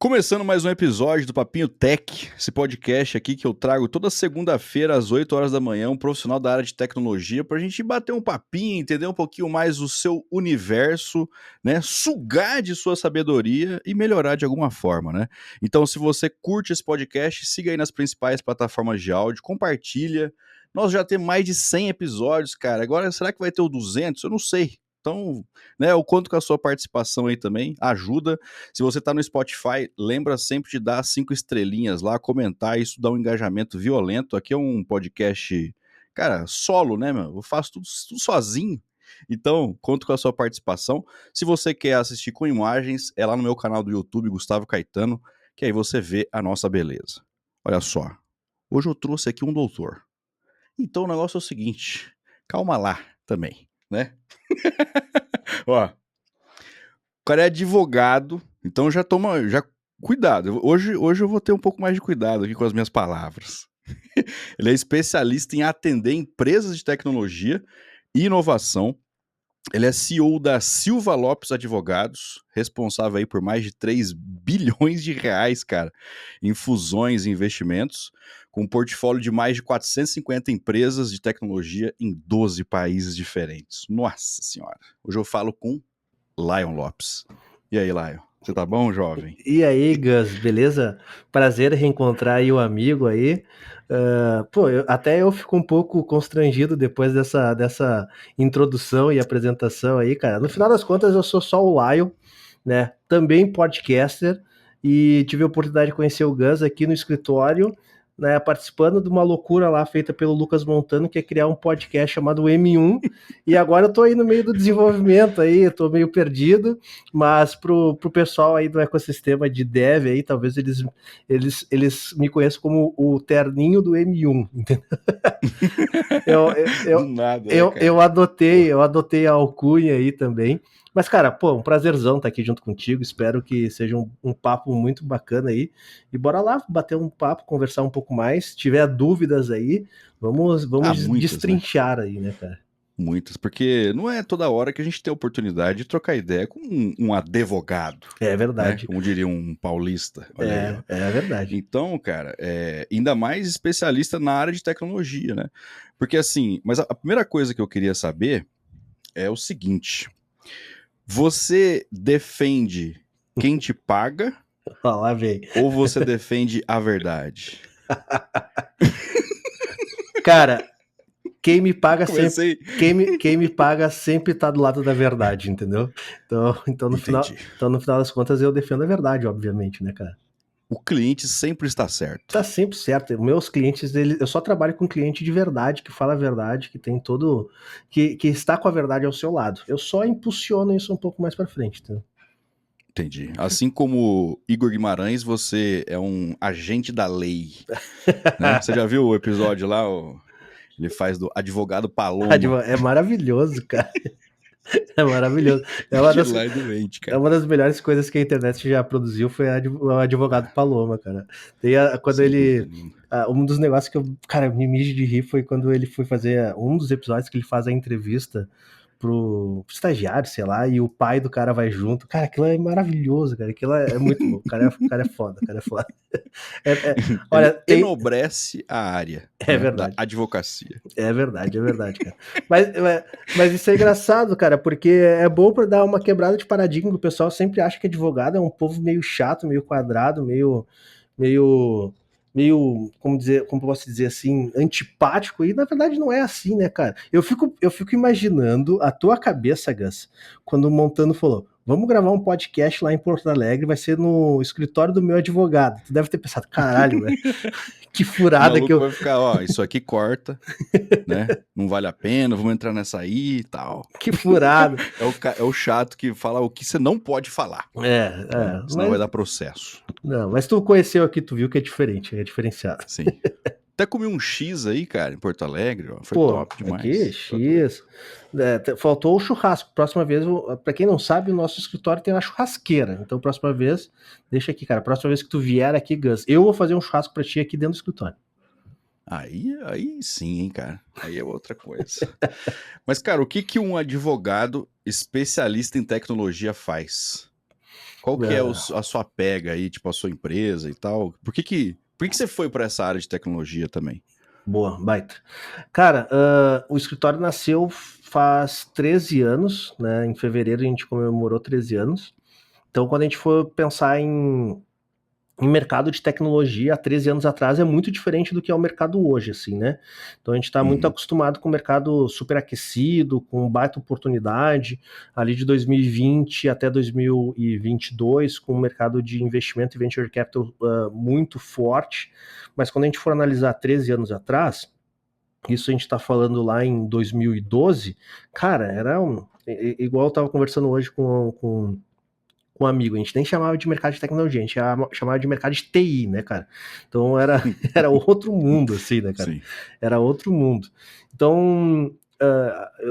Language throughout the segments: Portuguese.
Começando mais um episódio do Papinho Tech, esse podcast aqui que eu trago toda segunda-feira às 8 horas da manhã, um profissional da área de tecnologia pra gente bater um papinho, entender um pouquinho mais o seu universo, né? Sugar de sua sabedoria e melhorar de alguma forma, né? Então, se você curte esse podcast, siga aí nas principais plataformas de áudio, compartilha. Nós já temos mais de 100 episódios, cara. Agora, será que vai ter o 200? Eu não sei. Então, né, eu conto com a sua participação aí também, ajuda. Se você tá no Spotify, lembra sempre de dar 5 estrelinhas lá, comentar, isso dá um engajamento violento. Aqui é um podcast, cara, solo, né, meu? Eu faço tudo sozinho. Então, conto com a sua participação. Se você quer assistir com imagens, é lá no meu canal do YouTube, Gustavo Caetano, que aí você vê a nossa beleza. Olha só, hoje eu trouxe aqui um doutor. Então o negócio é o seguinte, calma lá também, né? Ó, o cara é advogado, então já toma, já cuidado. Hoje eu vou ter um pouco mais de cuidado aqui com as minhas palavras. Ele é especialista em atender empresas de tecnologia e inovação. Ele é CEO da Silva Lopes Advogados, responsável aí por mais de 3 bilhões de reais, cara, em fusões e investimentos, com um portfólio de mais de 450 empresas de tecnologia em 12 países diferentes. Nossa senhora. Hoje eu falo com Lion Lopes. E aí, Lion? Você tá bom, jovem? E aí, Gus, beleza? Prazer reencontrar aí o amigo aí. Até eu fico um pouco constrangido depois dessa introdução e apresentação aí, cara. No final das contas, eu sou só o Lion, né? Também podcaster, e tive a oportunidade de conhecer o Gus aqui no escritório, né? Participando de uma loucura lá feita pelo Lucas Montano, que é criar um podcast chamado M1. E agora eu tô aí no meio do desenvolvimento aí, eu tô meio perdido. Mas pro pessoal aí do ecossistema de dev aí, talvez eles me conheçam como o terninho do M1, entendeu? Eu, Do eu, nada, né, eu, cara? eu adotei, Pô, eu adotei a alcunha aí também. Mas, cara, pô, um prazerzão estar aqui junto contigo. Espero que seja um papo muito bacana aí. E bora lá bater um papo, conversar um pouco mais. Se tiver dúvidas aí, vamos muitas, né? destrinchar aí, né, cara? Muitas, porque não é toda hora que a gente tem a oportunidade de trocar ideia com um advogado, É né? verdade. Como diria um paulista, olha aí, ó. É verdade. Então, cara, ainda mais especialista na área de tecnologia, né? Porque assim, mas a primeira coisa que eu queria saber é o seguinte: você defende quem te paga Ó, lá vem. ou você defende a verdade? Cara, quem me paga sempre. Comecei. Quem me paga sempre tá do lado da verdade, entendeu? Então, Entendi. no final das contas, eu defendo a verdade, obviamente, né, cara? O cliente sempre está Tá certo. sempre certo. Meus clientes, eu só trabalho com cliente de verdade, que fala a verdade, que tem todo. Que está com a verdade ao seu lado. Eu só impulsiono isso um pouco mais pra frente, entendeu? Entendi. Assim como Igor Guimarães, você é um agente da lei, né? Você já viu o episódio lá? Ele faz do advogado Paloma. É maravilhoso, cara. É maravilhoso. É uma das, Aquilo lá é doente, É cara. uma das melhores coisas que a internet já produziu foi o advogado Paloma, cara. Quando Sem dúvida ele. nenhuma. Um dos negócios que eu, cara, me mijo de rir foi quando ele foi fazer um dos episódios que ele faz a entrevista pro estagiário, sei lá, e o pai do cara vai junto. Cara, aquilo é maravilhoso, cara. Aquilo é muito bom. O cara é foda, o cara é foda. É, é, olha, Ele tem. enobrece a área, É né, da verdade. advocacia. É verdade, cara. Mas isso é engraçado, cara, porque é bom para dar uma quebrada de paradigma, que o pessoal sempre acha que advogado é um povo meio chato, meio quadrado, meio, como dizer, como posso dizer assim, antipático, e na verdade não é assim, né, cara? Eu fico imaginando a tua cabeça, Gus, quando o Montano falou: vamos gravar um podcast lá em Porto Alegre, vai ser no escritório do meu advogado. Tu deve ter pensado, caralho, velho, que O furada que maluco eu. vai ficar, ó, isso aqui corta, né? Não vale a pena, vamos entrar nessa aí e tal. Que furada. É o chato que fala o que você não pode falar, né? Senão vai Mas dar processo. não, mas tu conheceu aqui, tu viu que é diferente, é diferenciado. Sim. Até comi um X aí, cara, em Porto Alegre, ó. Foi Pô, top aqui, demais. Tá doido. X. Faltou o churrasco. Próxima vez, pra quem não sabe, o nosso escritório tem uma churrasqueira. Então, próxima vez, deixa aqui, cara. Próxima vez que tu vier aqui, Gus, eu vou fazer um churrasco pra ti aqui dentro do escritório. Aí sim, hein, cara. Aí é outra coisa. Mas, cara, o que um advogado especialista em tecnologia faz? Qual que é a sua pega aí, tipo, a sua empresa e tal? Por que você foi para essa área de tecnologia também? Boa, baita. Cara, o escritório nasceu faz 13 anos, né? Em fevereiro a gente comemorou 13 anos. Então, quando a gente for pensar em mercado de tecnologia há 13 anos atrás é muito diferente do que é o mercado hoje, assim, né? Então a gente está muito acostumado com o mercado superaquecido, com baita oportunidade, ali de 2020 até 2022, com o mercado de investimento e venture capital muito forte, mas quando a gente for analisar 13 anos atrás, isso a gente está falando lá em 2012, cara, era igual eu estava conversando hoje com um amigo, a gente nem chamava de mercado de tecnologia, a gente chamava de mercado de TI, né, cara? Então era outro mundo, assim, né, cara? Sim. Era outro mundo. Então,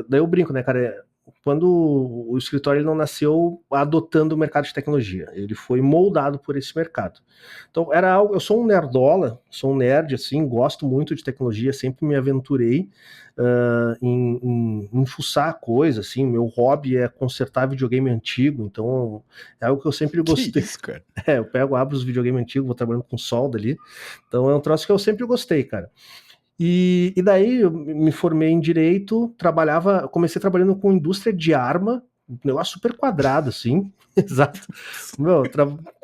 daí eu brinco, né, cara? Quando o escritório ele não nasceu adotando o mercado de tecnologia, ele foi moldado por esse mercado. Então, era algo. Eu sou um nerdola, sou um nerd, assim, gosto muito de tecnologia, sempre me aventurei em fuçar coisa, assim. Meu hobby é consertar videogame antigo, então é algo que eu sempre Que gostei. isso, cara? Eu pego, abro os videogames antigos, vou trabalhando com solda ali. Então é um troço que eu sempre gostei, cara. E daí eu me formei em Direito, comecei trabalhando com indústria de arma, um negócio super quadrado, assim. Exato. Meu,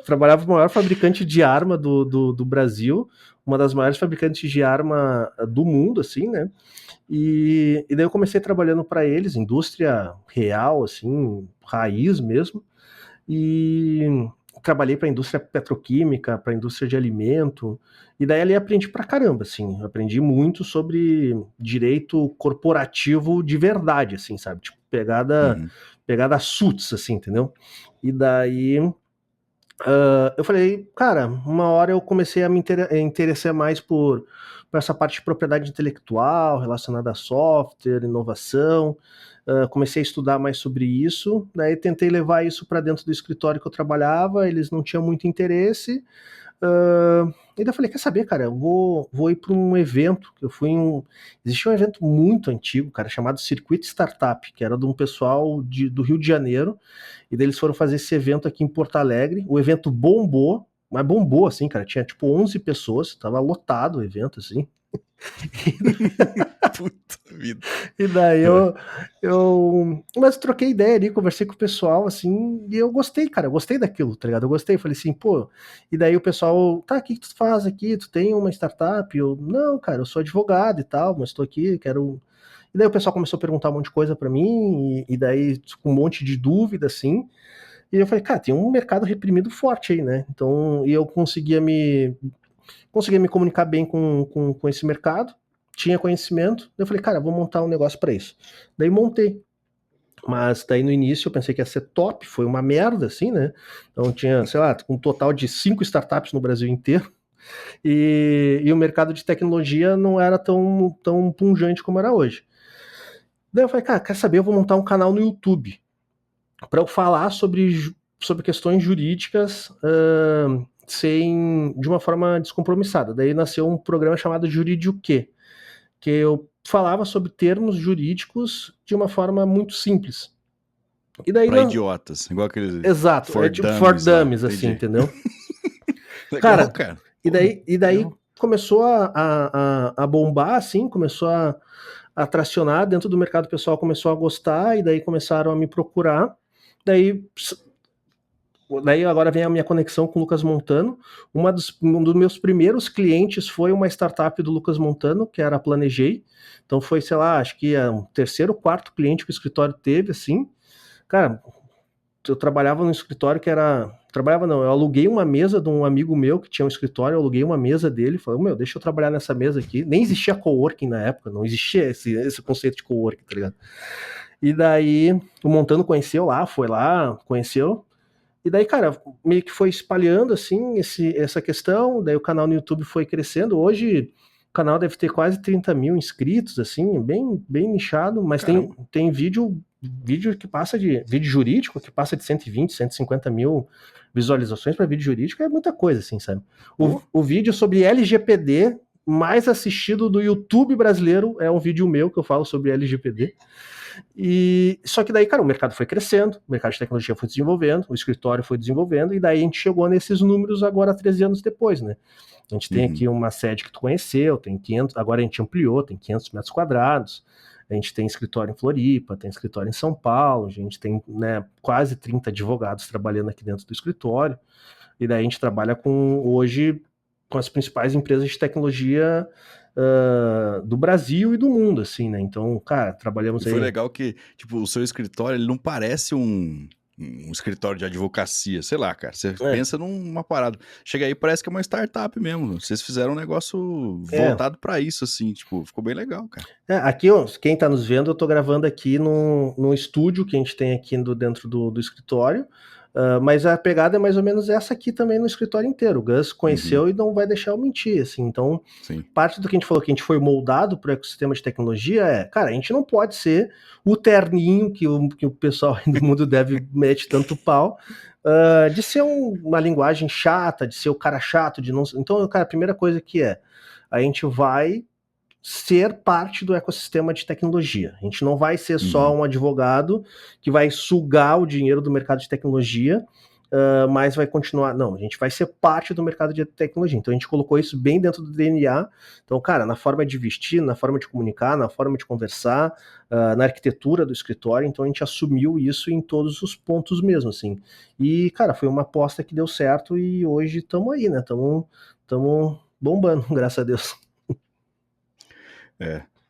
trabalhava no maior fabricante de arma do Brasil, uma das maiores fabricantes de arma do mundo, assim, né? E daí eu comecei trabalhando para eles, indústria real, assim, raiz mesmo, e trabalhei para a indústria petroquímica, para a indústria de alimento, e daí ali aprendi pra caramba, assim, aprendi muito sobre direito corporativo de verdade, assim, sabe, tipo, pegada suits, assim, entendeu? E daí eu falei, cara, uma hora eu comecei a me interessar mais por essa parte de propriedade intelectual relacionada a software, inovação. Comecei a estudar mais sobre isso, daí tentei levar isso para dentro do escritório que eu trabalhava, eles não tinham muito interesse. E daí eu falei, quer saber, cara, eu vou ir para um evento, que eu fui em existia um evento muito antigo, cara, chamado Circuito Startup, que era de um pessoal do Rio de Janeiro, e daí eles foram fazer esse evento aqui em Porto Alegre, o evento bombou, mas bombou, assim, cara, tinha tipo 11 pessoas, tava lotado o evento, assim. Puta vida. E daí mas troquei ideia ali, conversei com o pessoal, assim, e eu gostei, cara, eu gostei daquilo, tá ligado? Eu gostei, falei assim, pô, e daí o pessoal, tá, o que tu faz aqui? Tu tem uma startup? Eu, não, cara, eu sou advogado e tal, mas tô aqui, quero... E daí o pessoal começou a perguntar um monte de coisa pra mim, e daí com um monte de dúvida, assim, e eu falei, cara, tem um mercado reprimido forte aí, né? Então, e eu conseguia me comunicar bem com esse mercado, tinha conhecimento, eu falei, cara, vou montar um negócio para isso. Daí montei. Mas daí no início eu pensei que ia ser top, foi uma merda, assim, né? Então tinha, sei lá, um total de 5 startups no Brasil inteiro, e o mercado de tecnologia não era tão pungente como era hoje. Daí eu falei, cara, quer saber? Eu vou montar um canal no YouTube para eu falar sobre questões jurídicas de uma forma descompromissada. Daí nasceu um programa chamado Juridiquê, que eu falava sobre termos jurídicos de uma forma muito simples. E daí Pra idiotas, igual aqueles exato, é For tipo for Dummies lá, dummies, assim, entendi. entendeu? Legal, Cara, cara. e Porra, daí legal. começou a bombar, assim, começou a tracionar dentro do mercado, o pessoal começou a gostar, e daí começaram a me procurar. Daí agora vem a minha conexão com o Lucas Montano. Um dos meus primeiros clientes foi uma startup do Lucas Montano, que era a Planejei. Então foi, sei lá, acho que é um terceiro, quarto cliente que o escritório teve, assim. Cara, eu trabalhava num escritório que era... Trabalhava não, eu aluguei uma mesa de um amigo meu que tinha um escritório, eu aluguei uma mesa dele, falei, meu, deixa eu trabalhar nessa mesa aqui. Nem existia coworking na época, não existia esse conceito de coworking, tá ligado? E daí o Montano conheceu lá, foi lá, conheceu. E daí, cara, meio que foi espalhando, assim, essa questão, daí o canal no YouTube foi crescendo, hoje o canal deve ter quase 30 mil inscritos, assim, bem nichado, mas Caramba. tem vídeo que passa vídeo jurídico, que passa de 120, 150 mil visualizações para vídeo jurídico, é muita coisa, assim, sabe? O vídeo sobre LGPD mais assistido do YouTube brasileiro é um vídeo meu que eu falo sobre LGPD. E só que daí, cara, o mercado foi crescendo, o mercado de tecnologia foi desenvolvendo, o escritório foi desenvolvendo, e daí a gente chegou nesses números agora 13 anos depois, né? A gente tem aqui uma sede que tu conheceu, tem 500, agora a gente ampliou, tem 500 metros quadrados, a gente tem escritório em Floripa, tem escritório em São Paulo, a gente tem, né, quase 30 advogados trabalhando aqui dentro do escritório, e daí a gente trabalha hoje com as principais empresas de tecnologia do Brasil e do mundo, assim, né? Então, cara, trabalhamos E foi aí... legal que, tipo, o seu escritório, ele não parece um escritório de advocacia, sei lá, cara. Você pensa numa parada. Chega aí, parece que é uma startup mesmo. Vocês fizeram um negócio voltado pra isso, assim, tipo, ficou bem legal, cara. Aqui, ó, quem tá nos vendo, eu tô gravando aqui no estúdio que a gente tem aqui dentro do escritório, mas a pegada é mais ou menos essa aqui também no escritório inteiro. O Gus conheceu e não vai deixar eu mentir, assim. Então, parte do que a gente falou que a gente foi moldado pro ecossistema de tecnologia cara, a gente não pode ser o terninho que o pessoal do mundo deve mete tanto pau, de ser uma linguagem chata, de ser o cara chato, de não... Então, cara, a primeira coisa que a gente vai ser parte do ecossistema de tecnologia. A gente não vai ser só um advogado que vai sugar o dinheiro do mercado de tecnologia, mas vai continuar... Não, a gente vai ser parte do mercado de tecnologia. Então a gente colocou isso bem dentro do DNA. Então, cara, na forma de vestir, na forma de comunicar, na forma de conversar, na arquitetura do escritório, então a gente assumiu isso em todos os pontos mesmo, assim. E, cara, foi uma aposta que deu certo e hoje estamos aí, né? Estamos bombando, graças a Deus.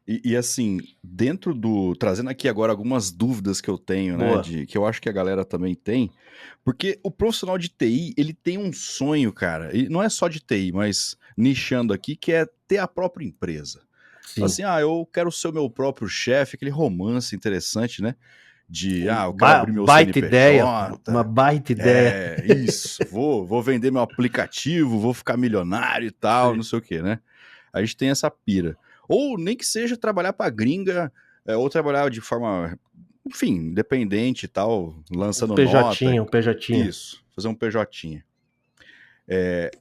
E assim, dentro trazendo aqui agora algumas dúvidas que eu tenho, né, que eu acho que a galera também tem, porque o profissional de TI, ele tem um sonho, cara, e não é só de TI, mas nichando aqui, que é ter a própria empresa. Sim. Assim, eu quero ser o meu próprio chefe, aquele romance interessante, né, eu quero abrir meu baita CNPJ. Ideia, uma baita ideia. Isso, vou vender meu aplicativo, vou ficar milionário e tal, Sim. Não sei o que, né? A gente tem essa pira. Ou nem que seja trabalhar pra gringa, ou trabalhar de forma, enfim, independente e tal, lançando PJ, nota. Um PJ. Isso, fazer um PJ.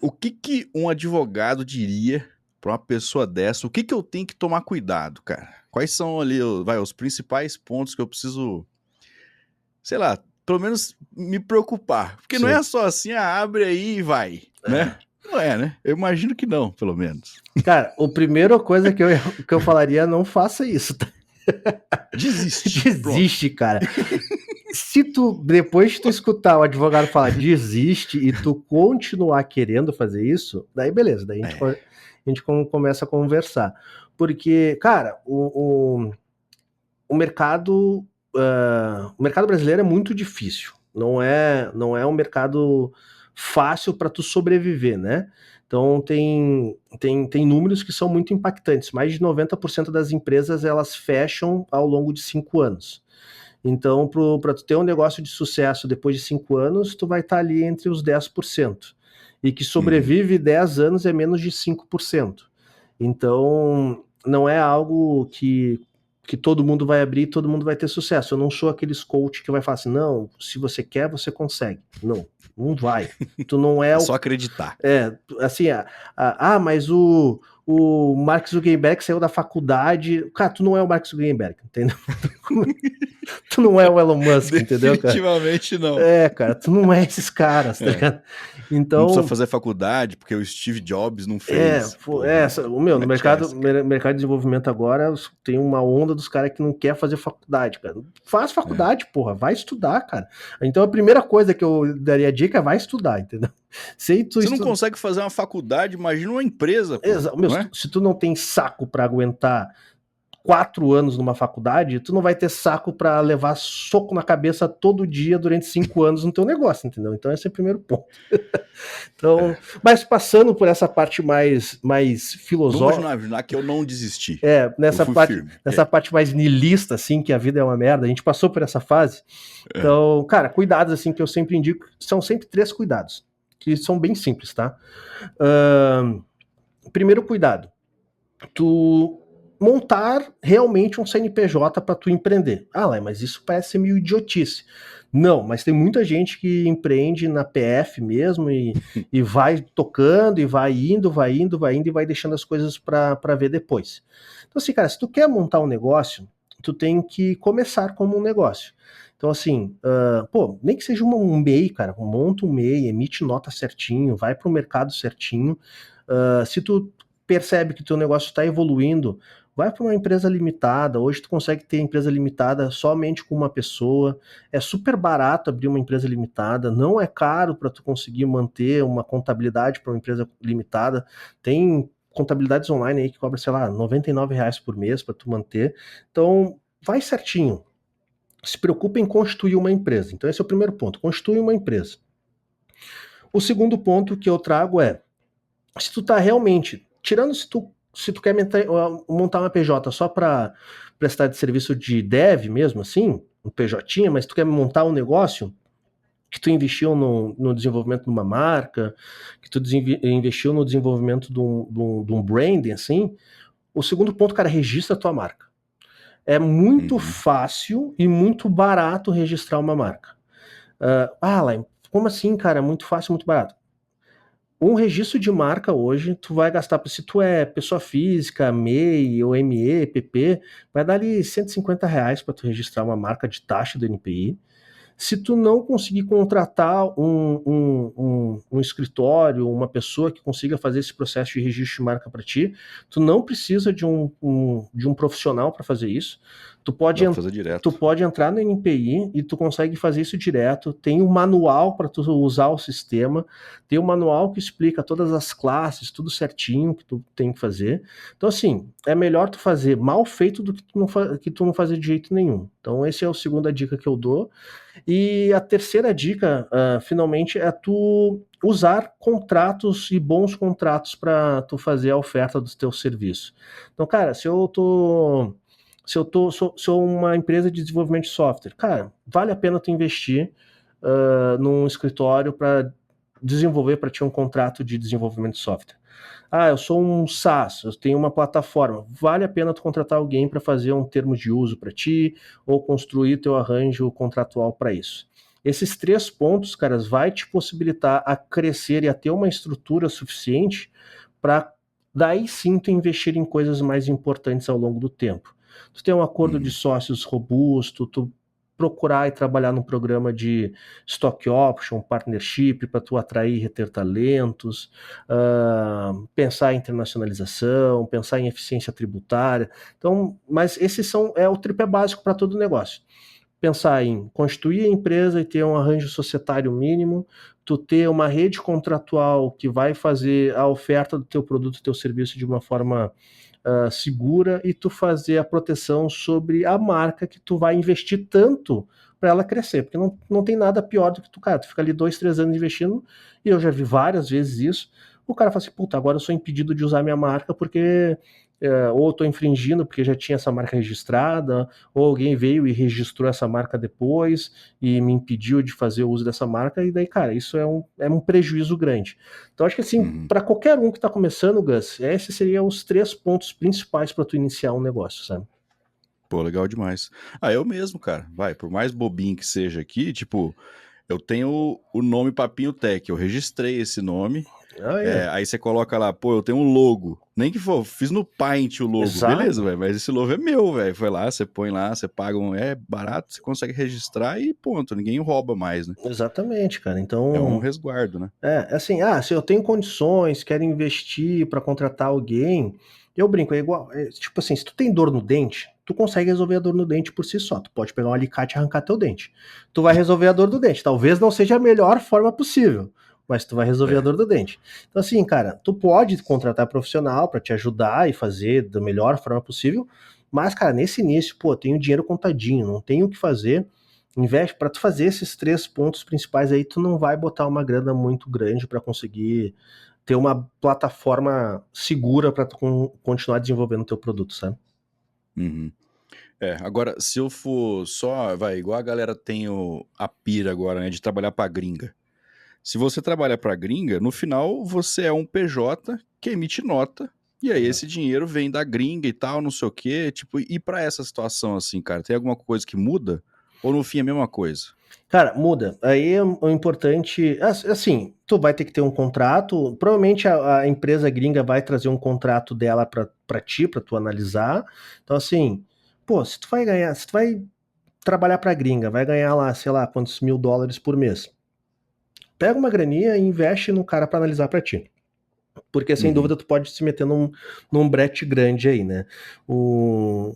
O que um advogado diria pra uma pessoa dessa? O que eu tenho que tomar cuidado, cara? Quais são ali os principais pontos que eu preciso, sei lá, pelo menos me preocupar? Porque Sim. Não é só assim, abre aí e vai, né? Não é, né? Eu imagino que não, pelo menos. Cara, a primeira coisa que eu falaria, não faça isso. Tá? Desiste. Desiste, cara. Se depois de tu escutar o advogado falar desiste e tu continuar querendo fazer isso, daí beleza, daí a gente começa a conversar. Porque, cara, o mercado brasileiro é muito difícil. Não é um mercado fácil para tu sobreviver, né? Então tem números que são muito impactantes. Mais de 90% das empresas elas fecham ao longo de 5 anos. Então, para tu ter um negócio de sucesso depois de 5 anos, tu vai estar ali entre os 10%. E que sobrevive 10 anos é menos de 5%. Então, não é algo que todo mundo vai abrir e todo mundo vai ter sucesso. Eu não sou aqueles coach que vai falar assim, não, se você quer, você consegue. Não vai. Tu não é só acreditar. Assim, mas o Mark Zuckerberg saiu da faculdade. Cara, tu não é o Mark Zuckerberg, entendeu? Tu não é o Elon Musk, entendeu, cara? Definitivamente não. Cara, tu não é esses caras, tá ligado? Então, não precisa fazer faculdade, porque o Steve Jobs não fez. No mercado de desenvolvimento agora tem uma onda dos caras que não quer fazer faculdade, cara. Faz faculdade, porra, vai estudar, cara. Então a primeira coisa que eu daria a dica é vai estudar, entendeu? Você não consegue fazer uma faculdade, imagina uma empresa. Se tu não tem saco pra aguentar 4 anos numa faculdade, tu não vai ter saco para levar soco na cabeça todo dia durante 5 anos no teu negócio, entendeu? Então esse é o primeiro ponto. Então, mas passando por essa parte mais filosófica... Vamos imaginar que eu não desisti. Nessa parte mais niilista, assim, que a vida é uma merda, a gente passou por essa fase. Então, cara, cuidados, assim, que eu sempre indico, são sempre 3 cuidados, que são bem simples, tá? Primeiro cuidado, tu montar realmente um CNPJ para tu empreender. Mas isso parece ser meio idiotice. Não, mas tem muita gente que empreende na PF mesmo e vai tocando e vai indo e vai deixando as coisas para ver depois. Então assim, cara, se tu quer montar um negócio, tu tem que começar como um negócio. Então, assim, nem que seja um MEI, cara, monta um MEI, emite nota certinho, vai para o mercado certinho. Se tu percebe que teu negócio está evoluindo, vai para uma empresa limitada. Hoje tu consegue ter empresa limitada somente com uma pessoa. É super barato abrir uma empresa limitada, não é caro para tu conseguir manter uma contabilidade para uma empresa limitada. Tem contabilidades online aí que cobra, sei lá, R$ 99 por mês para tu manter. Então, vai certinho. Se preocupa em constituir uma empresa. Então, esse é o primeiro ponto, constitui uma empresa. O segundo ponto que eu trago é, se tu tá realmente, tirando se tu quer montar uma PJ só para prestar de serviço de dev mesmo, assim, um PJ, mas tu quer montar um negócio que tu investiu no desenvolvimento de uma marca, que tu investiu no desenvolvimento de um branding, assim, o segundo ponto, cara, registra a tua marca. É muito fácil e muito barato registrar uma marca. Lain, como assim, cara? É muito fácil, muito barato. Um registro de marca hoje, tu vai gastar, se tu é pessoa física, MEI ou ME, PP, vai dar ali R$ 150 para tu registrar uma marca de taxa do NPI. Se tu não conseguir contratar um escritório, uma pessoa que consiga fazer esse processo de registro de marca para ti, tu não precisa de um profissional para fazer isso. Tu pode entrar no NPI e tu consegue fazer isso direto. Tem um manual para tu usar o sistema, tem um manual que explica todas as classes, tudo certinho que tu tem que fazer. Então, assim, é melhor tu fazer mal feito do que tu não fazer de jeito nenhum. Então, essa é a segunda dica que eu dou. E a terceira dica, finalmente, é tu usar contratos e bons contratos para tu fazer a oferta do teu serviço. Então, cara, se eu sou uma empresa de desenvolvimento de software, cara, vale a pena tu investir num escritório para desenvolver para ti um contrato de desenvolvimento de software. Eu sou um SaaS, eu tenho uma plataforma. Vale a pena tu contratar alguém para fazer um termo de uso para ti ou construir teu arranjo contratual para isso. Esses 3 pontos, caras, vai te possibilitar a crescer e a ter uma estrutura suficiente para daí sim tu investir em coisas mais importantes ao longo do tempo. Tu tem um acordo de sócios robusto, tu procurar e trabalhar num programa de stock option, partnership, para tu atrair e reter talentos, pensar em internacionalização, pensar em eficiência tributária. Então, mas esses é o tripé básico para todo negócio. Pensar em constituir a empresa e ter um arranjo societário mínimo, tu ter uma rede contratual que vai fazer a oferta do teu produto, do teu serviço de uma forma segura, e tu fazer a proteção sobre a marca que tu vai investir tanto para ela crescer, porque não tem nada pior do que tu fica ali 2, 3 anos investindo, e eu já vi várias vezes isso, o cara fala assim, puta, agora eu sou impedido de usar minha marca porque ou eu tô infringindo porque já tinha essa marca registrada, ou alguém veio e registrou essa marca depois e me impediu de fazer o uso dessa marca, e daí, cara, isso é um prejuízo grande. Então, acho que assim, para qualquer um que tá começando, Gus, esses seriam os 3 pontos principais para tu iniciar um negócio, sabe? Pô, legal demais. Eu mesmo, cara, por mais bobinho que seja aqui, tipo, eu tenho o nome Papinho Tech, eu registrei esse nome. Aí você coloca lá, pô, eu tenho um logo. Nem que for, fiz no Paint o logo. Exato. Beleza, velho, mas esse logo é meu, velho. Foi lá, você põe lá, você paga é barato, você consegue registrar e ponto, ninguém rouba mais, né? Exatamente, cara. Então. É um resguardo, né? Assim, se eu tenho condições, quero investir para contratar alguém, eu brinco, é igual, tipo assim, se tu tem dor no dente, tu consegue resolver a dor no dente por si só. Tu pode pegar um alicate e arrancar teu dente. Tu vai resolver a dor do dente. Talvez não seja a melhor forma possível, mas tu vai resolver a dor do dente. Então, assim, cara, tu pode contratar profissional para te ajudar e fazer da melhor forma possível, mas, cara, nesse início, pô, tenho dinheiro contadinho, não tenho o que fazer. Investe para tu fazer esses 3 pontos principais aí, tu não vai botar uma grana muito grande para conseguir ter uma plataforma segura para tu continuar desenvolvendo o teu produto, sabe? Agora, se eu for só, igual a galera tem a pira agora, né, de trabalhar pra gringa. Se você trabalha pra gringa, no final você é um PJ que emite nota, e aí esse dinheiro vem da gringa e tal, não sei o quê, tipo, e pra essa situação assim, cara, tem alguma coisa que muda? Ou no fim é a mesma coisa? Cara, muda. Aí o importante, assim, tu vai ter que ter um contrato, provavelmente a empresa gringa vai trazer um contrato dela para ti, para tu analisar. Então, assim, Pô, se tu vai trabalhar pra gringa, vai ganhar lá, sei lá, quantos $1.000 por mês. Pega uma graninha e investe no cara pra analisar pra ti. Porque, sem Uhum. dúvida, tu pode se meter num brete grande aí, né? O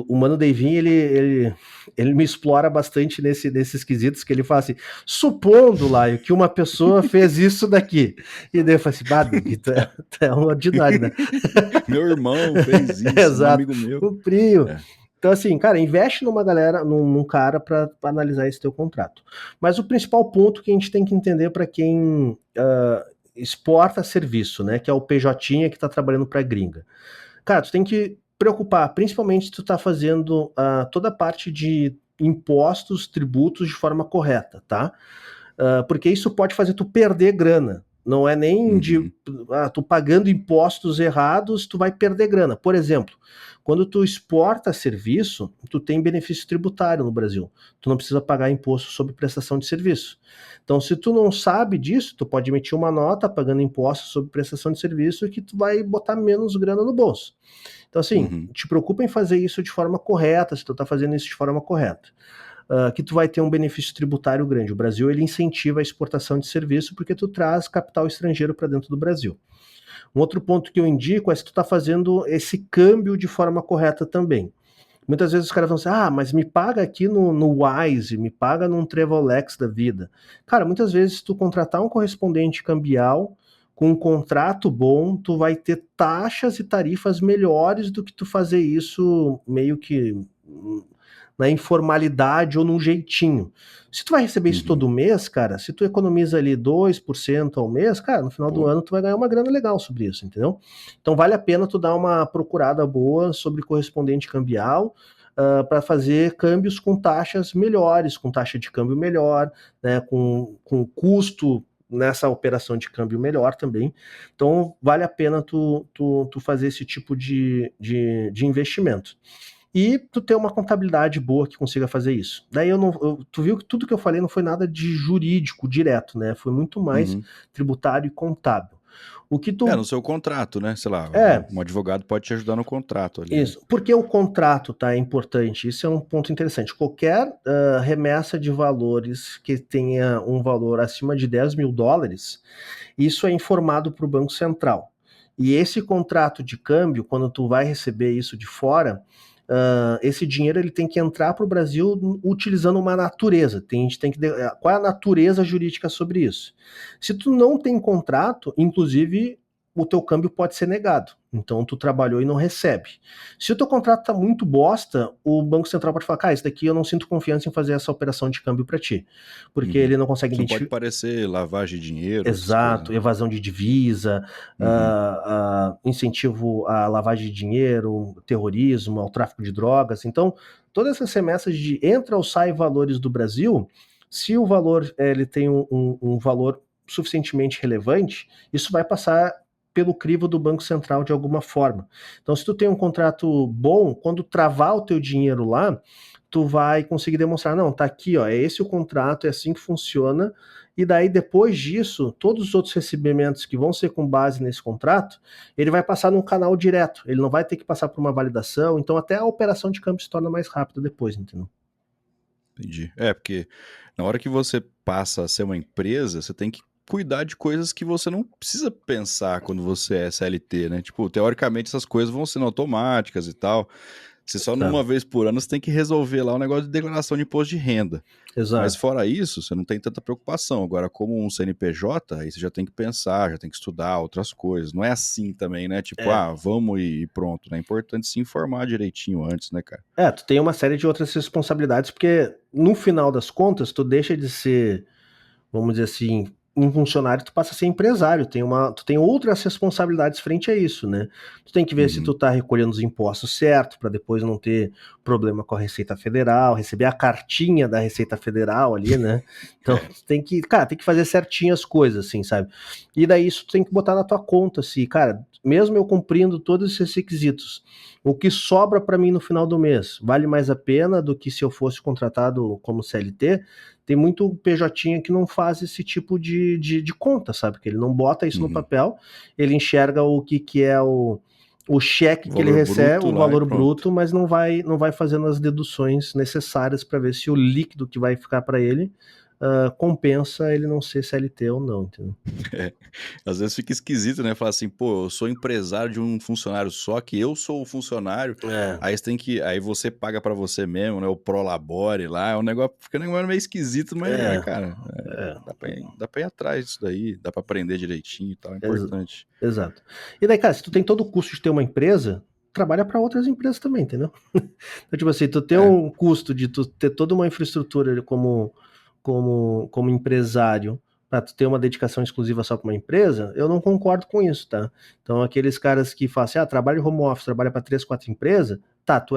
Mano Davin, ele me explora bastante nesses quesitos, que ele fala assim, supondo, Laio, que uma pessoa fez isso daqui. E daí eu falo assim, bah, Davi, tu é um ordinário, né? Meu irmão fez isso, um Exato, amigo meu. o Prio. É. Então, assim, cara, investe numa galera, num cara para analisar esse teu contrato. Mas o principal ponto que a gente tem que entender para quem exporta serviço, né, que é o PJ que está trabalhando para gringa. Cara, tu tem que preocupar, principalmente se tu está fazendo toda a parte de impostos, tributos de forma correta, tá? Porque isso pode fazer tu perder grana. Não é nem de Uhum. tu pagando impostos errados, tu vai perder grana. Por exemplo, quando tu exporta serviço, tu tem benefício tributário no Brasil. Tu não precisa pagar imposto sobre prestação de serviço. Então, se tu não sabe disso, tu pode emitir uma nota pagando imposto sobre prestação de serviço que tu vai botar menos grana no bolso. Então, assim, Uhum. te preocupa em fazer isso de forma correta, se tu tá fazendo isso de forma correta. Que tu vai ter um benefício tributário grande. O Brasil ele incentiva a exportação de serviço porque tu traz capital estrangeiro para dentro do Brasil. Um outro ponto que eu indico é se tu está fazendo esse câmbio de forma correta também. Muitas vezes os caras vão dizer, mas me paga aqui no Wise, me paga num Trevolex da vida. Cara, muitas vezes se tu contratar um correspondente cambial com um contrato bom, tu vai ter taxas e tarifas melhores do que tu fazer isso meio que na informalidade ou num jeitinho. Se tu vai receber isso Uhum. todo mês, cara, se tu economiza ali 2% ao mês, cara, no final do Pô. ano tu vai ganhar uma grana legal sobre isso, entendeu? Então vale a pena tu dar uma procurada boa sobre correspondente cambial, para fazer câmbios com taxas melhores, com taxa de câmbio melhor, né, com custo nessa operação de câmbio melhor também. Então vale a pena tu fazer esse tipo de investimento e tu ter uma contabilidade boa que consiga fazer isso. Daí tu viu que tudo que eu falei não foi nada de jurídico direto, né? Foi muito mais Uhum. tributário e contábil. O que No seu contrato, né? Sei lá, é um advogado pode te ajudar no contrato ali, né? isso. Porque o contrato tá importante. Isso é um ponto interessante. Qualquer remessa de valores que tenha um valor acima de $10.000, isso é informado para o Banco Central. E esse contrato de câmbio, quando tu vai receber isso de fora, esse dinheiro ele tem que entrar para o Brasil utilizando uma natureza. A gente tem que qual é a natureza jurídica sobre isso? Se tu não tem contrato, inclusive o teu câmbio pode ser negado. Então tu trabalhou e não recebe. Se o teu contrato tá muito bosta, o Banco Central pode falar, cara, isso daqui eu não sinto confiança em fazer essa operação de câmbio para ti, porque Uhum. ele não consegue Isso não pode identificar. parecer lavagem de dinheiro, essas coisas, Exato, né? evasão de divisa, Uhum. incentivo à lavagem de dinheiro, terrorismo, ao tráfico de drogas. Então, todas essas remessas de entra ou sai valores do Brasil, se o valor ele tem um valor suficientemente relevante, isso vai passar pelo crivo do Banco Central de alguma forma. Então, se tu tem um contrato bom, quando travar o teu dinheiro lá, tu vai conseguir demonstrar, não, tá aqui, ó, é esse o contrato, é assim que funciona, e daí depois disso, todos os outros recebimentos que vão ser com base nesse contrato, ele vai passar num canal direto, ele não vai ter que passar por uma validação, então até a operação de câmbio se torna mais rápida depois, entendeu? Entendi. Porque na hora que você passa a ser uma empresa, você tem que cuidar de coisas que você não precisa pensar quando você é CLT, né? Tipo, teoricamente essas coisas vão sendo automáticas e tal. Você só Tá. numa vez por ano você tem que resolver lá o negócio de declaração de imposto de renda. Mas Exato. fora isso, você não tem tanta preocupação. Agora, como um CNPJ, aí você já tem que pensar, já tem que estudar outras coisas. Não é assim também, né? Tipo, É, vamos e pronto, né? É importante se informar direitinho antes, né, cara? tu tem uma série de outras responsabilidades, porque no final das contas, tu deixa de ser, vamos dizer assim, um funcionário, tu passa a ser empresário, tu tem outras responsabilidades frente a isso, né? Tu tem que ver se tu Uhum. tá recolhendo os impostos certo, para depois não ter problema com a Receita Federal, receber a cartinha da Receita Federal ali, né? Então, É. tu tem que, cara, tem que fazer certinho as coisas, assim, sabe? E daí isso tu tem que botar na tua conta, assim, cara, mesmo eu cumprindo todos esses requisitos, o que sobra para mim no final do mês vale mais a pena do que se eu fosse contratado como CLT? Tem muito PJ que não faz esse tipo de conta, sabe? Que ele não bota isso no Uhum. papel, ele enxerga o que é o cheque que ele Valor recebe, bruto o lá e valor pronto. bruto, mas não vai fazendo as deduções necessárias para ver se o líquido que vai ficar para ele compensa ele não ser CLT ou não, entendeu? É. Às vezes fica esquisito, né? Falar assim, pô, eu sou empresário de um funcionário só, que eu sou o funcionário. É, Aí você tem que. Aí você paga pra você mesmo, né? O Prolabore lá. É um negócio. Fica um negócio meio esquisito, mas, é, cara, é, dá pra ir atrz disso daí, dá pra aprender direitinho e tal. É ex- importante. exato. E daí, cara, se tu tem todo o custo de ter uma empresa, trabalha para outras empresas também, entendeu? Então, tipo assim, tu tem É. um custo de tu ter toda uma infraestrutura como empresário para tu ter uma dedicação exclusiva só para uma empresa, eu não concordo com isso, tá? Então, aqueles caras que falam assim, trabalha em home office, trabalha para 3, 4 empresas, tá, tu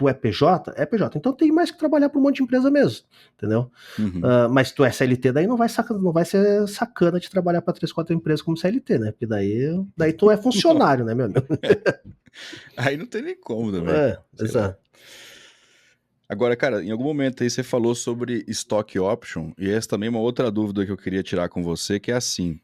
é PJ? É PJ. Então tem mais que trabalhar para um monte de empresa mesmo, entendeu? Uhum. Mas tu é CLT, daí não vai ser sacana de trabalhar para 3, 4 empresas como CLT, né? Porque daí tu é funcionário, né, meu amigo? Aí não tem nem como também, É, cara. Sei lá. exato. Agora, cara, em algum momento aí você falou sobre stock option, e essa também é uma outra dúvida que eu queria tirar com você, que é assim.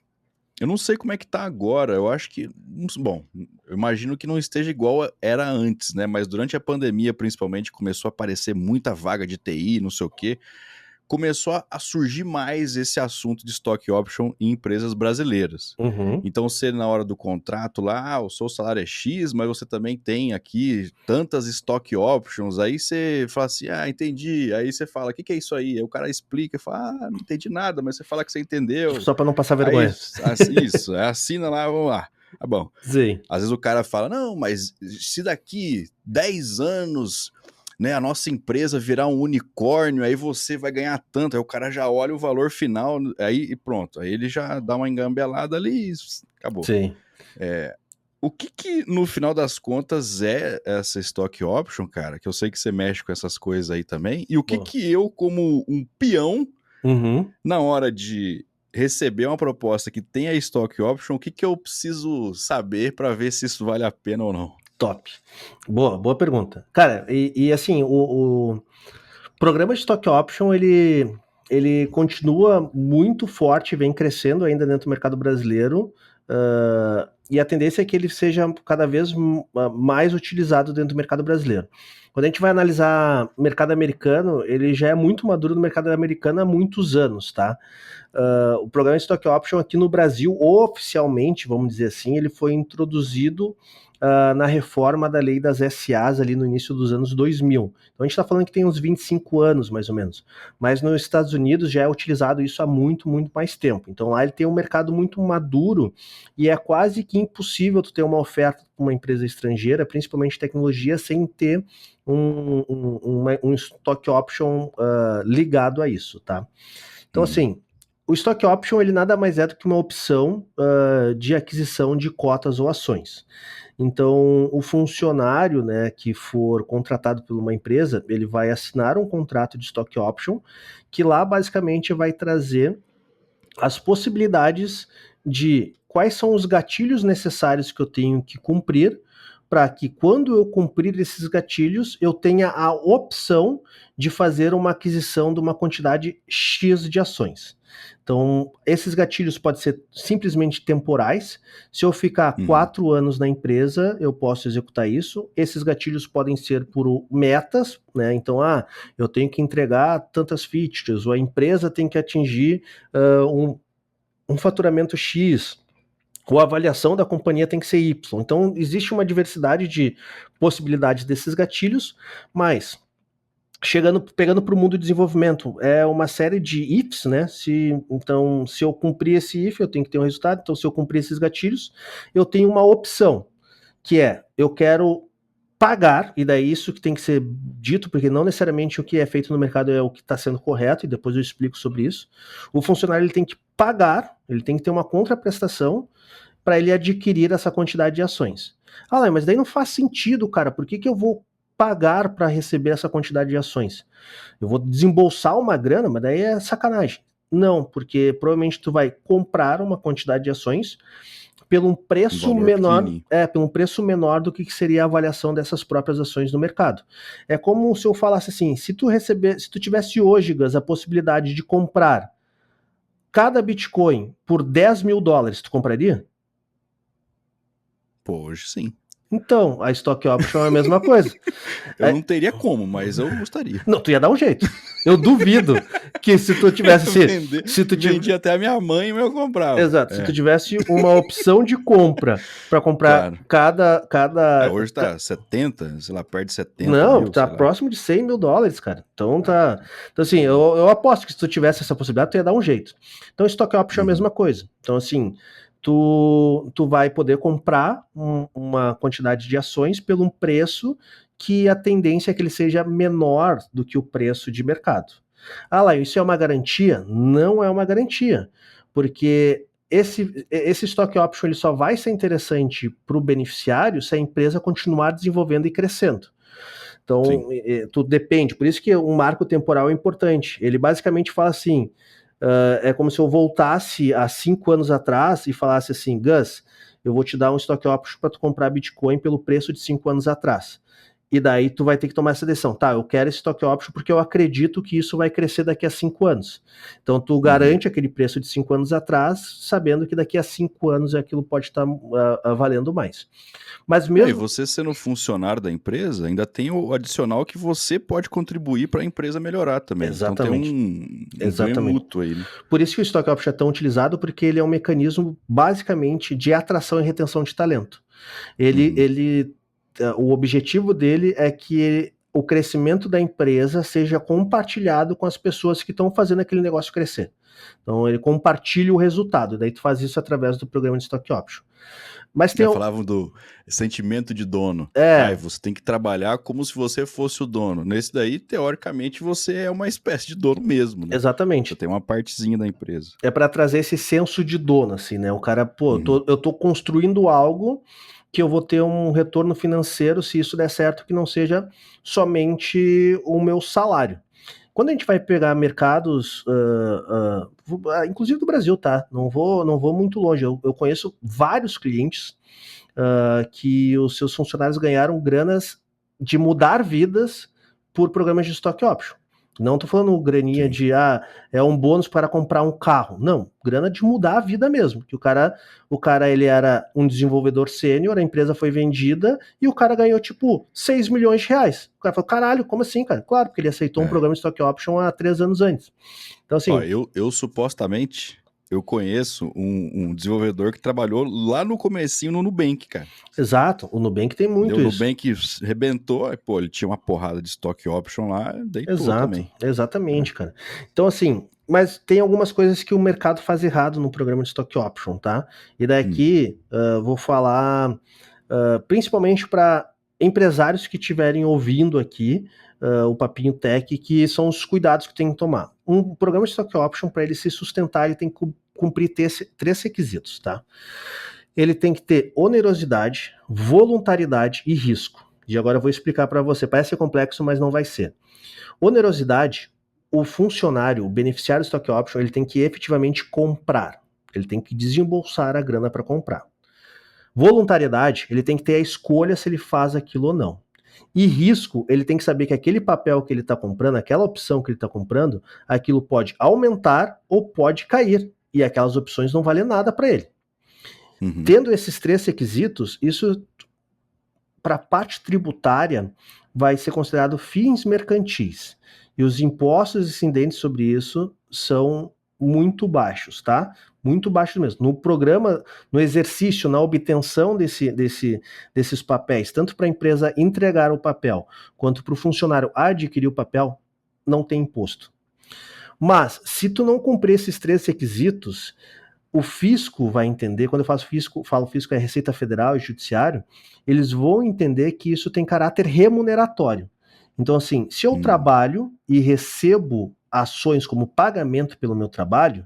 Eu não sei como é que tá agora, eu acho que, bom, eu imagino que não esteja igual era antes, né? Mas durante a pandemia, principalmente, começou a aparecer muita vaga de TI, não sei o quê. Começou a surgir mais esse assunto de stock option em empresas brasileiras. Uhum. Então, você na hora do contrato lá, o seu salário é X, mas você também tem aqui tantas stock options, aí você fala assim, entendi. Aí você fala, o que é isso aí? Aí o cara explica e fala, não entendi nada, mas você fala que você entendeu. Só para não passar Aí, vergonha. isso, assina lá, vamos lá. Tá bom. Sim. Às vezes o cara fala, não, mas se daqui 10 anos, né, a nossa empresa virar um unicórnio, aí você vai ganhar tanto. Aí o cara já olha o valor final, aí e pronto. Aí ele já dá uma engambelada ali e acabou. Sim. O que no final das contas é essa stock option, cara? Que eu sei que você mexe com essas coisas aí também. E o que Bom. que eu, como um peão, Uhum. na hora de receber uma proposta que tem a stock option, o que que eu preciso saber para ver se isso vale a pena ou não? Top. Boa pergunta. Cara, e assim, o programa de Stock Option, ele continua muito forte, vem crescendo ainda dentro do mercado brasileiro, e a tendência é que ele seja cada vez mais utilizado dentro do mercado brasileiro. Quando a gente vai analisar o mercado americano, ele já é muito maduro no mercado americano há muitos anos, tá? O programa de Stock Option aqui no Brasil, oficialmente, vamos dizer assim, ele foi introduzido na reforma da lei das SAs ali no início dos anos 2000. Então a gente está falando que tem uns 25 anos, mais ou menos. Mas nos Estados Unidos já é utilizado isso há muito, muito mais tempo. Então lá ele tem um mercado muito maduro e é quase que impossível tu ter uma oferta para uma empresa estrangeira, principalmente tecnologia, sem ter um stock option ligado a isso, tá? Então, Hum, assim, o stock option ele nada mais é do que uma opção de aquisição de cotas ou ações. Então, o funcionário, né, que for contratado por uma empresa, ele vai assinar um contrato de stock option, que lá basicamente vai trazer as possibilidades de quais são os gatilhos necessários que eu tenho que cumprir para que quando eu cumprir esses gatilhos, eu tenha a opção de fazer uma aquisição de uma quantidade X de ações. Então, esses gatilhos podem ser simplesmente temporais. Se eu ficar uhum. 4 anos na empresa, eu posso executar isso. Esses gatilhos podem ser por metas, né? Então, eu tenho que entregar tantas features, ou a empresa tem que atingir um faturamento X, ou a avaliação da companhia tem que ser Y. Então, existe uma diversidade de possibilidades desses gatilhos, mas pegando para o mundo do desenvolvimento, é uma série de ifs, né? Então, se eu cumprir esse if, eu tenho que ter um resultado. Então, se eu cumprir esses gatilhos, eu tenho uma opção, que é, eu quero pagar, e daí isso que tem que ser dito, porque não necessariamente o que é feito no mercado é o que está sendo correto, e depois eu explico sobre isso. O funcionário ele tem que pagar, ele tem que ter uma contraprestação para ele adquirir essa quantidade de ações. Mas daí não faz sentido, cara, por que eu vou pagar para receber essa quantidade de ações? Eu vou desembolsar uma grana, mas daí é sacanagem. Não, porque provavelmente tu vai comprar uma quantidade de ações pelo um Um preço valor menor, pequenininho. pelo um preço menor do que seria a avaliação dessas próprias ações no mercado. É como se eu falasse assim, se tu tivesse hoje, Gus, a possibilidade de comprar cada Bitcoin por US$ 10.000, tu compraria? Pô, hoje sim. Então, a stock option é a mesma coisa. Eu não teria como, mas eu gostaria. Não, tu ia dar um jeito. Eu duvido que se tu tivesse... Vendi até a minha mãe e eu comprava. Exato, se tu tivesse uma opção de compra para comprar cada... Hoje tá 70, sei lá, perto de 70 Não, mil, tá próximo de 100 mil dólares, cara. Então tá... Então assim, eu aposto que se tu tivesse essa possibilidade, tu ia dar um jeito. Então stock option é a mesma coisa. Então assim, tu vai poder comprar uma quantidade de ações pelo um preço que a tendência é que ele seja menor do que o preço de mercado. Ah lá, isso é uma garantia? Não é uma garantia, porque esse stock option ele só vai ser interessante para o beneficiário se a empresa continuar desenvolvendo e crescendo. Então, tudo depende. Por isso que um marco temporal é importante. Ele basicamente fala assim, é como se eu voltasse há 5 anos atrás e falasse assim, Gus, eu vou te dar um stock option para tu comprar Bitcoin pelo preço de 5 anos atrás. E daí tu vai ter que tomar essa decisão. Tá, eu quero esse stock option porque eu acredito que isso vai crescer daqui a 5 anos. Então tu garante aquele preço de 5 anos atrás, sabendo que daqui a 5 anos aquilo pode estar valendo mais. Mas mesmo... E você sendo funcionário da empresa, ainda tem o adicional que você pode contribuir para a empresa melhorar também. Exatamente. Então tem ganho mútuo aí, né? Por isso que o stock option é tão utilizado, porque ele é um mecanismo basicamente de atração e retenção de talento. O objetivo dele é que o crescimento da empresa seja compartilhado com as pessoas que estão fazendo aquele negócio crescer. Então ele compartilha o resultado, daí tu faz isso através do programa de stock option. Mas tem falavam do sentimento de dono. Você tem que trabalhar como se você fosse o dono. Nesse daí, teoricamente, você é uma espécie de dono mesmo, né? Exatamente. Você tem uma partezinha da empresa. É para trazer esse senso de dono, assim, né? O cara, eu tô construindo algo que eu vou ter um retorno financeiro se isso der certo, que não seja somente o meu salário. Quando a gente vai pegar mercados, inclusive do Brasil, tá? Não vou muito longe. Eu conheço vários clientes que os seus funcionários ganharam granas de mudar vidas por programas de stock option. Não tô falando graninha de é um bônus para comprar um carro. Não, grana de mudar a vida mesmo. Que o cara ele era um desenvolvedor sênior, a empresa foi vendida e o cara ganhou tipo 6 milhões de reais. O cara falou, caralho, como assim, cara? Claro, porque ele aceitou um programa de stock option há 3 anos antes. Então assim... eu supostamente... Eu conheço um desenvolvedor que trabalhou lá no comecinho no Nubank, cara. Exato, o Nubank tem muito isso. O Nubank rebentou, ele tinha uma porrada de stock option lá, deitou também. Exatamente, cara. Então, assim, mas tem algumas coisas que o mercado faz errado no programa de stock option, tá? E daqui vou falar principalmente para empresários que estiverem ouvindo aqui o Papinho Tech, que são os cuidados que tem que tomar. Um programa de stock option, para ele se sustentar, ele tem que cumprir 3 requisitos, tá? Ele tem que ter onerosidade, voluntariedade e risco. E agora eu vou explicar para você. Parece ser complexo, mas não vai ser. Onerosidade, o funcionário, o beneficiário do stock option, ele tem que efetivamente comprar. Ele tem que desembolsar a grana para comprar. Voluntariedade, ele tem que ter a escolha se ele faz aquilo ou não. E risco, ele tem que saber que aquele papel que ele está comprando, aquela opção que ele está comprando, aquilo pode aumentar ou pode cair. E aquelas opções não valem nada para ele. Tendo esses 3 requisitos, isso para a parte tributária vai ser considerado fins mercantis. E os impostos incidentes sobre isso são muito baixos, tá? Muito baixos mesmo. No programa, no exercício, na obtenção desses papéis, tanto para a empresa entregar o papel, quanto para o funcionário adquirir o papel, não tem imposto. Mas, se tu não cumprir esses 3 requisitos, o fisco vai entender, quando eu falo fisco é Receita Federal e Judiciário, eles vão entender que isso tem caráter remuneratório. Então, assim, se eu trabalho e recebo ações como pagamento pelo meu trabalho,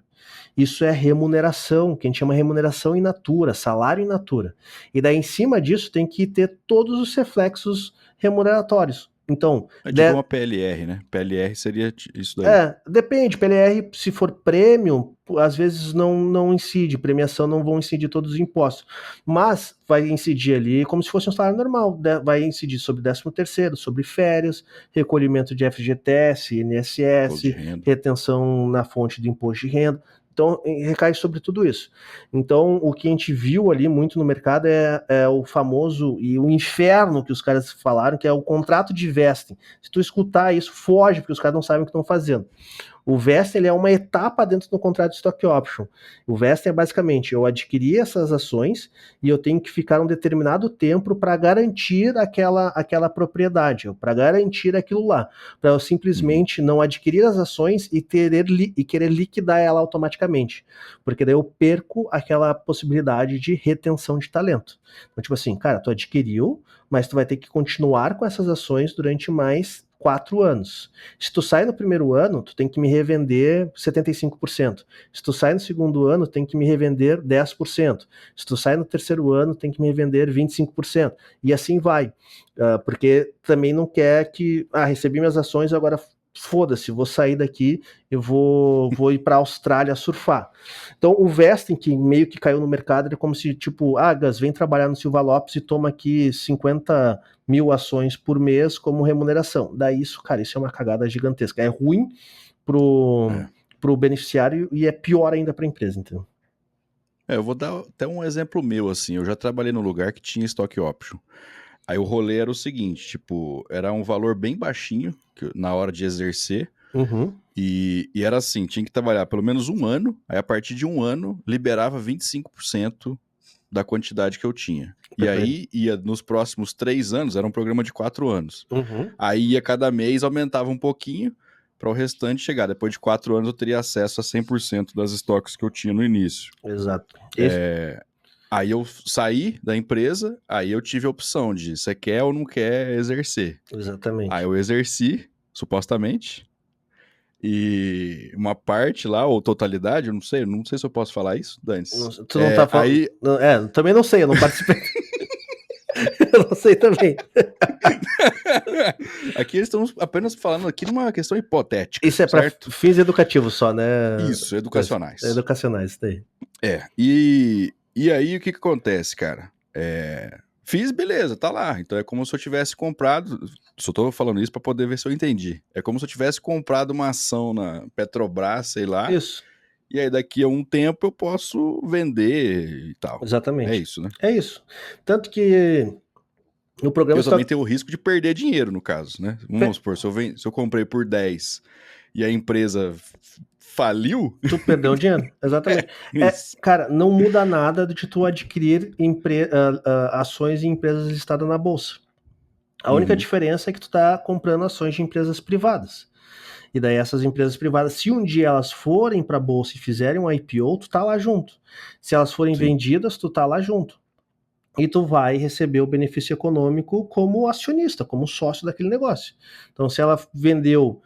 isso é remuneração, que a gente chama remuneração in natura, salário in natura. E daí, em cima disso, tem que ter todos os reflexos remuneratórios. Então, é tipo uma PLR, né? PLR seria isso daí. Depende. PLR, se for prêmio, às vezes não incide, premiação não vão incidir todos os impostos, mas vai incidir ali como se fosse um salário normal, vai incidir sobre 13º, sobre férias, recolhimento de FGTS, INSS, retenção na fonte do imposto de renda, Então, recai sobre tudo isso. Então, o que a gente viu ali muito no mercado é o famoso e o inferno que os caras falaram, que é o contrato de vesting. Se tu escutar isso, foge, porque os caras não sabem o que estão fazendo. O vesting ele é uma etapa dentro do contrato de stock option. O vesting é basicamente, eu adquiri essas ações e eu tenho que ficar um determinado tempo para garantir aquela propriedade, para garantir aquilo lá, para eu simplesmente não adquirir as ações e querer liquidar ela automaticamente, porque daí eu perco aquela possibilidade de retenção de talento. Então, tipo assim, cara, tu adquiriu, mas tu vai ter que continuar com essas ações durante mais 4 anos. Se tu sai no primeiro ano, tu tem que me revender 75%. Se tu sai no segundo ano, tem que me revender 10%. Se tu sai no terceiro ano, tem que me revender 25%. E assim vai. Porque também não quer que, recebi minhas ações, agora foda-se, vou sair daqui, eu vou ir para a Austrália surfar. Então o vesting, que meio que caiu no mercado, é como se, tipo, Gas, vem trabalhar no Silva Lopes e toma aqui 50.000 ações por mês como remuneração. Daí isso, cara, isso é uma cagada gigantesca. É ruim pro beneficiário e é pior ainda para a empresa, entendeu? Eu vou dar até um exemplo meu, assim. Eu já trabalhei num lugar que tinha stock option. Aí o rolê era o seguinte, tipo, era um valor bem baixinho na hora de exercer. Uhum. E era assim, tinha que trabalhar pelo menos um ano. Aí a partir de um ano, liberava 25% da quantidade que eu tinha. E aí ia nos próximos 3 anos, era um programa de 4 anos. Uhum. Aí ia cada mês, aumentava um pouquinho para o restante chegar. Depois de 4 anos eu teria acesso a 100% das estoques que eu tinha no início. Exato. Aí eu saí da empresa, aí eu tive a opção de você quer ou não quer exercer. Exatamente. Aí eu exerci, supostamente, e uma parte lá, ou totalidade, eu não sei se eu posso falar isso, Dani. Tu não tá falando... Aí... também não sei, eu não participei. Eu não sei também. Aqui eles estão apenas falando aqui numa questão hipotética. Isso é para fins educativos só, né? Isso, educacionais. Educacionais, daí. E aí o que acontece, cara? Fiz, beleza, tá lá. Então é como se eu tivesse comprado. Só tô falando isso para poder ver se eu entendi. É como se eu tivesse comprado uma ação na Petrobras, sei lá. Isso. E aí daqui a um tempo eu posso vender e tal. Exatamente. É isso, né? É isso. Tanto que no programa eu também tenho o risco de perder dinheiro, no caso, né? Vamos supor, se eu comprei por 10 e a empresa faliu... Tu perdeu dinheiro, exatamente. Cara, não muda nada de tu adquirir ações em empresas listadas na bolsa. A única diferença é que tu tá comprando ações de empresas privadas. E daí essas empresas privadas, se um dia elas forem para a bolsa e fizerem um IPO, tu tá lá junto. Se elas forem vendidas, tu tá lá junto. E tu vai receber o benefício econômico como acionista, como sócio daquele negócio. Então, se ela vendeu,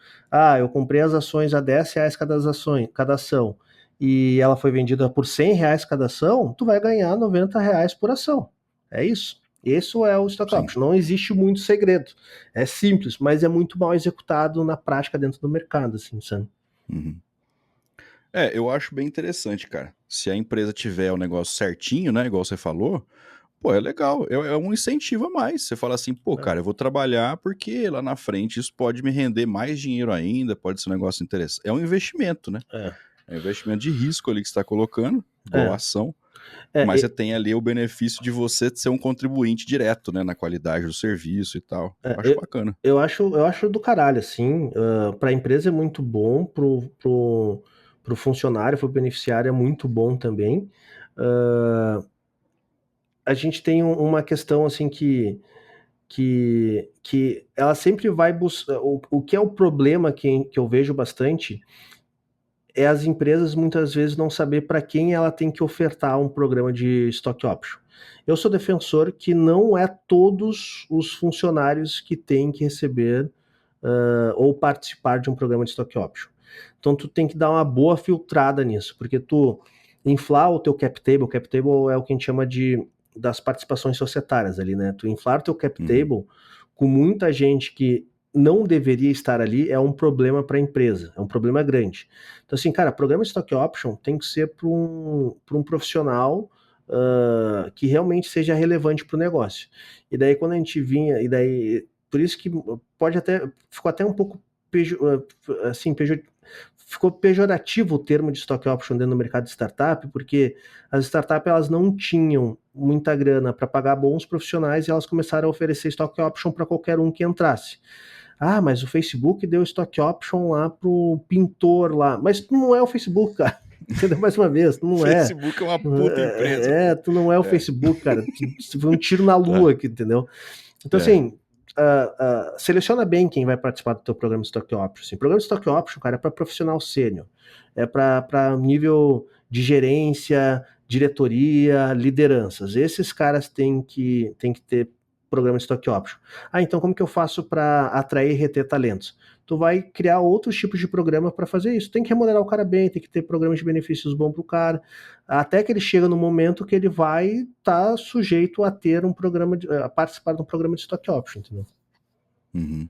eu comprei as ações a R$10 cada ação, e ela foi vendida por R$100 cada ação, tu vai ganhar R$90 por ação. É isso. Isso é o stock option. Não existe muito segredo. É simples, mas é muito mal executado na prática dentro do mercado, assim, sabe? Eu acho bem interessante, cara. Se a empresa tiver o negócio certinho, né, igual você falou, pô, é legal. É um incentivo a mais. Você fala assim, pô, cara, eu vou trabalhar porque lá na frente isso pode me render mais dinheiro ainda, pode ser um negócio interessante. É um investimento, né? É um investimento de risco ali que você está colocando, igual ação. Mas você tem ali o benefício de você ser um contribuinte direto, né, na qualidade do serviço e tal. Eu acho bacana. Eu acho do caralho, assim. Para a empresa é muito bom, pro funcionário, pro beneficiário é muito bom também. A gente tem uma questão, assim, que ela sempre vai buscar... O que é o problema que eu vejo bastante é as empresas muitas vezes não saber para quem ela tem que ofertar um programa de stock option. Eu sou defensor que não é todos os funcionários que têm que receber ou participar de um programa de stock option. Então tu tem que dar uma boa filtrada nisso, porque tu inflar o teu cap table é o que a gente chama das participações societárias ali, né? Tu inflar o teu cap table com muita gente que não deveria estar ali é um problema para a empresa, é um problema grande. Então assim, cara, programa de stock option tem que ser para um profissional que realmente seja relevante para o negócio. E daí quando a gente vinha, por isso que ficou até um pouco ficou pejorativo o termo de stock option dentro do mercado de startup, porque as startups elas não tinham muita grana para pagar bons profissionais e elas começaram a oferecer stock option para qualquer um que entrasse. Ah, mas o Facebook deu stock option lá pro pintor lá. Mas tu não é o Facebook, cara. Entendeu? Mais uma vez, tu não é. Facebook é uma puta empresa. Tu não é o Facebook, cara. Tu foi um tiro na lua aqui, entendeu? Então, assim, seleciona bem quem vai participar do teu programa de Stock Option. Assim, programa de Stock Option, cara, é para profissional sênior. É para nível de gerência, diretoria, lideranças. Esses caras têm que ter programa de Stock Option. Ah, então como que eu faço para atrair e reter talentos? Tu vai criar outros tipos de programa para fazer isso. Tem que remunerar o cara bem, tem que ter programas de benefícios bons para o cara, até que ele chega no momento que ele vai estar sujeito a ter um programa, a participar de um programa de Stock Option, entendeu? Uhum.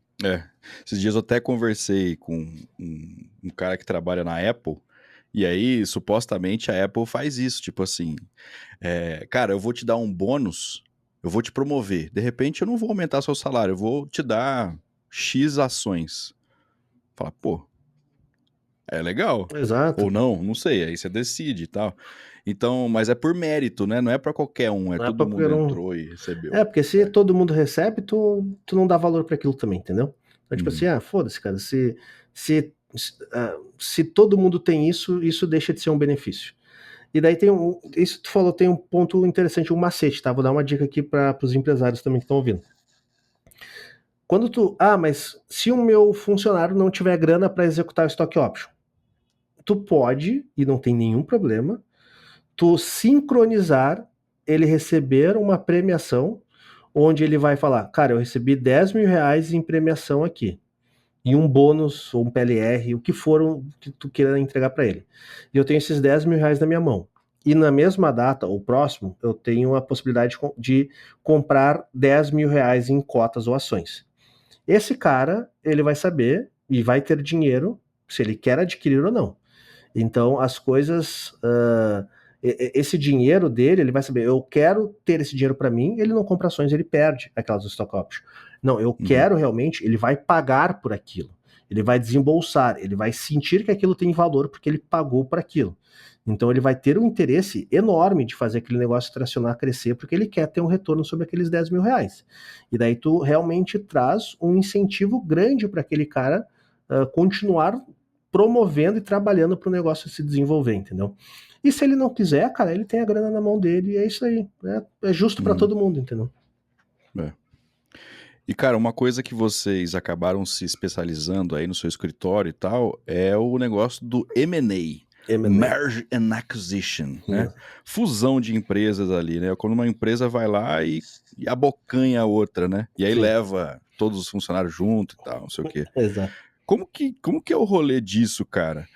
Esses dias eu até conversei com um cara que trabalha na Apple, e aí supostamente a Apple faz isso, tipo assim, cara, eu vou te dar um bônus, eu vou te promover, de repente eu não vou aumentar seu salário, eu vou te dar X ações. Fala, pô, é legal. Exato. Ou não sei, aí você decide e tal. Então, mas é por mérito, né? Não é pra qualquer um, Não é todo pra mundo qualquer um. entrou e recebeu. Porque se todo mundo recebe, tu não dá valor para aquilo também, entendeu? Então, tipo assim, foda-se, cara, se todo mundo tem isso deixa de ser um benefício. E daí isso que tu falou, tem um ponto interessante, um macete, tá? Vou dar uma dica aqui para os empresários também que estão ouvindo. Quando mas se o meu funcionário não tiver grana para executar o stock option, tu pode, e não tem nenhum problema, tu sincronizar ele receber uma premiação onde ele vai falar, cara, eu recebi 10 mil reais em premiação aqui, e um bônus, ou um PLR, o que for que tu queira entregar para ele. E eu tenho esses 10 mil reais na minha mão. E na mesma data, ou próximo, eu tenho a possibilidade de comprar 10 mil reais em cotas ou ações. Esse cara, ele vai saber e vai ter dinheiro se ele quer adquirir ou não. Então, as coisas... esse dinheiro dele, ele vai saber, eu quero ter esse dinheiro para mim, ele não compra ações, ele perde aquelas stock options. Não, eu quero realmente, ele vai pagar por aquilo, ele vai desembolsar, ele vai sentir que aquilo tem valor porque ele pagou por aquilo. Então ele vai ter um interesse enorme de fazer aquele negócio tracionar, crescer, porque ele quer ter um retorno sobre aqueles 10 mil reais. E daí tu realmente traz um incentivo grande para aquele cara continuar promovendo e trabalhando para o negócio se desenvolver, entendeu? E se ele não quiser, cara, ele tem a grana na mão dele e é isso aí. É justo para todo mundo, entendeu? E, cara, uma coisa que vocês acabaram se especializando aí no seu escritório e tal é o negócio do M&A. Merge and Acquisition, né? Fusão de empresas ali, né? Quando uma empresa vai lá e abocanha a outra, né? E aí leva todos os funcionários junto e tal, não sei o quê. Exato. Como que é o rolê disso, cara?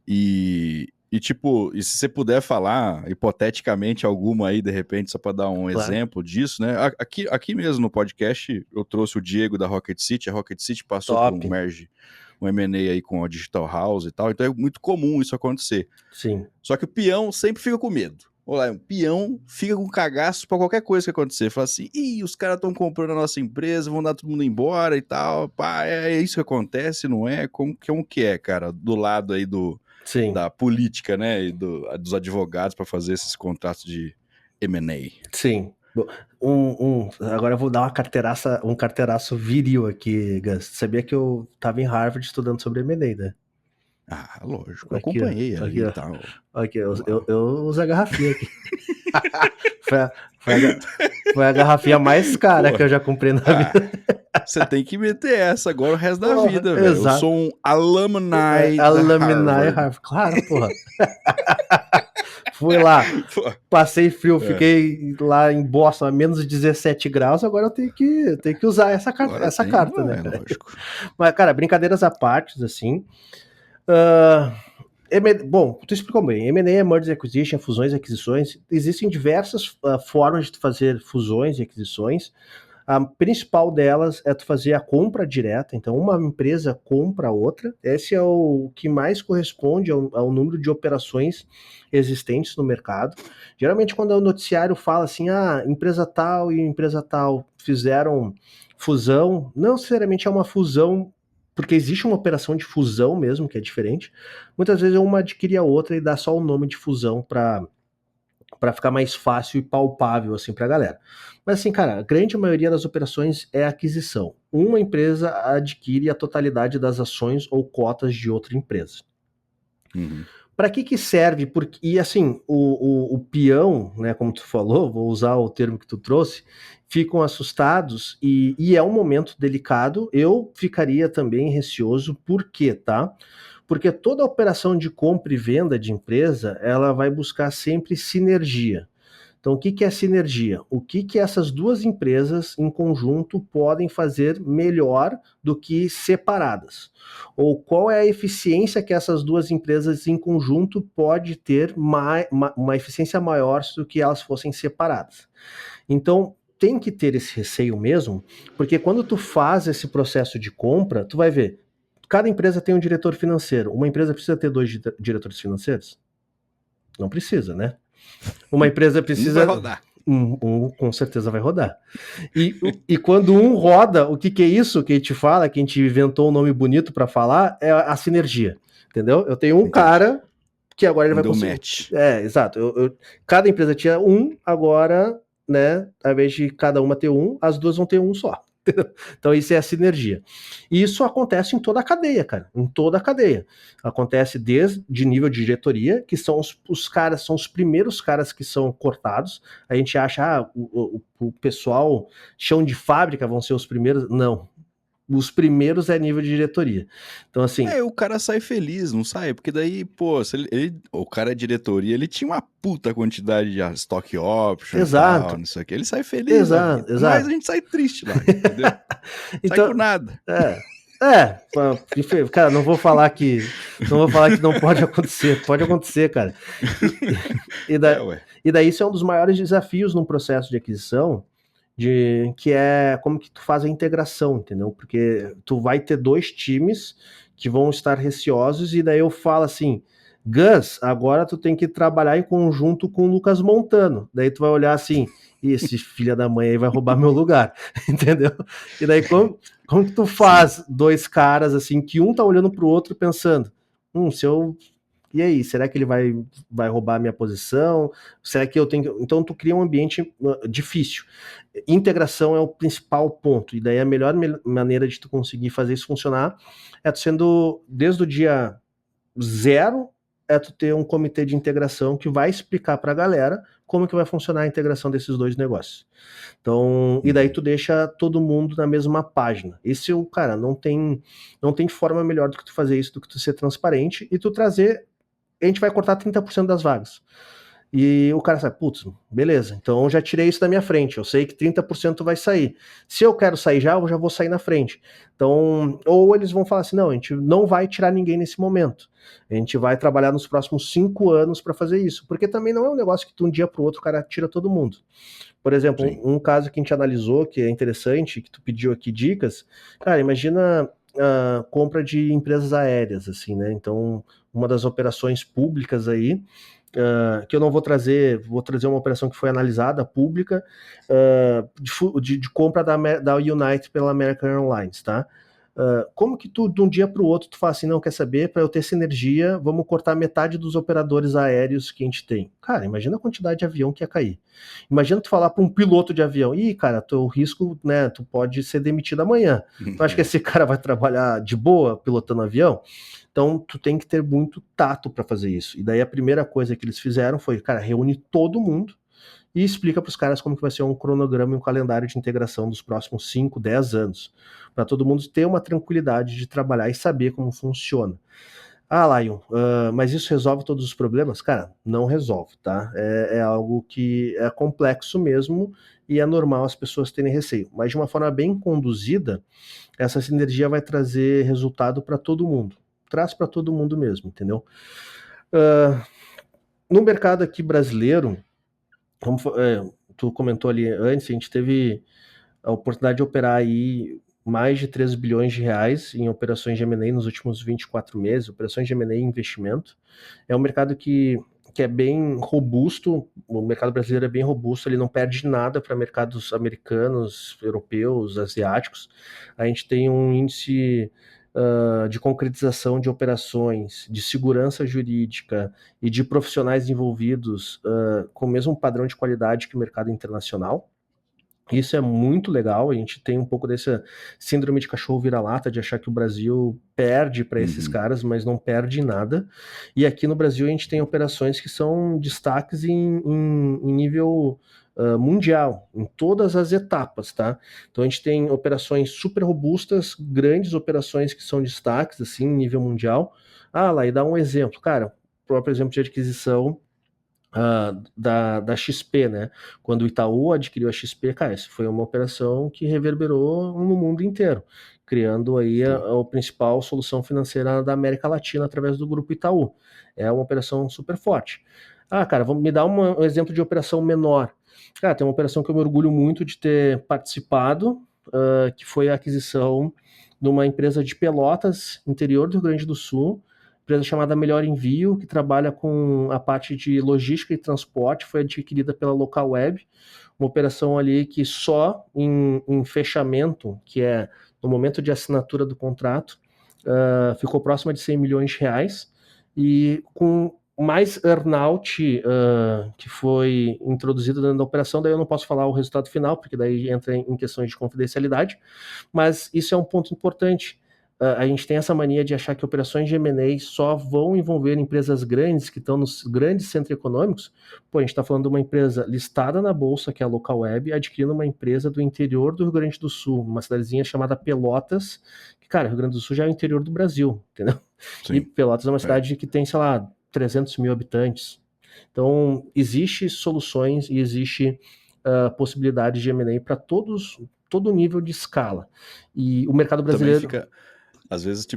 E tipo, e se você puder falar, hipoteticamente, alguma aí, de repente, só para dar um exemplo disso, né? Aqui mesmo no podcast, eu trouxe o Diego da Rocket City, a Rocket City passou por um merge, um M&A aí com a Digital House e tal, então é muito comum isso acontecer. Sim. Só que o peão sempre fica com medo. Olha lá, o peão fica com cagaço pra qualquer coisa que acontecer. Fala assim, os caras estão comprando a nossa empresa, vão dar todo mundo embora e tal. Pá, é isso que acontece, não é? Como que é, cara? Do lado aí da política, né? E dos advogados para fazer esses contratos de M&A. Sim. Agora eu vou dar um carteiraço viril aqui, Gus. Sabia que eu tava em Harvard estudando sobre M&A, né? Ah, lógico. Eu acompanhei ali e tal. Aqui, eu uso a garrafinha aqui. foi a garrafinha mais cara que eu já comprei na vida. Você tem que meter essa agora o resto da vida, velho. Eu sou um alumni Harvard. Claro, porra. Fui lá, passei frio, fiquei lá em Boston a menos de 17 graus, agora eu tenho que usar essa carta, né? Lógico. Mas, cara, brincadeiras à parte, assim... bom, tu explicou bem, M&A, Merger Acquisition, fusões e aquisições, existem diversas formas de fazer fusões e aquisições. A principal delas é tu fazer a compra direta, então uma empresa compra a outra, esse é o que mais corresponde ao número de operações existentes no mercado. Geralmente quando o noticiário fala assim, empresa tal e empresa tal fizeram fusão, não necessariamente é uma fusão porque existe uma operação de fusão mesmo, que é diferente. Muitas vezes uma adquire a outra e dá só o nome de fusão para ficar mais fácil e palpável assim para a galera. Mas assim, cara, a grande maioria das operações é aquisição. Uma empresa adquire a totalidade das ações ou cotas de outra empresa. Uhum. Para que serve? Porque, e assim, o peão, né, como tu falou, vou usar o termo que tu trouxe, ficam assustados e é um momento delicado. Eu ficaria também receoso, por quê, tá? Porque toda operação de compra e venda de empresa, ela vai buscar sempre sinergia. Então, o que é sinergia? O que essas duas empresas em conjunto podem fazer melhor do que separadas? Ou qual é a eficiência que essas duas empresas em conjunto pode ter uma eficiência maior do que elas fossem separadas? Então, tem que ter esse receio mesmo, porque quando tu faz esse processo de compra, tu vai ver, cada empresa tem um diretor financeiro. Uma empresa precisa ter dois diretores financeiros? Não precisa, né? Uma empresa Vai precisa. rodar. Com certeza vai rodar. E quando um roda, o que é isso que a gente fala, que a gente inventou um nome bonito para falar, é a sinergia. Entendeu? Eu tenho um cara que agora ele vai Deu conseguir. match. Exato. Cada empresa tinha um, agora, né? Ao invés de cada uma ter um, as duas vão ter um só. Então, isso é a sinergia. E isso acontece em toda a cadeia, cara. Em toda a cadeia. Acontece desde nível de diretoria, que são os caras, são os primeiros caras que são cortados. A gente acha, o pessoal, chão de fábrica vão ser os primeiros. Não. Os primeiros é nível de diretoria. Então, assim. O cara sai feliz, não sai? Porque daí, pô, se o cara é diretoria, ele tinha uma puta quantidade de stock option e tal, não sei o que. Ele sai feliz da vida. Exato. Mas a gente sai triste lá, entendeu? Sai com Então, nada. cara, não vou falar que não pode acontecer, cara. E, da, Ué. e daí isso é um dos maiores desafios num processo de aquisição, que é como que tu faz a integração, entendeu? Porque tu vai ter dois times que vão estar receosos e daí eu falo assim, Gus, agora tu tem que trabalhar em conjunto com o Lucas Montano. Daí tu vai olhar assim, esse filho da mãe aí vai roubar meu lugar, entendeu? E daí como que tu faz dois caras assim, que um tá olhando pro outro pensando, se eu e aí, será que ele vai roubar a minha posição? Será que eu tenho que... Então, tu cria um ambiente difícil. Integração é o principal ponto. E daí a melhor maneira de tu conseguir fazer isso funcionar é tu sendo, desde o dia zero, é tu ter um comitê de integração que vai explicar para a galera como que vai funcionar a integração desses dois negócios. Então, e daí tu deixa todo mundo na mesma página. Esse, cara, não tem forma melhor do que tu fazer isso, do que tu ser transparente e tu trazer, a gente vai cortar 30% das vagas. E o cara sabe, putz, beleza, então eu já tirei isso da minha frente, eu sei que 30% vai sair. Se eu quero sair já, eu já vou sair na frente. Então, ou eles vão falar assim, não, a gente não vai tirar ninguém nesse momento. A gente vai trabalhar nos próximos 5 anos para fazer isso. Porque também não é um negócio que de um dia para o outro o cara tira todo mundo. Por exemplo, um caso que a gente analisou, que é interessante, que tu pediu aqui dicas, cara, imagina a compra de empresas aéreas, assim, né? Então, uma das operações públicas aí, que eu não vou trazer uma operação que foi analisada, pública, de compra da United pela American Airlines, tá? Como que tu, de um dia para o outro, tu fala assim, não, quer saber, para eu ter sinergia, vamos cortar metade dos operadores aéreos que a gente tem. Cara, imagina a quantidade de avião que ia cair. Imagina tu falar para um piloto de avião, cara, teu risco, né, tu pode ser demitido amanhã. Tu acha que esse cara vai trabalhar de boa pilotando avião? Então, tu tem que ter muito tato para fazer isso. E daí a primeira coisa que eles fizeram foi, cara, reúne todo mundo e explica para os caras como que vai ser um cronograma e um calendário de integração dos próximos 5, 10 anos, para todo mundo ter uma tranquilidade de trabalhar e saber como funciona. Lion, mas isso resolve todos os problemas? Cara, não resolve, tá? É algo que é complexo mesmo e é normal as pessoas terem receio. Mas de uma forma bem conduzida, essa sinergia vai trazer resultado para todo mundo. Traz para todo mundo mesmo, entendeu? No mercado aqui brasileiro, como tu comentou ali antes, a gente teve a oportunidade de operar aí mais de 3 bilhões de reais em operações de M&A nos últimos 24 meses, operações de M&A e investimento. É um mercado que é bem robusto, o mercado brasileiro é bem robusto, ele não perde nada para mercados americanos, europeus, asiáticos. A gente tem um índice de concretização de operações, de segurança jurídica e de profissionais envolvidos com o mesmo padrão de qualidade que o mercado internacional. Isso é muito legal, a gente tem um pouco dessa síndrome de cachorro vira-lata, de achar que o Brasil perde para esses caras, mas não perde nada. E aqui no Brasil a gente tem operações que são destaques em nível mundial, em todas as etapas, tá? Então a gente tem operações super robustas, grandes operações que são destaques, assim, em nível mundial. Lá, e dá um exemplo, cara, o próprio exemplo de aquisição da XP, né? Quando o Itaú adquiriu a XP, cara, isso foi uma operação que reverberou no mundo inteiro, criando aí a principal solução financeira da América Latina através do grupo Itaú. É uma operação super forte. Cara, vamos me dar um exemplo de operação menor. Cara, tem uma operação que eu me orgulho muito de ter participado, que foi a aquisição de uma empresa de Pelotas, interior do Rio Grande do Sul, empresa chamada Melhor Envio, que trabalha com a parte de logística e transporte, foi adquirida pela Local Web, uma operação ali que só em fechamento, que é no momento de assinatura do contrato, ficou próxima de 100 milhões de reais, e com mais earnout que foi introduzido dentro da operação, daí eu não posso falar o resultado final, porque daí entra em questões de confidencialidade, mas isso é um ponto importante. A gente tem essa mania de achar que operações de M&A só vão envolver empresas grandes, que estão nos grandes centros econômicos. Pô, a gente está falando de uma empresa listada na Bolsa, que é a Local Web, adquirindo uma empresa do interior do Rio Grande do Sul, uma cidadezinha chamada Pelotas, que, cara, o Rio Grande do Sul já é o interior do Brasil, entendeu? Sim. E Pelotas é uma cidade que tem, sei lá, 300 mil habitantes. Então, existe soluções e existe possibilidades de M&A para todo nível de escala. E o mercado brasileiro... Às vezes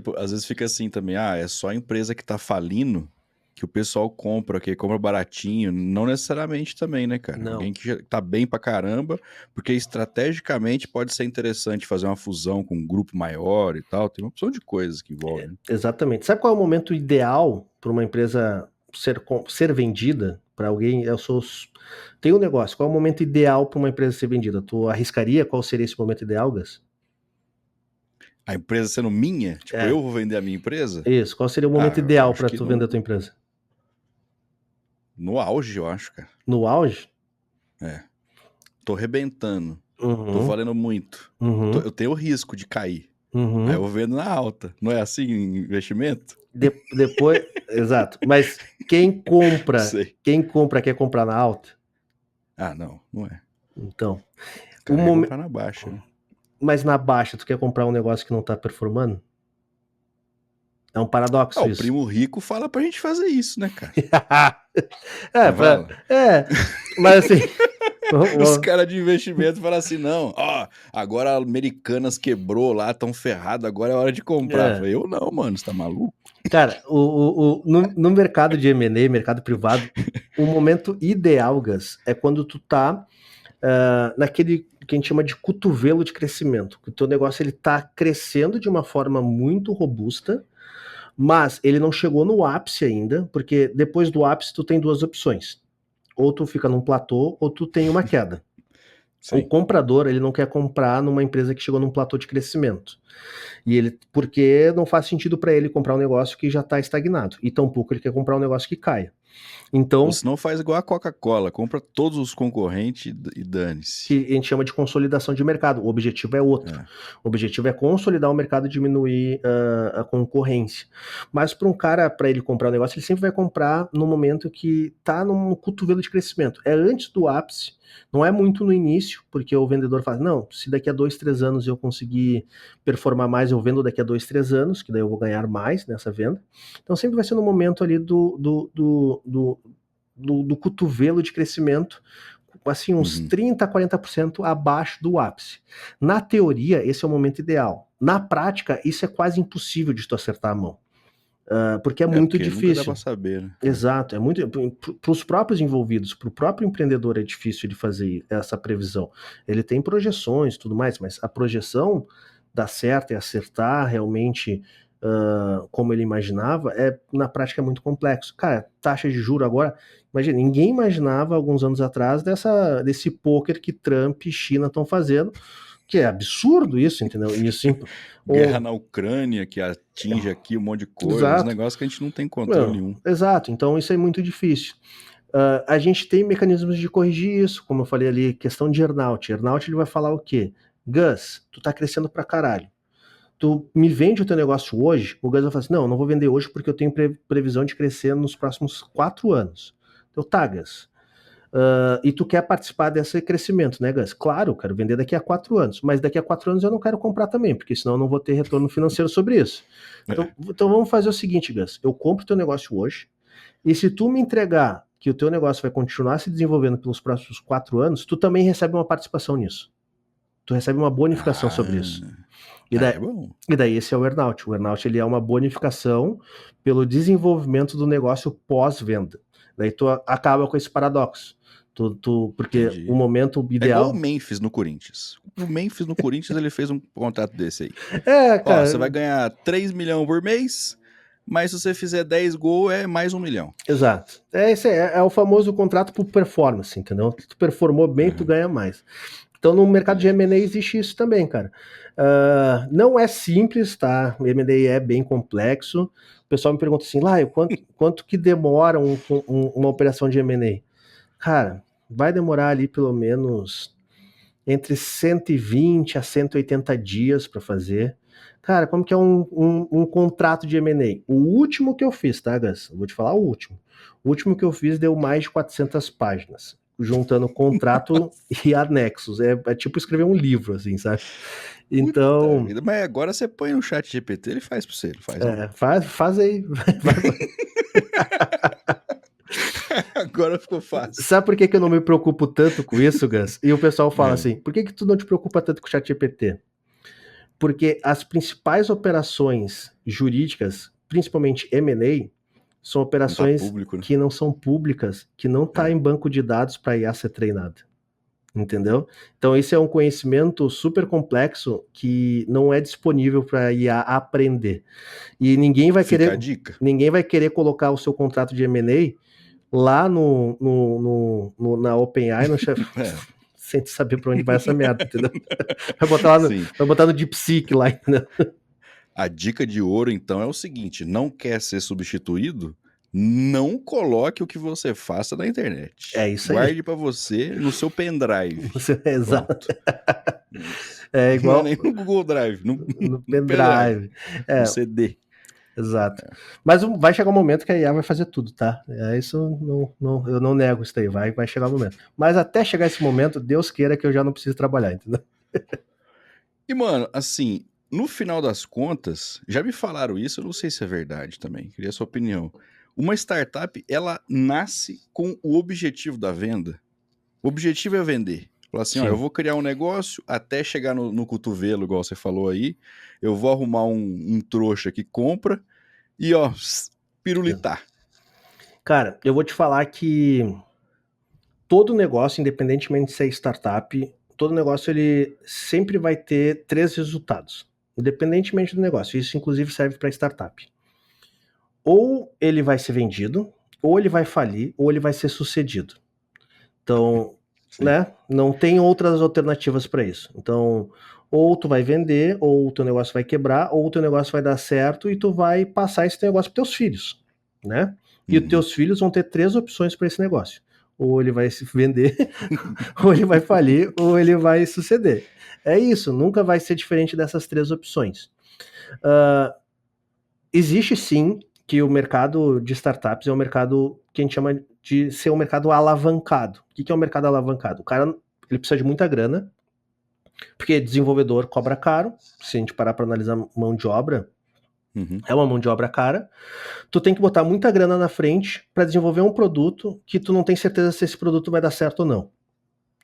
fica assim também, é só a empresa que tá falindo que o pessoal compra, que compra baratinho, não necessariamente também, né, cara? Não. Alguém que já tá bem pra caramba, porque estrategicamente pode ser interessante fazer uma fusão com um grupo maior e tal, tem uma opção de coisas que envolvem. Né? Exatamente. Sabe qual é o momento ideal para uma empresa ser vendida? Para alguém, tem um negócio, qual é o momento ideal para uma empresa ser vendida? Tu arriscaria qual seria esse momento ideal, Gus? A empresa sendo minha? Tipo, eu vou vender a minha empresa? Isso, qual seria o momento ideal para tu vender a tua empresa? No auge, eu acho, cara. No auge? Tô arrebentando. Tô valendo muito. Eu tenho o risco de cair. Aí eu vendo na alta. Não é assim investimento? Depois, exato. Mas quem compra quer comprar na alta? Não é. Então. O cara quer comprar na baixa, né? Mas na baixa, tu quer comprar um negócio que não tá performando? É um paradoxo isso. O primo rico fala pra gente fazer isso, né, cara? Mas assim... Os caras de investimento falam assim, não, agora a Americanas quebrou lá, tão ferrado, agora é hora de comprar. Eu não, mano, você tá maluco? Cara, no mercado de M&A, mercado privado, o momento ideal, Gus, é quando tu tá naquele que a gente chama de cotovelo de crescimento, que o teu negócio ele tá crescendo de uma forma muito robusta, mas ele não chegou no ápice ainda, porque depois do ápice tu tem duas opções. Ou tu fica num platô, ou tu tem uma queda. Sim. O comprador, ele não quer comprar numa empresa que chegou num platô de crescimento. Porque não faz sentido para ele comprar um negócio que já está estagnado. E tampouco ele quer comprar um negócio que caia. Então, ou senão faz igual a Coca-Cola, compra todos os concorrentes e dane-se. Que a gente chama de consolidação de mercado. O objetivo é outro. O objetivo é consolidar o mercado e diminuir a concorrência. Mas para um cara, para ele comprar um negócio, ele sempre vai comprar no momento que está num cotovelo de crescimento. É antes do ápice, não é muito no início, porque o vendedor fala, não, se daqui a 2, 3 anos eu conseguir performar mais, eu vendo daqui a 2, 3 anos, que daí eu vou ganhar mais nessa venda. Então sempre vai ser no momento ali do cotovelo de crescimento, assim, uns 30% a 40% abaixo do ápice. Na teoria, esse é o momento ideal. Na prática, isso é quase impossível de tu acertar a mão. Porque é muito difícil. Nunca dá pra saber, né? Exato, é muito. Para os próprios envolvidos, para o próprio empreendedor é difícil de fazer essa previsão. Ele tem projeções e tudo mais, mas a projeção dar certo e acertar realmente como ele imaginava, na prática é muito complexo. Cara, taxa de juros agora, imagina, ninguém imaginava alguns anos atrás desse pôquer que Trump e China estão fazendo. que é absurdo isso, entendeu? Isso, Guerra na Ucrânia, que atinge aqui um monte de coisa, uns negócios que a gente não tem controle nenhum. Exato, então isso é muito difícil. A gente tem mecanismos de corrigir isso, como eu falei ali, questão de earnout. Earnout ele vai falar o quê? Gus, tu tá crescendo pra caralho. Tu me vende o teu negócio hoje, o Gus vai falar assim, não vou vender hoje porque eu tenho previsão de crescer nos próximos 4 anos. Então tá, Gus. E tu quer participar desse crescimento, né, Gus? Claro, eu quero vender daqui a 4 anos, mas daqui a 4 anos eu não quero comprar também, porque senão eu não vou ter retorno financeiro sobre isso. Então vamos fazer o seguinte, Gus, eu compro o teu negócio hoje, e se tu me entregar que o teu negócio vai continuar se desenvolvendo pelos próximos 4 anos, tu também recebe uma participação nisso. Tu recebe uma bonificação sobre isso. E daí esse é o earnout. O earnout ele é uma bonificação pelo desenvolvimento do negócio pós-venda. Daí tu acaba com esse paradoxo. Porque entendi. O momento ideal... É igual o Memphis no Corinthians. O Memphis no Corinthians ele fez um contrato desse aí. Cara... você vai ganhar 3 milhões por mês, mas se você fizer 10 gols é mais 1 milhão. Exato. Esse é o famoso contrato por performance, entendeu? Tu performou bem, tu ganha mais. Então no mercado de M&A existe isso também, cara. Não é simples, tá? O M&A é bem complexo. O pessoal me pergunta assim, Laio, quanto que demora uma operação de M&A? Cara, vai demorar ali pelo menos entre 120 a 180 dias para fazer. Cara, como que é um contrato de M&A? O último que eu fiz, tá, Gus? Eu vou te falar o último. O último que eu fiz deu mais de 400 páginas, juntando contrato e anexos. É tipo escrever um livro, assim, sabe? Então... Mas agora você põe no chat GPT, ele faz pra você, não faz? Faz aí. Agora ficou fácil. Sabe por que eu não me preocupo tanto com isso, Gus? E o pessoal fala assim, por que tu não te preocupa tanto com o ChatGPT? Porque as principais operações jurídicas, principalmente M&A, são operações público, né? Que não são públicas, que não tá em banco de dados para IA ser treinada. Entendeu? Então esse é um conhecimento super complexo que não é disponível para IA aprender. E ninguém vai querer colocar o seu contrato de M&A lá na OpenAI, sem saber para onde vai essa merda, entendeu? Vai botar no DeepSeek lá, entendeu? A dica de ouro, então, é o seguinte, não quer ser substituído? Não coloque o que você faça na internet. É isso aí. Guarde para você no seu pendrive. Exato. É igual... Não é nem no Google Drive, no pendrive. No CD. Exato. Mas vai chegar um momento que a IA vai fazer tudo, tá? Isso eu não nego isso aí, vai chegar o momento. Mas até chegar esse momento, Deus queira que eu já não precise trabalhar, entendeu? E, mano, assim, no final das contas, já me falaram isso, eu não sei se é verdade também, queria a sua opinião. Uma startup, ela nasce com o objetivo da venda. O objetivo é vender. Fala assim, eu vou criar um negócio até chegar no cotovelo, igual você falou aí, eu vou arrumar um trouxa que compra e, pirulitar. Cara, eu vou te falar que todo negócio, independentemente de ser startup, todo negócio ele sempre vai ter 3 resultados, independentemente do negócio. Isso, inclusive, serve para startup. Ou ele vai ser vendido, ou ele vai falir, ou ele vai ser sucedido. Então, né? Não tem outras alternativas para isso. Então, ou tu vai vender, ou o teu negócio vai quebrar, ou o teu negócio vai dar certo e tu vai passar esse negócio para teus filhos, né? E os teus filhos vão ter 3 opções para esse negócio. Ou ele vai se vender, ou ele vai falir, ou ele vai suceder. É isso, nunca vai ser diferente dessas 3 opções. Existe sim que o mercado de startups é um mercado que a gente chama de ser um mercado alavancado. O que é um mercado alavancado? O cara ele precisa de muita grana, porque desenvolvedor cobra caro. Se a gente parar para analisar mão de obra, é uma mão de obra cara. Tu tem que botar muita grana na frente para desenvolver um produto que tu não tem certeza se esse produto vai dar certo ou não.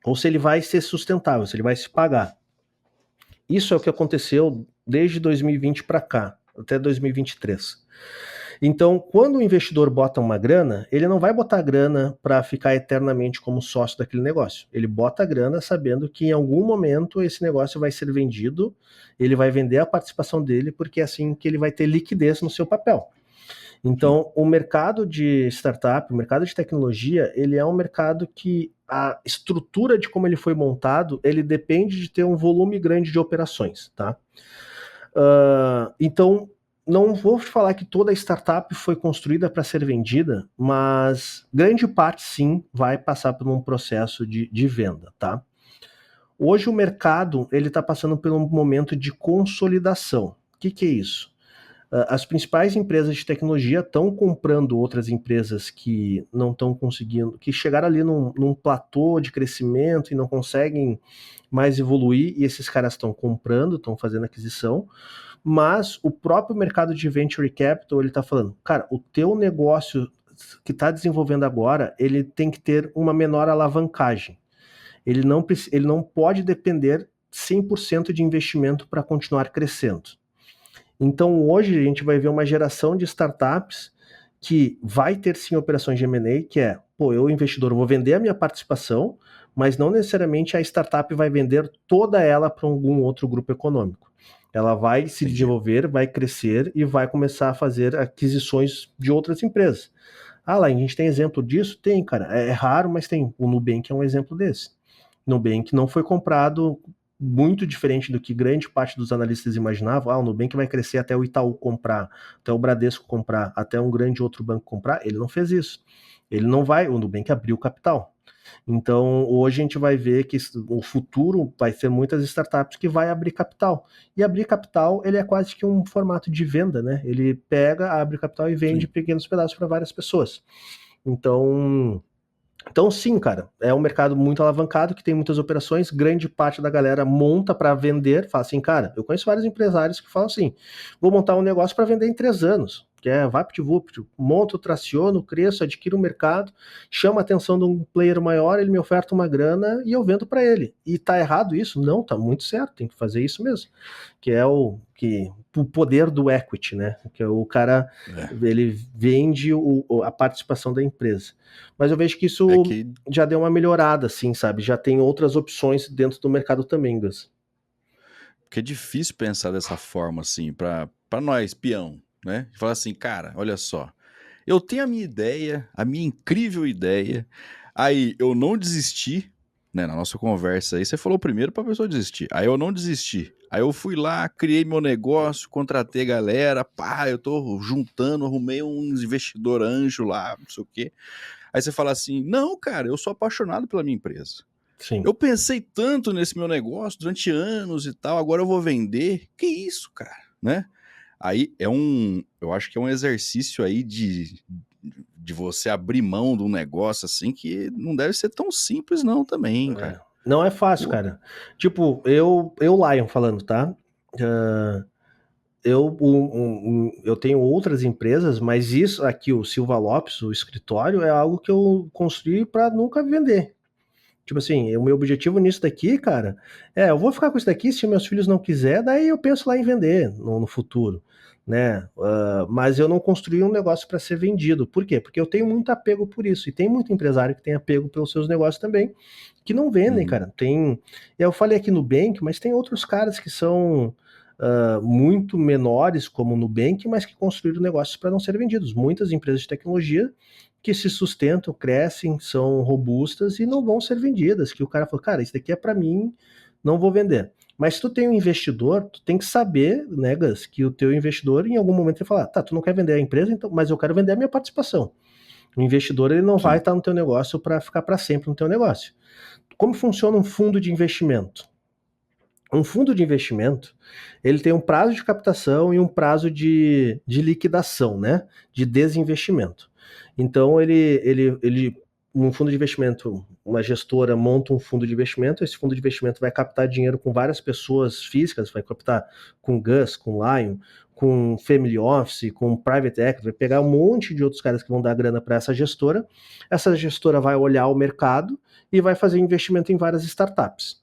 Ou se ele vai ser sustentável, se ele vai se pagar. Isso é o que aconteceu desde 2020 para cá, até 2023. Então, quando o investidor bota uma grana, ele não vai botar grana para ficar eternamente como sócio daquele negócio. Ele bota a grana sabendo que em algum momento esse negócio vai ser vendido, ele vai vender a participação dele, porque é assim que ele vai ter liquidez no seu papel. Sim. Então, o mercado de startup, o mercado de tecnologia, ele é um mercado que a estrutura de como ele foi montado, ele depende de ter um volume grande de operações, tá? Então, não vou falar que toda startup foi construída para ser vendida, mas grande parte sim vai passar por um processo de venda, tá? Hoje o mercado ele está passando por um momento de consolidação. O que é isso? As principais empresas de tecnologia estão comprando outras empresas que não estão conseguindo, que chegaram ali num platô de crescimento e não conseguem mais evoluir, e esses caras estão comprando, estão fazendo aquisição, mas o próprio mercado de venture capital ele está falando, cara, o teu negócio que está desenvolvendo agora, ele tem que ter uma menor alavancagem. Ele não pode depender 100% de investimento para continuar crescendo. Então, hoje a gente vai ver uma geração de startups que vai ter sim operações de M&A, que é, pô, eu investidor vou vender a minha participação, mas não necessariamente a startup vai vender toda ela para algum outro grupo econômico. Ela vai se Entendi. desenvolver, vai crescer e vai começar a fazer aquisições de outras empresas. Ah, lá, a gente tem exemplo disso? Tem, cara. É raro, mas tem. O Nubank é um exemplo desse. Nubank não foi comprado muito diferente do que grande parte dos analistas imaginavam. Ah, o Nubank vai crescer até o Itaú comprar, até o Bradesco comprar, até um grande outro banco comprar. Ele não fez isso. Ele não vai, o Nubank abriu capital. Então, hoje a gente vai ver que o futuro vai ser muitas startups que vai abrir capital. E abrir capital, ele é quase que um formato de venda, né? Ele pega, abre capital e vende Sim. pequenos pedaços para várias pessoas. Então, sim, cara, é um mercado muito alavancado, que tem muitas operações, grande parte da galera monta para vender, fala assim, cara, eu conheço vários empresários que falam assim, vou montar um negócio para vender em 3 anos, que é VaptVupt, monto, traciono, cresço, adquiro o mercado, chama a atenção de um player maior, ele me oferta uma grana e eu vendo para ele. E tá errado isso? Não, tá muito certo, tem que fazer isso mesmo, que é o poder do equity, né? Que é o cara, É. ele vende a participação da empresa. Mas eu vejo que É isso que já deu uma melhorada, assim, sabe? Já tem outras opções dentro do mercado também, Gus. porque é difícil pensar dessa forma, assim, pra nós, peão, né? Falar assim, cara, olha só, eu tenho a minha ideia, a minha incrível ideia, aí eu não desisti, né, na nossa conversa aí, você falou primeiro pra pessoa desistir, aí eu não desisti, aí eu fui lá, criei meu negócio, contratei galera, pá, eu tô juntando, arrumei uns investidor anjo lá, não sei o quê, aí você fala assim, não, cara, eu sou apaixonado pela minha empresa. Sim. Eu pensei tanto nesse meu negócio durante anos e tal, agora eu vou vender. Que isso, cara, né? Aí eu acho que é um exercício aí de você abrir mão de um negócio assim que não deve ser tão simples não também, É. cara. Não é fácil, Pô, cara. Tipo, Lion, falando, tá? Ah, eu tenho outras empresas, mas isso aqui, o Silva Lopes, o escritório, é algo que eu construí para nunca vender. Tipo assim, o meu objetivo nisso daqui, cara, eu vou ficar com isso daqui se meus filhos não quiser, daí eu penso lá em vender no futuro, né? Mas eu não construí um negócio para ser vendido. Por quê? Porque eu tenho muito apego por isso. E tem muito empresário que tem apego pelos seus negócios também, que não vendem, uhum, cara. Eu falei aqui no Nubank, mas tem outros caras que são muito menores, como o Nubank, mas que construíram negócios para não serem vendidos. Muitas empresas de tecnologia que se sustentam, crescem, são robustas e não vão ser vendidas. Que o cara falou, cara, isso daqui é para mim, não vou vender. Mas se tu tem um investidor, tu tem que saber, né, Gus, que o teu investidor em algum momento vai falar, tá, tu não quer vender a empresa, então, mas eu quero vender a minha participação. O investidor ele não vai sim, estar no teu negócio para ficar para sempre no teu negócio. Como funciona um fundo de investimento? Um fundo de investimento, ele tem um prazo de captação e um prazo de liquidação, né? De desinvestimento. Então, um fundo de investimento, uma gestora monta um fundo de investimento, esse fundo de investimento vai captar dinheiro com várias pessoas físicas, vai captar com Gus, com Lion, com Family Office, com Private Equity, vai pegar um monte de outros caras que vão dar grana para essa gestora vai olhar o mercado e vai fazer investimento em várias startups.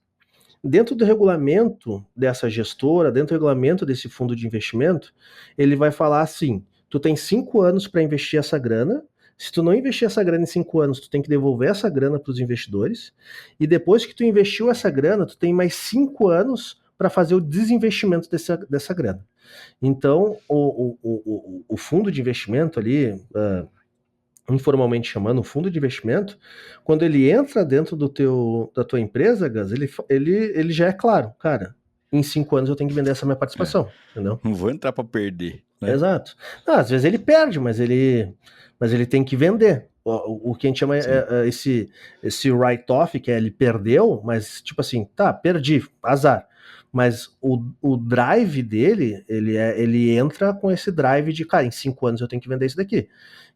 Dentro do regulamento dessa gestora, dentro do regulamento desse fundo de investimento, ele vai falar assim: tu tem 5 anos para investir essa grana. Se tu não investir essa grana em 5 anos, tu tem que devolver essa grana para os investidores. E depois que tu investiu essa grana, tu tem mais 5 anos para fazer o desinvestimento dessa grana. Então, o fundo de investimento ali, informalmente chamando, o fundo de investimento, quando ele entra dentro da tua empresa, Gus, ele já é claro, cara, em 5 anos eu tenho que vender essa minha participação, entendeu? Não vou entrar pra perder, né? Exato. Não, às vezes ele perde, mas ele tem que vender. O que a gente chama esse write-off, que é ele perdeu, mas tipo assim, tá, perdi, azar. Mas o drive dele, ele entra com esse drive de, cara, em 5 anos eu tenho que vender isso daqui.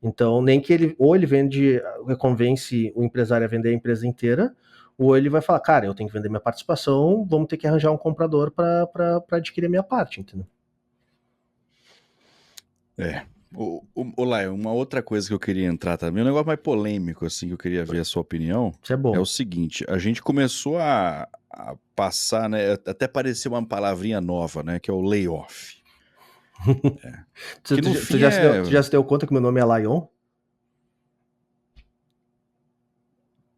Então, nem que ele vende, convence o empresário a vender a empresa inteira, ou ele vai falar, cara, eu tenho que vender minha participação, vamos ter que arranjar um comprador para adquirir a minha parte, entendeu? Lai, uma outra coisa que eu queria entrar também, um negócio mais polêmico, assim, que eu queria ver a sua opinião, Isso é bom. é o seguinte, a gente começou a passar, né, até parecer uma palavrinha nova, né, que é o layoff. Tu já se deu conta que meu nome é Lion?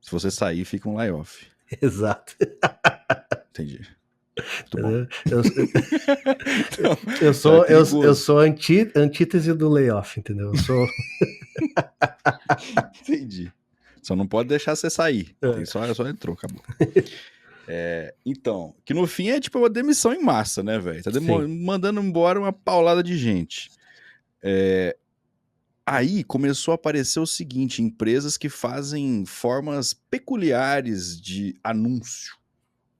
Se você sair, fica um layoff. Exato. Entendi. Muito bom. Eu sou antítese do layoff, entendeu? Eu sou... Entendi. Só não pode deixar você sair. Só entrou, acabou. Então, que no fim é tipo uma demissão em massa, né, velho? Tá mandando embora uma paulada de gente. Aí começou a aparecer o seguinte, empresas que fazem formas peculiares de anúncio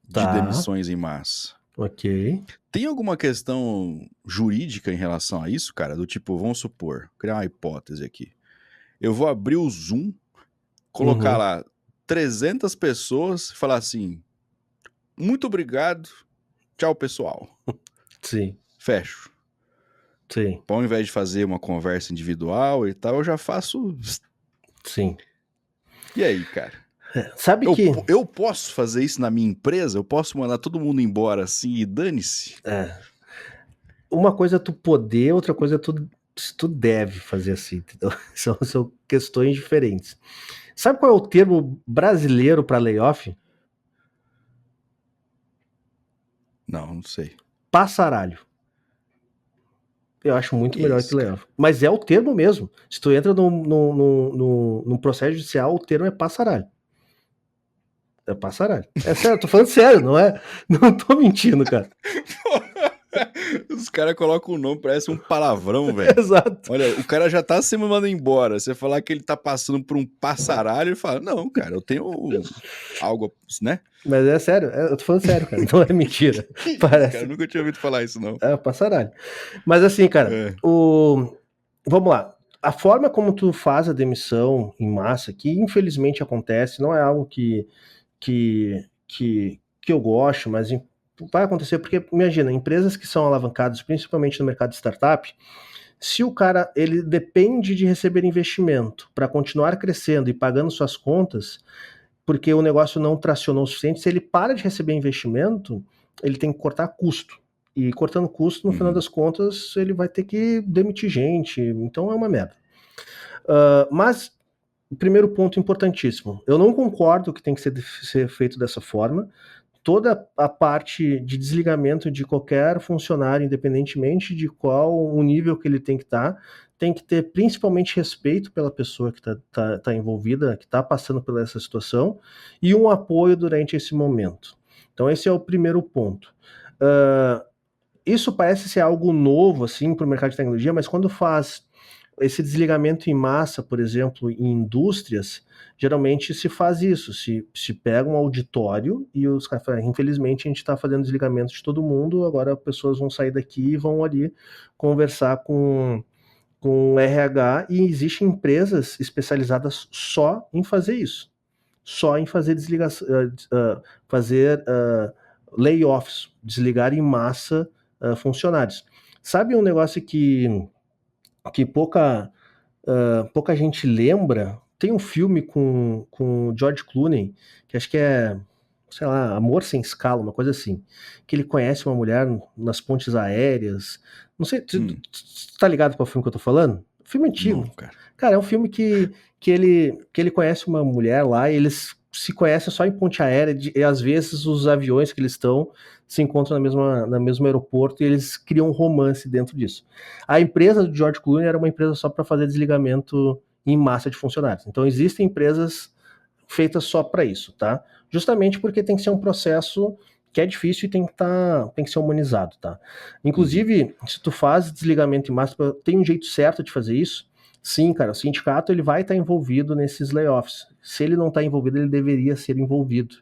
de demissões em massa. Ok. Tem alguma questão jurídica em relação a isso, cara? Do tipo, vamos supor, criar uma hipótese aqui. Eu vou abrir o Zoom, colocar lá 300 pessoas e falar assim, muito obrigado, tchau, pessoal. Sim. Fecho. Sim. Ao invés de fazer uma conversa individual e tal, eu já faço... Sim. E aí, cara? Sabe eu posso fazer isso na minha empresa? Eu posso mandar todo mundo embora assim e dane-se? Uma coisa é tu poder, outra coisa é tu deve fazer assim, entendeu? São questões diferentes. Sabe qual é o termo brasileiro para layoff? Não sei. Passaralho. Eu acho muito melhor que layoff. Mas é o termo mesmo. Se tu entra num processo judicial, o termo é passaralho. É passaralho. É sério, tô falando sério, não tô mentindo, cara. Os caras colocam o nome, parece um palavrão, velho. Exato. Olha, o cara já tá se mandando embora. Você falar que ele tá passando por um passaralho, ele fala, não, cara, eu tenho algo, né? Mas é sério, eu tô falando sério, cara, não é mentira. Parece. Cara, eu nunca tinha ouvido falar isso, não. É, passaralho. Mas assim, cara, vamos lá. A forma como tu faz a demissão em massa, que infelizmente acontece, não é algo que eu gosto, mas vai acontecer porque, imagina, empresas que são alavancadas, principalmente no mercado de startup, se o cara ele depende de receber investimento para continuar crescendo e pagando suas contas, porque o negócio não tracionou o suficiente, se ele para de receber investimento, ele tem que cortar custo. E cortando custo, no final das contas, ele vai ter que demitir gente. Então é uma merda. Mas o primeiro ponto importantíssimo. Eu não concordo que tem que ser feito dessa forma. Toda a parte de desligamento de qualquer funcionário, independentemente de qual o nível que ele tem que estar, tem que ter principalmente respeito pela pessoa que tá envolvida, que está passando por essa situação, e um apoio durante esse momento. Então esse é o primeiro ponto. Isso parece ser algo novo assim, para o mercado de tecnologia, mas quando faz esse desligamento em massa, por exemplo, em indústrias, geralmente se faz isso, se pega um auditório e os caras falam, infelizmente a gente está fazendo desligamento de todo mundo, agora as pessoas vão sair daqui e vão ali conversar com o RH, e existem empresas especializadas só em fazer isso, só em fazer layoffs, desligar em massa funcionários. Sabe um negócio que pouca gente lembra? Tem um filme com o George Clooney, que acho que é, sei lá, Amor Sem Escala, uma coisa assim, que ele conhece uma mulher nas pontes aéreas. Não sei, tu tá ligado qual filme que eu tô falando? Filme antigo. Não, cara. Cara, é um filme que ele conhece uma mulher lá e eles se conhecem só em ponte aérea, e às vezes os aviões que eles estão se encontram no mesmo aeroporto e eles criam um romance dentro disso. A empresa do George Clooney era uma empresa só para fazer desligamento em massa de funcionários. Então existem empresas feitas só para isso, tá? Justamente porque tem que ser um processo que é difícil e tem que ser humanizado, tá? Inclusive, se tu faz desligamento em massa, tem um jeito certo de fazer isso? Sim, cara, o sindicato ele vai estar envolvido nesses layoffs. Se ele não está envolvido, ele deveria ser envolvido.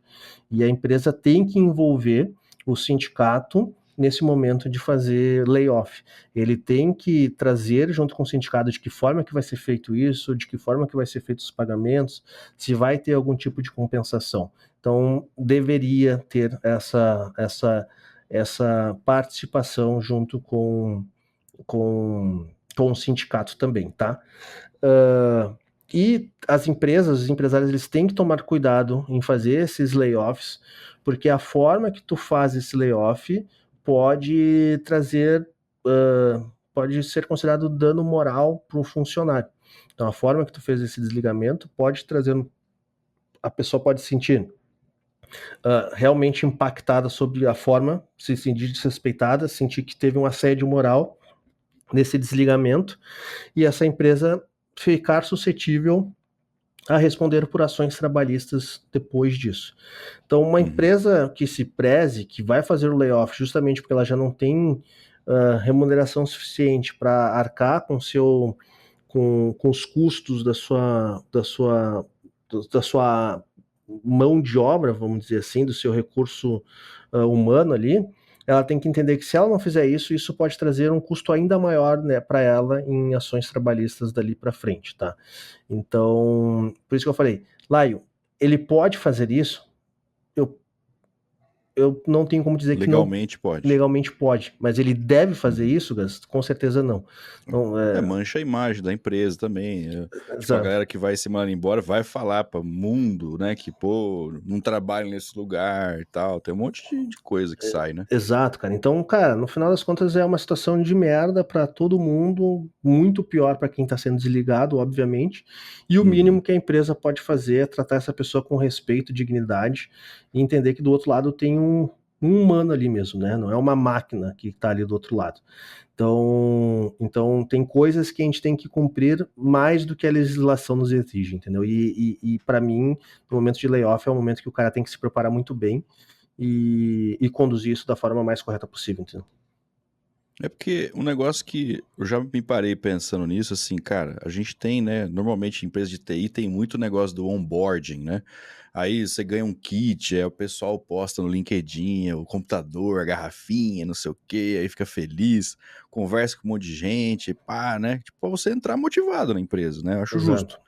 E a empresa tem que envolver o sindicato nesse momento de fazer layoff. Ele tem que trazer junto com o sindicato de que forma que vai ser feito isso, de que forma que vai ser feito os pagamentos, se vai ter algum tipo de compensação. Então, deveria ter essa participação junto com o sindicato também, tá? E as empresas, os empresários, eles têm que tomar cuidado em fazer esses layoffs, porque a forma que tu faz esse layoff pode trazer, pode ser considerado dano moral para o funcionário. Então, a forma que tu fez esse desligamento pode trazer, a pessoa pode se sentir realmente impactada sobre a forma, se sentir desrespeitada, sentir que teve um assédio moral nesse desligamento, e essa empresa ficar suscetível a responder por ações trabalhistas depois disso. Então, uma empresa que se preze, que vai fazer o layoff justamente porque ela já não tem remuneração suficiente para arcar com os custos da sua mão de obra, vamos dizer assim, do seu recurso humano ali, ela tem que entender que se ela não fizer isso, isso pode trazer um custo ainda maior, né, para ela em ações trabalhistas dali para frente, tá? Então, por isso que eu falei, Laio, ele pode fazer isso? Eu não tenho como dizer que não. Legalmente pode. Legalmente pode, mas ele deve fazer isso, Gas? Com certeza não. Então, mancha a imagem da empresa também. Tipo, a galera que vai se mandar embora vai falar para o mundo, né, que, pô, não trabalha nesse lugar e tal. Tem um monte de coisa que sai, né? Exato, cara. Então, cara, no final das contas é uma situação de merda para todo mundo, muito pior para quem tá sendo desligado, obviamente. E o mínimo que a empresa pode fazer é tratar essa pessoa com respeito, dignidade e entender que do outro lado tem um humano ali mesmo, né? Não é uma máquina que tá ali do outro lado. Então tem coisas que a gente tem que cumprir mais do que a legislação nos exige, entendeu? E para mim, no momento de layoff é um momento que o cara tem que se preparar muito bem e conduzir isso da forma mais correta possível, entendeu? É porque um negócio que eu já me parei pensando nisso, assim, cara, a gente tem, né, normalmente empresa de TI tem muito negócio do onboarding, né? Aí você ganha um kit, o pessoal posta no LinkedIn, o computador, a garrafinha, não sei o quê, aí fica feliz, conversa com um monte de gente, pá, né? Tipo, pra você entrar motivado na empresa, né? Eu acho justo. Exato,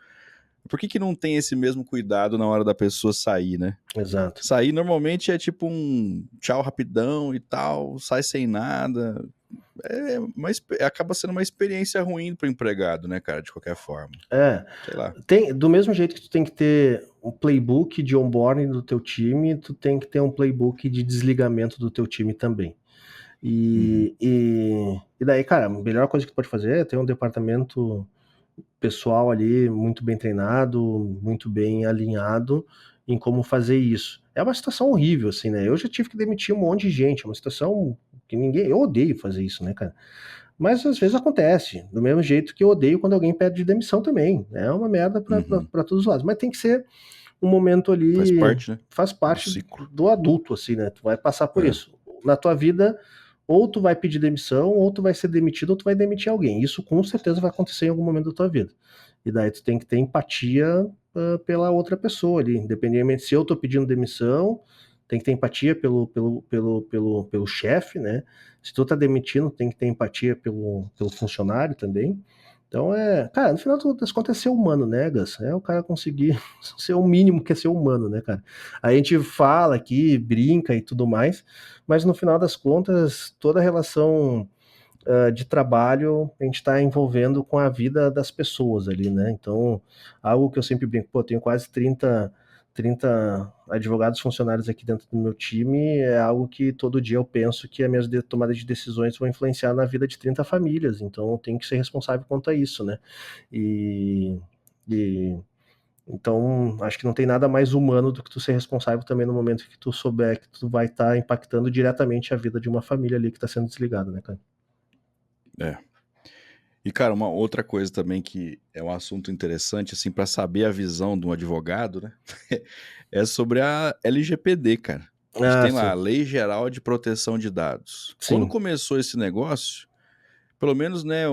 Por que não tem esse mesmo cuidado na hora da pessoa sair, né? exato. Sair normalmente é tipo um tchau rapidão e tal, sai sem nada. Acaba sendo uma experiência ruim pro empregado, né, cara, de qualquer forma. Sei lá. Do mesmo jeito que tu tem que ter um playbook de onboarding do teu time, tu tem que ter um playbook de desligamento do teu time também. E daí, cara, a melhor coisa que tu pode fazer é ter um departamento pessoal ali muito bem treinado, muito bem alinhado em como fazer isso. É uma situação horrível, assim, né? Eu já tive que demitir um monte de gente, é uma situação que ninguém. Eu odeio fazer isso, né, cara? Mas às vezes acontece, do mesmo jeito que eu odeio quando alguém pede demissão também. É uma merda para todos os lados. Mas tem que ser um momento Faz ali, parte, né? faz Do parte ciclo. do adulto, assim, né? Tu vai passar por isso. Na tua vida, ou tu vai pedir demissão, ou tu vai ser demitido, ou tu vai demitir alguém. Isso com certeza vai acontecer em algum momento da tua vida. E daí tu tem que ter empatia pela outra pessoa ali. Independentemente se eu tô pedindo demissão, tem que ter empatia pelo chefe, né? Se tu tá demitindo, tem que ter empatia pelo funcionário também. Então cara, no final das contas é ser humano, né, Gus? É o cara conseguir ser o mínimo que é ser humano, né, cara? A gente fala aqui, brinca e tudo mais, mas no final das contas, toda a relação de trabalho a gente está envolvendo com a vida das pessoas ali, né? Então, algo que eu sempre brinco, pô, eu tenho quase 30 advogados funcionários aqui dentro do meu time, é algo que todo dia eu penso que as minhas tomadas de decisões vão influenciar na vida de 30 famílias, então eu tenho que ser responsável quanto a isso, né? E, e Então, acho que não tem nada mais humano do que tu ser responsável também no momento que tu souber que tu vai estar impactando diretamente a vida de uma família ali que está sendo desligada, né, cara? É. E, cara, uma outra coisa também que é um assunto interessante, assim, para saber a visão de um advogado, né? É sobre a LGPD, cara. A gente Ah, tem lá sim. a Lei Geral de Proteção de Dados. Quando Sim. começou esse negócio, pelo menos, né,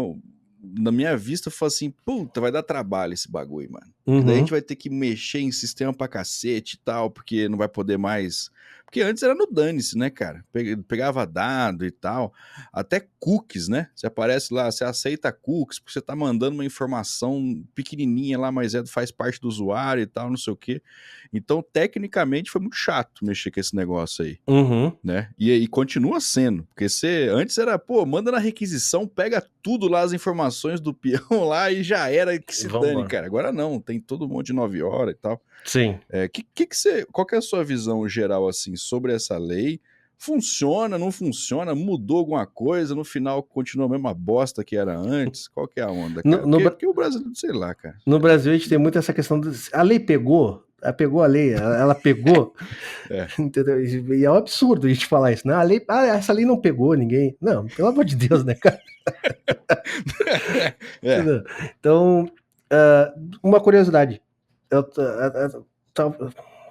na minha vista, foi assim, puta, vai dar trabalho esse bagulho, mano. Porque daí a gente Uhum. vai ter que mexer em sistema pra cacete e tal, porque não vai poder mais. Porque antes era no dane-se, né, cara? Pegava dado e tal. Até cookies, né? Você aparece lá, você aceita cookies, porque você tá mandando uma informação pequenininha lá, mas faz parte do usuário e tal, não sei o quê. Então, tecnicamente, foi muito chato mexer com esse negócio aí, Uhum. né? E continua sendo, porque você antes era, pô, manda na requisição, pega tudo lá, as informações do peão lá e já era que se dane, Vambora. cara. Agora não, tem todo um monte de 9 horas e tal. Sim. Qual que é a sua visão geral, assim, sobre essa lei? Funciona, não funciona? Mudou alguma coisa? No final continua a mesma bosta que era antes? Qual que é a onda, No, cara? no, Bra- Porque o brasileiro, sei lá, cara. no Brasil, a gente tem muito essa questão a lei pegou, ela pegou a lei, ela pegou, É, entendeu? E é um absurdo a gente falar isso, né? A lei, essa lei não pegou ninguém. Não, pelo amor de Deus, né, cara? é, Entendeu? Então, uma curiosidade. Eu,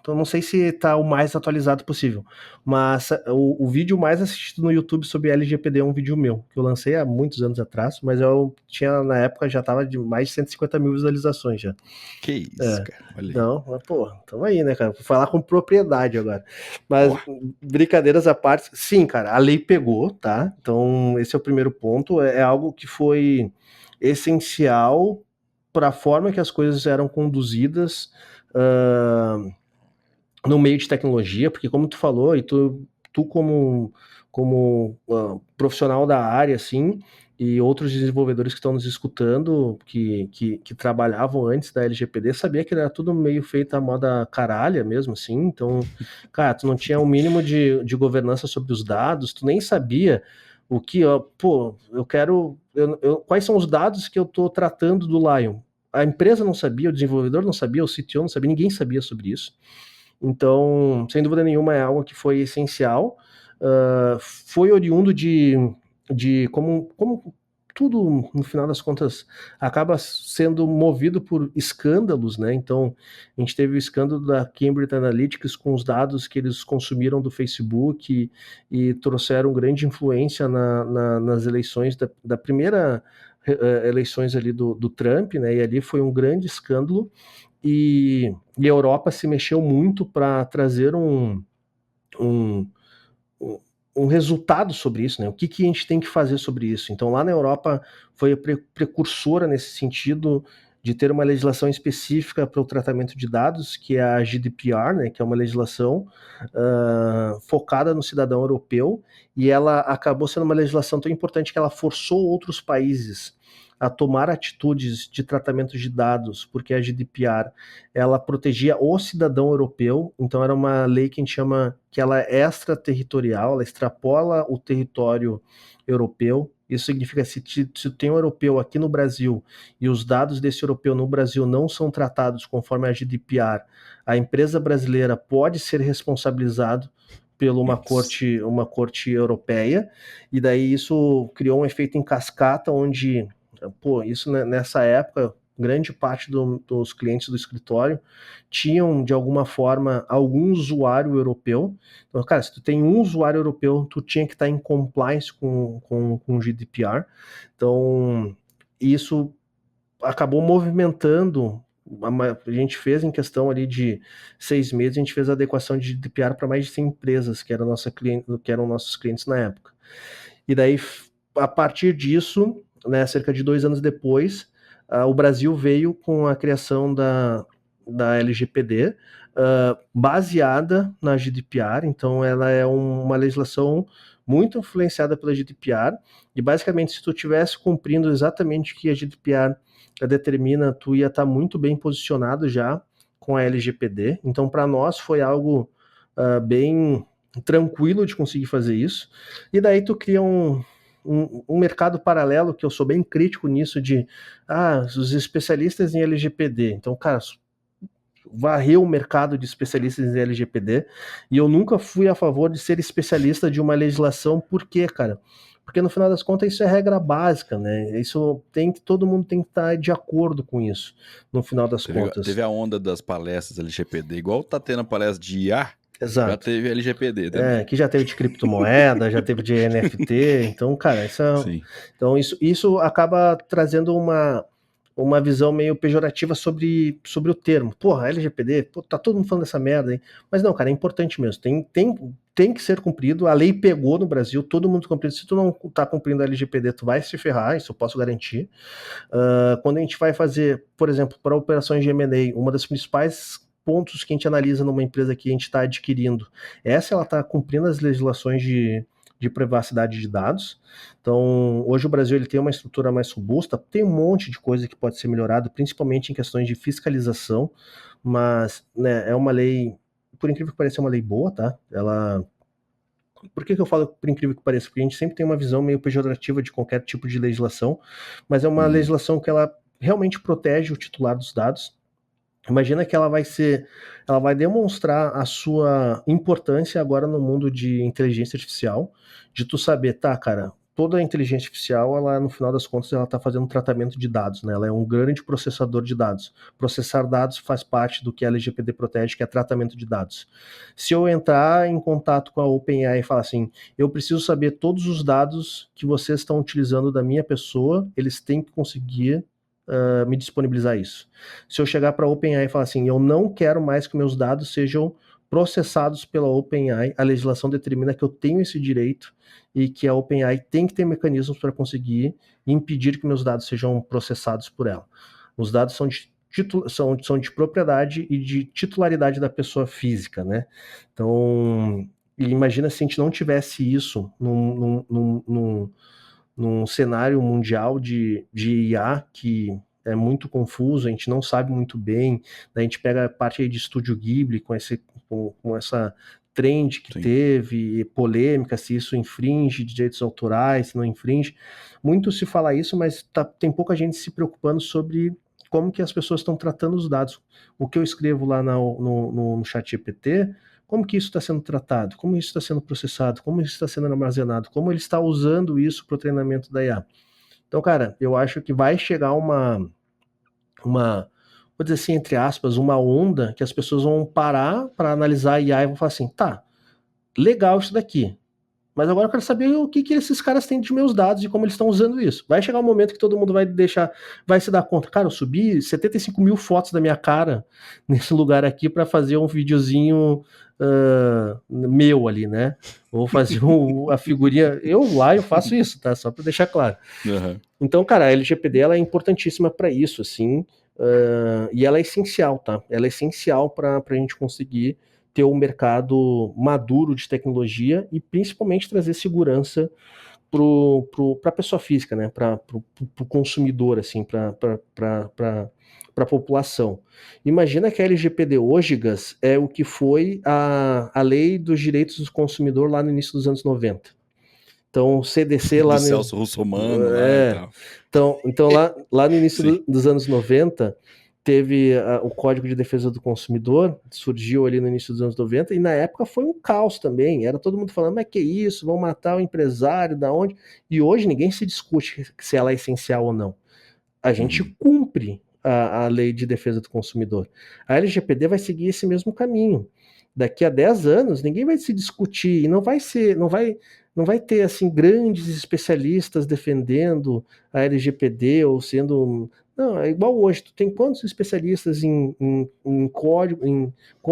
eu não sei se está o mais atualizado possível, mas o vídeo mais assistido no YouTube sobre LGPD é um vídeo meu, que eu lancei há muitos anos atrás, mas eu tinha, na época, já estava de mais de 150 mil visualizações já. que isso, É. cara. Olha aí. Não, mas, pô, tamo aí, né, cara? Vou falar com propriedade agora. Mas, Ó, brincadeiras à parte, sim, cara, a lei pegou, tá? Então, esse é o primeiro ponto. É algo que foi essencial para a forma que as coisas eram conduzidas no meio de tecnologia, porque como tu falou, e tu como profissional da área, assim, e outros desenvolvedores que estão nos escutando, que trabalhavam antes da LGPD, sabia que era tudo meio feito à moda caralha mesmo, assim, então, cara, tu não tinha o mínimo de governança sobre os dados, tu nem sabia o que, ó, pô, quais são os dados que eu tô tratando do Lion? A empresa não sabia, o desenvolvedor não sabia, o CTO não sabia, ninguém sabia sobre isso. Então, sem dúvida nenhuma, é algo que foi essencial. Foi oriundo de como tudo, no final das contas, acaba sendo movido por escândalos, né? Então, a gente teve o escândalo da Cambridge Analytics com os dados que eles consumiram do Facebook e trouxeram grande influência nas eleições da primeira eleições ali do Trump, né? E ali foi um grande escândalo e a Europa se mexeu muito para trazer um, um resultado sobre isso, né? O que a gente tem que fazer sobre isso? Então, lá na Europa foi a precursora nesse sentido de ter uma legislação específica para o tratamento de dados, que é a GDPR, né? Que é uma legislação focada no cidadão europeu, e ela acabou sendo uma legislação tão importante que ela forçou outros países a tomar atitudes de tratamento de dados, porque a GDPR ela protegia o cidadão europeu, então era uma lei que a gente chama que ela é extraterritorial, ela extrapola o território europeu. Isso significa que se tem um europeu aqui no Brasil e os dados desse europeu no Brasil não são tratados conforme a GDPR, a empresa brasileira pode ser responsabilizada pela nossa. uma corte europeia, e daí isso criou um efeito em cascata, onde, pô, isso nessa época, grande parte dos clientes do escritório tinham, de alguma forma, algum usuário europeu. Então, cara, se tu tem um usuário europeu, tu tinha que estar em compliance com o GDPR. Então, isso acabou movimentando. A gente fez em questão ali de 6 meses, a gente fez a adequação de GDPR para mais de 100 empresas que eram nossos clientes na época. E daí, a partir disso, né, cerca de 2 anos depois, o Brasil veio com a criação da LGPD, baseada na GDPR, então ela é uma legislação muito influenciada pela GDPR, e basicamente se tu estivesse cumprindo exatamente o que a GDPR determina, tu ia estar muito bem posicionado já com a LGPD, então para nós foi algo bem tranquilo de conseguir fazer isso, e daí tu cria um mercado paralelo, que eu sou bem crítico nisso, de os especialistas em LGPD. Então, cara, varreu o mercado de especialistas em LGPD, e eu nunca fui a favor de ser especialista de uma legislação. Por quê, cara? Porque no final das contas isso é regra básica, né? Todo mundo tem que estar de acordo com isso, no final das contas. Teve a onda das palestras LGPD, igual tá tendo a palestra de IA, Exato. já teve LGPD também. Que já teve de criptomoeda, já teve de NFT, então, cara, então isso acaba trazendo uma visão meio pejorativa sobre o termo. Porra, LGPD, tá todo mundo falando dessa merda, hein? Mas não, cara, é importante mesmo. Tem que ser cumprido. A lei pegou no Brasil, todo mundo cumprindo. Se tu não tá cumprindo a LGPD, tu vai se ferrar, isso eu posso garantir. Quando a gente vai fazer, por exemplo, para operações de M&A, uma das principais pontos que a gente analisa numa empresa que a gente está adquirindo, se ela está cumprindo as legislações de privacidade de dados. Então, hoje o Brasil ele tem uma estrutura mais robusta, tem um monte de coisa que pode ser melhorado, principalmente em questões de fiscalização, mas, né, é uma lei, por incrível que pareça, é uma lei boa, tá? Por que eu falo por incrível que pareça? Porque a gente sempre tem uma visão meio pejorativa de qualquer tipo de legislação, mas é uma legislação que ela realmente protege o titular dos dados. Imagina que ela vai demonstrar a sua importância agora no mundo de inteligência artificial, de tu saber, tá, cara, toda a inteligência artificial, ela, no final das contas, ela tá fazendo tratamento de dados, né? Ela é um grande processador de dados. Processar dados faz parte do que a LGPD protege, que é tratamento de dados. Se eu entrar em contato com a OpenAI e falar assim, eu preciso saber todos os dados que vocês estão utilizando da minha pessoa, eles têm que conseguir me disponibilizar isso. Se eu chegar para a OpenAI e falar assim, eu não quero mais que meus dados sejam processados pela OpenAI, a legislação determina que eu tenho esse direito e que a OpenAI tem que ter mecanismos para conseguir impedir que meus dados sejam processados por ela. Os dados são de propriedade e de titularidade da pessoa física, né? Então, imagina se a gente não tivesse isso num cenário mundial de IA que é muito confuso, a gente não sabe muito bem, a gente pega a parte aí de Estúdio Ghibli com essa trend que teve, polêmica, se isso infringe direitos autorais, se não infringe. Muito se fala isso, mas tem pouca gente se preocupando sobre como que as pessoas estão tratando os dados. O que eu escrevo lá no ChatGPT, como que isso está sendo tratado, como isso está sendo processado, como isso está sendo armazenado, como ele está usando isso para o treinamento da IA. Então, cara, eu acho que vai chegar vou dizer assim, entre aspas, uma onda que as pessoas vão parar para analisar a IA e vão falar assim, tá, legal isso daqui, mas agora eu quero saber o que esses caras têm de meus dados e como eles estão usando isso. Vai chegar um momento que todo mundo vai se dar conta. Cara, eu subi 75 mil fotos da minha cara nesse lugar aqui para fazer um videozinho meu ali, né? Ou fazer a figurinha. Eu faço isso, tá? Só para deixar claro. Uhum. Então, cara, a LGPD ela é importantíssima para isso, assim. E ela é essencial, tá? Ela é essencial para a gente conseguir ter um mercado maduro de tecnologia e principalmente trazer segurança para a pessoa física, né? Para o consumidor, assim, para a população. Imagina que a LGPD hoje, Gas, é o que foi a lei dos direitos do consumidor lá no início dos anos 90. Então, o CDC lá do Celso Russomano lá e tal. Então lá no início dos anos 90, teve o Código de Defesa do Consumidor, surgiu ali no início dos anos 90, e na época foi um caos também, era todo mundo falando, mas que isso, vão matar o empresário, da onde? E hoje ninguém se discute se ela é essencial ou não. A gente cumpre a lei de defesa do consumidor. A LGPD vai seguir esse mesmo caminho. Daqui a 10 anos, ninguém vai se discutir, e não vai ter assim grandes especialistas defendendo a LGPD ou sendo... Não, é igual hoje. Tu tem quantos especialistas em código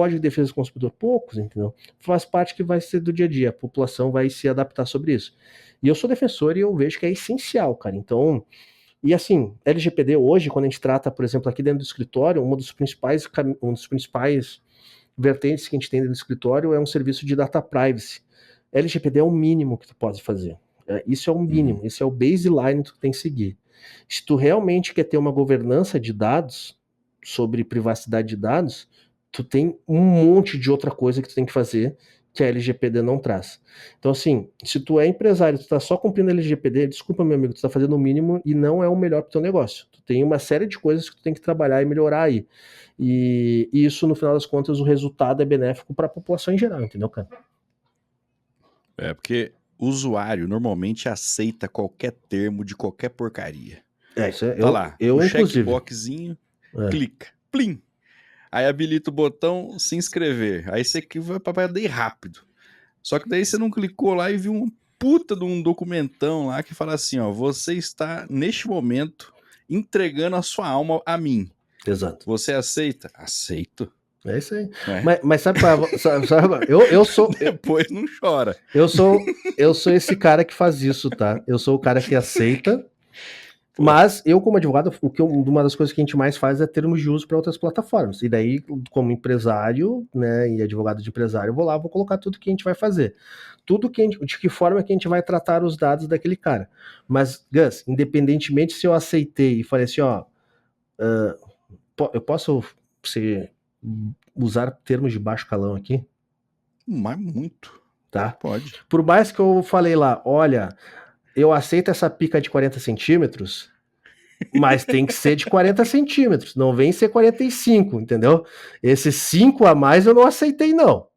de defesa do consumidor? Poucos, entendeu? Faz parte que vai ser do dia a dia. A população vai se adaptar sobre isso. E eu sou defensor e eu vejo que é essencial, cara. Então, e assim, LGPD hoje, quando a gente trata, por exemplo, aqui dentro do escritório, um dos principais vertentes que a gente tem dentro do escritório é um serviço de data privacy. LGPD é o mínimo que tu pode fazer. Isso é o mínimo, esse é o baseline que tu tem que seguir. Se tu realmente quer ter uma governança de dados, sobre privacidade de dados, tu tem um monte de outra coisa que tu tem que fazer, que a LGPD não traz. Então, assim, se tu é empresário, tu tá só cumprindo a LGPD, desculpa, meu amigo, tu tá fazendo o mínimo e não é o melhor pro teu negócio. Tu tem uma série de coisas que tu tem que trabalhar e melhorar aí. E isso, no final das contas, o resultado é benéfico para a população em geral, entendeu, cara? É porque o usuário normalmente aceita qualquer termo de qualquer porcaria. Isso é, Tá lá, eu o inclusive. checkboxzinho, clica, plim. Aí habilita o botão se inscrever. Aí você vai pra daí rápido. Só que daí você não clicou lá e viu um puta de um documentão lá que fala assim, ó, você está, neste momento, entregando a sua alma a mim. Exato. Você aceita? Aceito. É isso aí. É. Mas sabe qual é? Sabe, eu sou. Depois não chora. Eu sou esse cara que faz isso, tá? Eu sou o cara que aceita. Pô. Mas eu, como advogado, uma das coisas que a gente mais faz é termos de uso para outras plataformas. E daí, como empresário, né, e advogado de empresário, eu vou lá, vou colocar tudo que a gente vai fazer. Tudo que de que forma que a gente vai tratar os dados daquele cara. Mas, Gus, independentemente se eu aceitei e falei assim, ó, eu posso usar termos de baixo calão aqui? Mas muito. Tá? Pode. Por mais que eu falei lá, olha, eu aceito essa pica de 40 centímetros, mas tem que ser de 40 centímetros, não vem ser 45, entendeu? Esses 5 a mais eu não aceitei, não.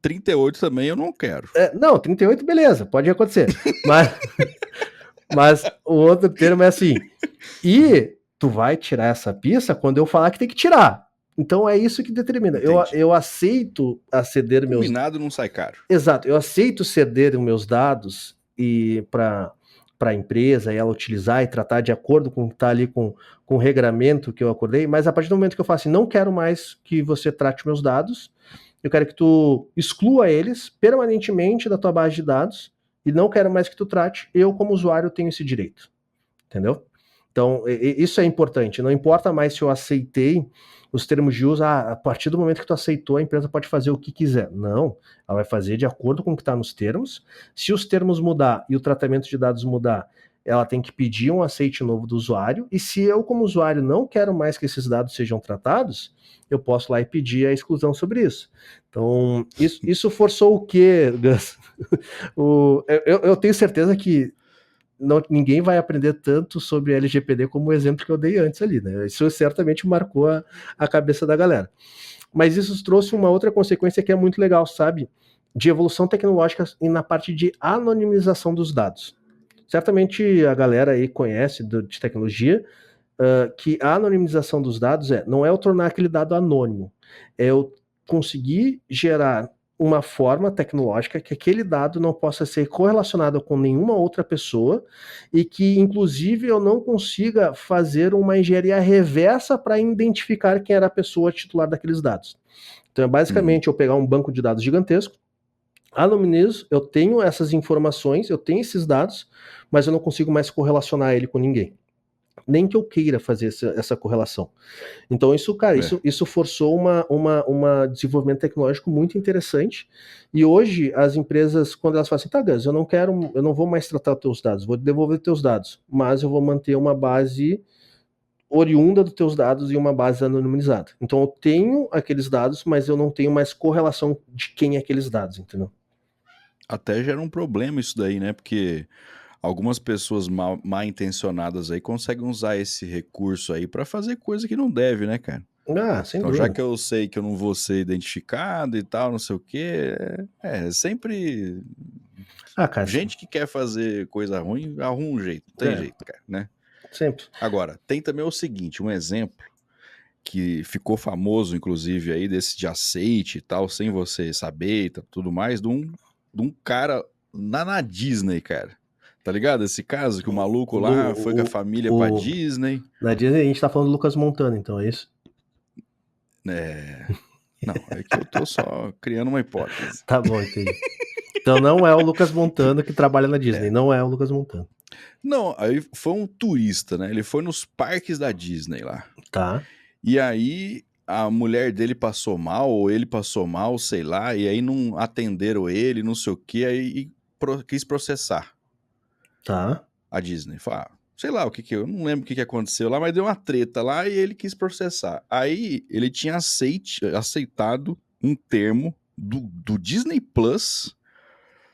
38 também eu não quero. Não, 38, beleza, pode acontecer. Mas o outro termo é assim, e tu vai tirar essa pista quando eu falar que tem que tirar. Então é isso que determina. Eu aceito ceder meus... Combinado não sai caro. Exato, eu aceito ceder os meus dados e para a empresa e ela utilizar e tratar de acordo com o que está ali com o regramento que eu acordei, mas a partir do momento que eu falo assim, não quero mais que você trate meus dados, eu quero que tu exclua eles permanentemente da tua base de dados e não quero mais que tu trate, eu como usuário tenho esse direito, entendeu? Então, isso é importante. Não importa mais se eu aceitei os termos de uso, a partir do momento que tu aceitou, a empresa pode fazer o que quiser. Não, ela vai fazer de acordo com o que está nos termos. Se os termos mudar e o tratamento de dados mudar, ela tem que pedir um aceite novo do usuário. E se eu, como usuário, não quero mais que esses dados sejam tratados, eu posso lá e pedir a exclusão sobre isso. Então, isso forçou o quê, Gus? Eu tenho certeza que ninguém vai aprender tanto sobre LGPD como o exemplo que eu dei antes ali, né? Isso certamente marcou a cabeça da galera. Mas isso trouxe uma outra consequência que é muito legal, sabe? De evolução tecnológica e na parte de anonimização dos dados. Certamente a galera aí conhece de tecnologia que a anonimização dos dados não é eu tornar aquele dado anônimo, é eu conseguir gerar uma forma tecnológica que aquele dado não possa ser correlacionado com nenhuma outra pessoa e que, inclusive, eu não consiga fazer uma engenharia reversa para identificar quem era a pessoa titular daqueles dados. Então, é basicamente eu pegar um banco de dados gigantesco, anonimizo, eu tenho essas informações, eu tenho esses dados, mas eu não consigo mais correlacionar ele com ninguém. Nem que eu queira fazer essa correlação. Então, isso, cara, isso forçou uma desenvolvimento tecnológico muito interessante. E hoje, as empresas, quando elas falam assim, tá, Gus, eu não vou mais tratar os teus dados, vou devolver teus dados, mas eu vou manter uma base oriunda dos teus dados e uma base anonimizada. Então, eu tenho aqueles dados, mas eu não tenho mais correlação de quem é aqueles dados, entendeu? Até gera um problema isso daí, né? Porque algumas pessoas mal intencionadas aí conseguem usar esse recurso aí pra fazer coisa que não deve, né, cara? Sem Então, dúvida. já que eu sei que eu não vou ser identificado e tal, não sei o quê, sempre... cara, gente que quer fazer coisa ruim, arruma um jeito, não tem jeito, cara, né? Sempre. Agora, tem também o seguinte, um exemplo que ficou famoso, inclusive, aí, desse de aceite e tal, sem você saber e tudo mais, de um cara na Disney, cara. Tá ligado? Esse caso que o maluco lá foi com a família pra Disney. Na Disney a gente tá falando do Lucas Montano, então, é isso? Não, é que eu tô só criando uma hipótese. Tá bom, entendi. Então não é o Lucas Montano que trabalha na Disney, não é o Lucas Montano. Não, aí foi um turista, né? Ele foi nos parques da Disney lá. Tá. E aí a mulher dele passou mal, ou ele passou mal, sei lá, e aí não atenderam ele, não sei o que, aí quis processar. Tá. A Disney. Fala, sei lá o que eu não lembro o que aconteceu lá, mas deu uma treta lá e ele quis processar. Aí ele tinha aceitado um termo do Disney Plus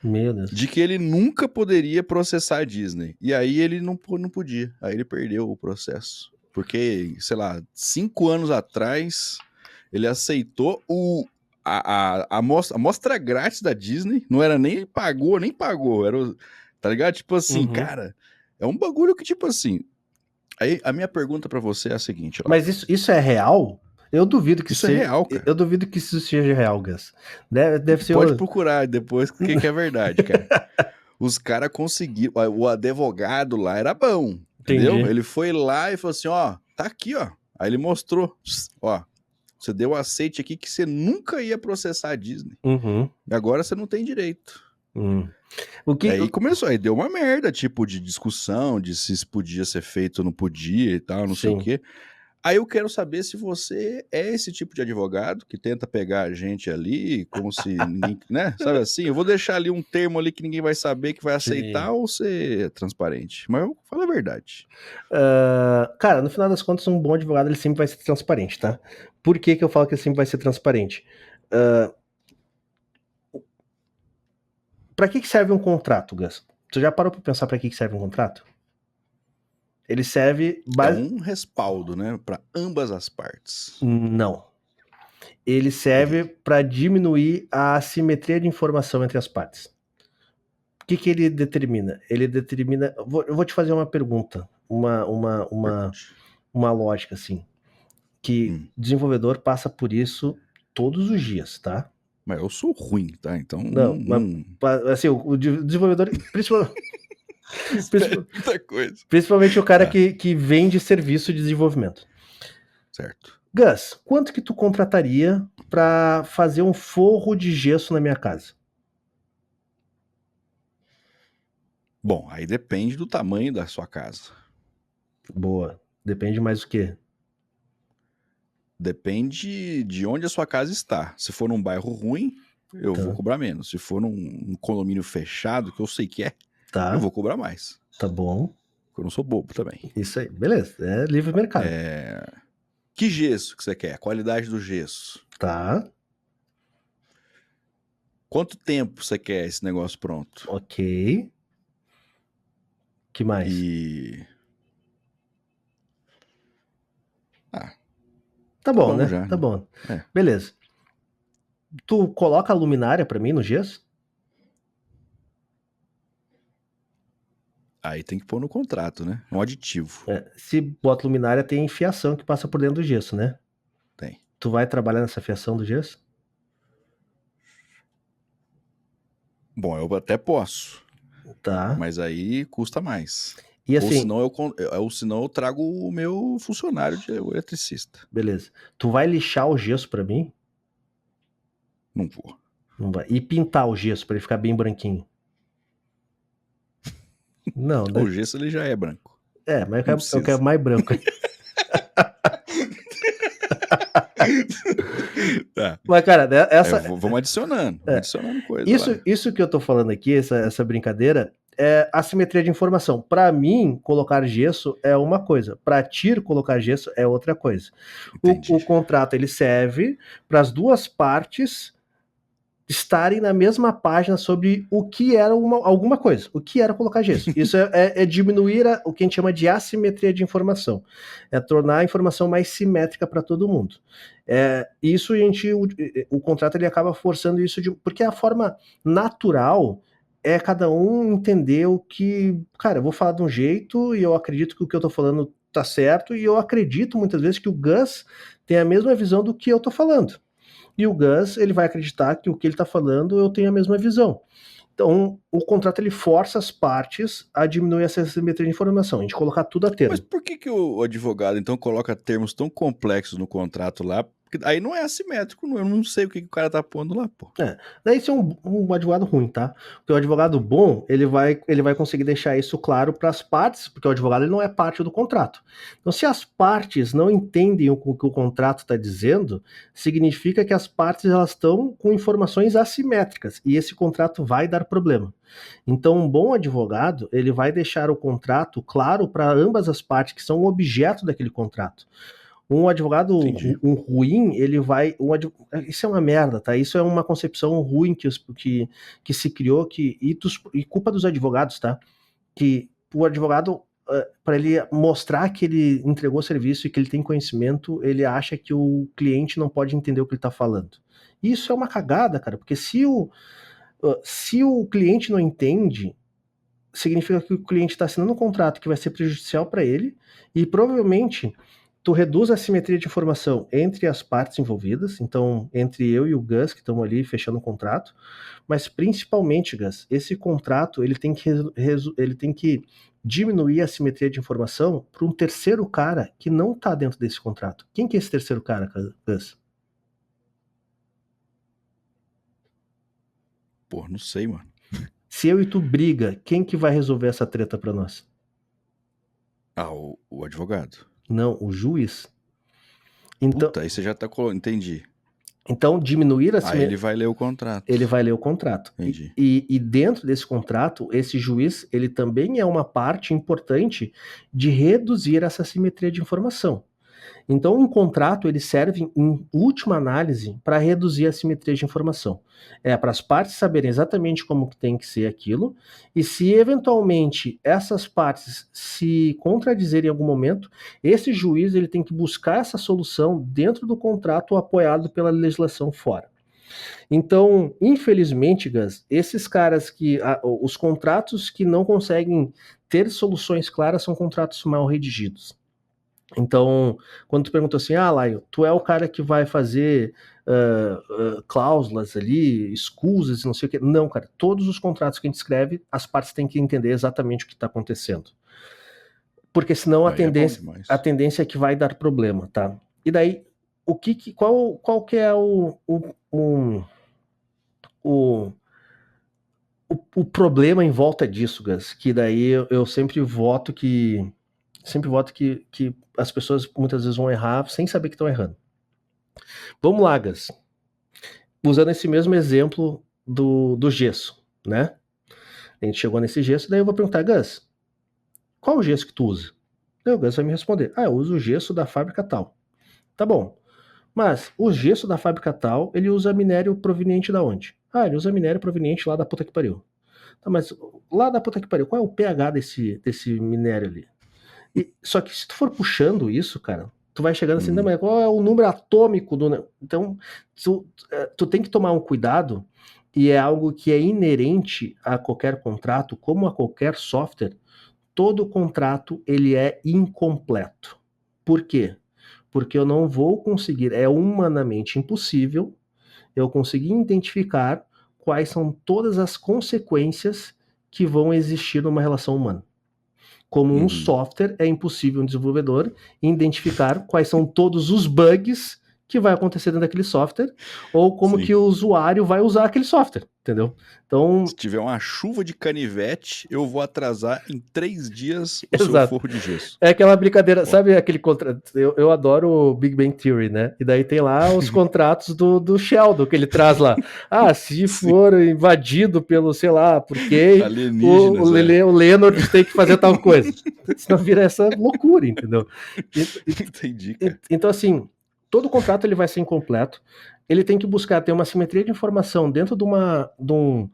Meu Deus. de que ele nunca poderia processar a Disney. E aí ele não podia. Aí ele perdeu o processo. Porque, sei lá, 5 anos atrás, ele aceitou a amostra grátis da Disney. Não era nem pagou. Era, tá ligado? Tipo assim, cara, é um bagulho que, tipo assim. Aí a minha pergunta pra você é a seguinte, ó. Mas isso é real? Eu duvido que Isso é real, cara. Eu duvido que isso seja real, Gus. Deve ser. Pode procurar depois o que é verdade, cara. Os caras conseguiram. O advogado lá era bom, entendeu? Entendi. Ele foi lá e falou assim: ó, tá aqui, ó. Aí ele mostrou: ó, você deu o aceite aqui que você nunca ia processar a Disney. E agora você não tem direito. Aí começou, aí deu uma merda, tipo, de discussão, de se isso podia ser feito ou não podia e tal, não sei o quê. Aí eu quero saber se você é esse tipo de advogado que tenta pegar a gente ali, como se ninguém, né? Sabe assim? Eu vou deixar ali um termo ali que ninguém vai saber, que vai aceitar, ou ser transparente. Mas eu falo a verdade. Cara, no final das contas, um bom advogado ele sempre vai ser transparente, tá? Por que eu falo que ele sempre vai ser transparente? Pra que serve um contrato, Gus? Tu já parou pra pensar pra que serve um contrato? Ele serve... É um respaldo, né? Pra ambas as partes. Não. Ele serve para diminuir a assimetria de informação entre as partes. O que ele determina? Ele determina... Eu vou te fazer uma pergunta, uma lógica, assim, que desenvolvedor passa por isso todos os dias, tá? Mas eu sou ruim, tá? Então... Não, mas, assim, o desenvolvedor... Principalmente o cara que vende serviço de desenvolvimento. Certo. Gus, quanto que tu contrataria para fazer um forro de gesso na minha casa? Bom, aí depende do tamanho da sua casa. Boa. Depende mais do quê? Depende de onde a sua casa está. Se for num bairro ruim, eu vou cobrar menos. Se for num condomínio fechado, que eu sei que é, eu vou cobrar mais. Tá bom. Porque eu não sou bobo também. Isso aí, beleza. É livre mercado. Que gesso que você quer? A qualidade do gesso. Tá. Quanto tempo você quer esse negócio pronto? Ok. Que mais? Tá bom, né? Já, tá bom. Beleza. Tu coloca a luminária pra mim no gesso? Aí tem que pôr no contrato, né? Um aditivo. Se bota luminária, tem fiação que passa por dentro do gesso, né? Tem. Tu vai trabalhar nessa fiação do gesso? Bom, eu até posso. Tá. Mas aí custa mais. E assim... Ou senão eu trago o meu funcionário de eletricista. Beleza. Tu vai lixar o gesso pra mim? Não vou. Não vai. E pintar o gesso pra ele ficar bem branquinho? Não, né? O gesso ele já é branco. Mas eu quero mais branco. Tá. Mas, cara, vamos adicionando. Vamos adicionando coisa. Isso que eu tô falando aqui, essa brincadeira, é assimetria de informação. Para mim, colocar gesso é uma coisa. Para ti, colocar gesso é outra coisa. O contrato ele serve para as duas partes estarem na mesma página sobre o que era alguma coisa, o que era colocar gesso. Isso é diminuir o que a gente chama de assimetria de informação. É tornar a informação mais simétrica para todo mundo. Isso o contrato ele acaba forçando isso, porque a forma natural é cada um entender o que... Cara, eu vou falar de um jeito e eu acredito que o que eu tô falando tá certo, e eu acredito muitas vezes que o Gus tem a mesma visão do que eu tô falando. E o Gus, ele vai acreditar que o que ele está falando eu tenho a mesma visão. Então, o contrato ele força as partes a diminuir essa assimetria de informação, a gente colocar tudo a termo. Mas por que o advogado, então, coloca termos tão complexos no contrato lá? Porque aí não é assimétrico, eu não sei o que o cara tá pondo lá, pô. Daí isso é um advogado ruim, tá? Porque o advogado bom, ele vai conseguir deixar isso claro para as partes, porque o advogado ele não é parte do contrato. Então, se as partes não entendem o que o contrato está dizendo, significa que as partes elas estão com informações assimétricas, e esse contrato vai dar problema. Então, um bom advogado, ele vai deixar o contrato claro para ambas as partes que são o objeto daquele contrato. Um advogado Entendi. ruim, ele vai... Isso é uma merda, tá? Isso é uma concepção ruim que se criou, e culpa dos advogados, tá? Que o advogado, para ele mostrar que ele entregou serviço e que ele tem conhecimento, ele acha que o cliente não pode entender o que ele está falando. Isso é uma cagada, cara, porque se o cliente não entende, significa que o cliente está assinando um contrato que vai ser prejudicial para ele, e provavelmente tu reduz a simetria de informação entre as partes envolvidas, então entre eu e o Gus que estamos ali fechando o contrato, mas principalmente, Gus, esse contrato ele tem que diminuir a simetria de informação para um terceiro cara que não está dentro desse contrato. Quem que é esse terceiro cara, Gus? Pô, não sei, mano. Se eu e tu briga, quem que vai resolver essa treta para nós? Ah, o advogado. Não, o juiz. Então, Puta, aí você já tá colocando. Entendi. então diminuir a Aí simetria... ele vai ler o contrato. Ele vai ler o contrato. Entendi. E dentro desse contrato, esse juiz, ele também é uma parte importante de reduzir essa simetria de informação. Então, um contrato, ele serve, em última análise, para reduzir a simetria de informação. É para as partes saberem exatamente como que tem que ser aquilo, e se eventualmente essas partes se contradizerem em algum momento, esse juiz ele tem que buscar essa solução dentro do contrato apoiado pela legislação fora. Então, infelizmente, Gus, esses caras os contratos que não conseguem ter soluções claras são contratos mal redigidos. Então, quando tu perguntou assim, Laio, tu é o cara que vai fazer cláusulas ali, escusas, não sei o quê. Não, cara, todos os contratos que a gente escreve, as partes têm que entender exatamente o que está acontecendo. Porque senão a tendência é que vai dar problema, tá? E daí, qual que é o problema em volta disso, Gus? Que daí eu sempre voto que as pessoas muitas vezes vão errar sem saber que estão errando. Vamos lá, Gus. Usando esse mesmo exemplo do gesso, né? A gente chegou nesse gesso, daí eu vou perguntar, Gus, qual o gesso que tu usa? Daí o Gus vai me responder, eu uso o gesso da fábrica tal. Tá bom. Mas o gesso da fábrica tal, ele usa minério proveniente da onde? Ele usa minério proveniente lá da puta que pariu. Tá, mas lá da puta que pariu, qual é o pH desse minério ali? Só que se tu for puxando isso, cara, tu vai chegando assim, não, mas qual é o número atômico do... Então, tu tem que tomar um cuidado, e é algo que é inerente a qualquer contrato, como a qualquer software. Todo contrato, ele é incompleto. Por quê? Porque eu não vou conseguir, é humanamente impossível eu conseguir identificar quais são todas as consequências que vão existir numa relação humana. Como um software, é impossível um desenvolvedor identificar quais são todos os bugs que vai acontecer dentro daquele software, ou como que o usuário vai usar aquele software, entendeu? Então, se tiver uma chuva de canivete, eu vou atrasar em 3 dias o seu forro de gesso. É aquela brincadeira, sabe aquele contrato? Eu adoro o Big Bang Theory, né? E daí tem lá os contratos do Sheldon que ele traz lá. Se for invadido pelo, sei lá, porque o Leonard tem que fazer tal coisa. Senão vira essa loucura, entendeu? Entendi, cara. Então, assim, todo contrato ele vai ser incompleto. Ele tem que buscar ter uma simetria de informação dentro de um,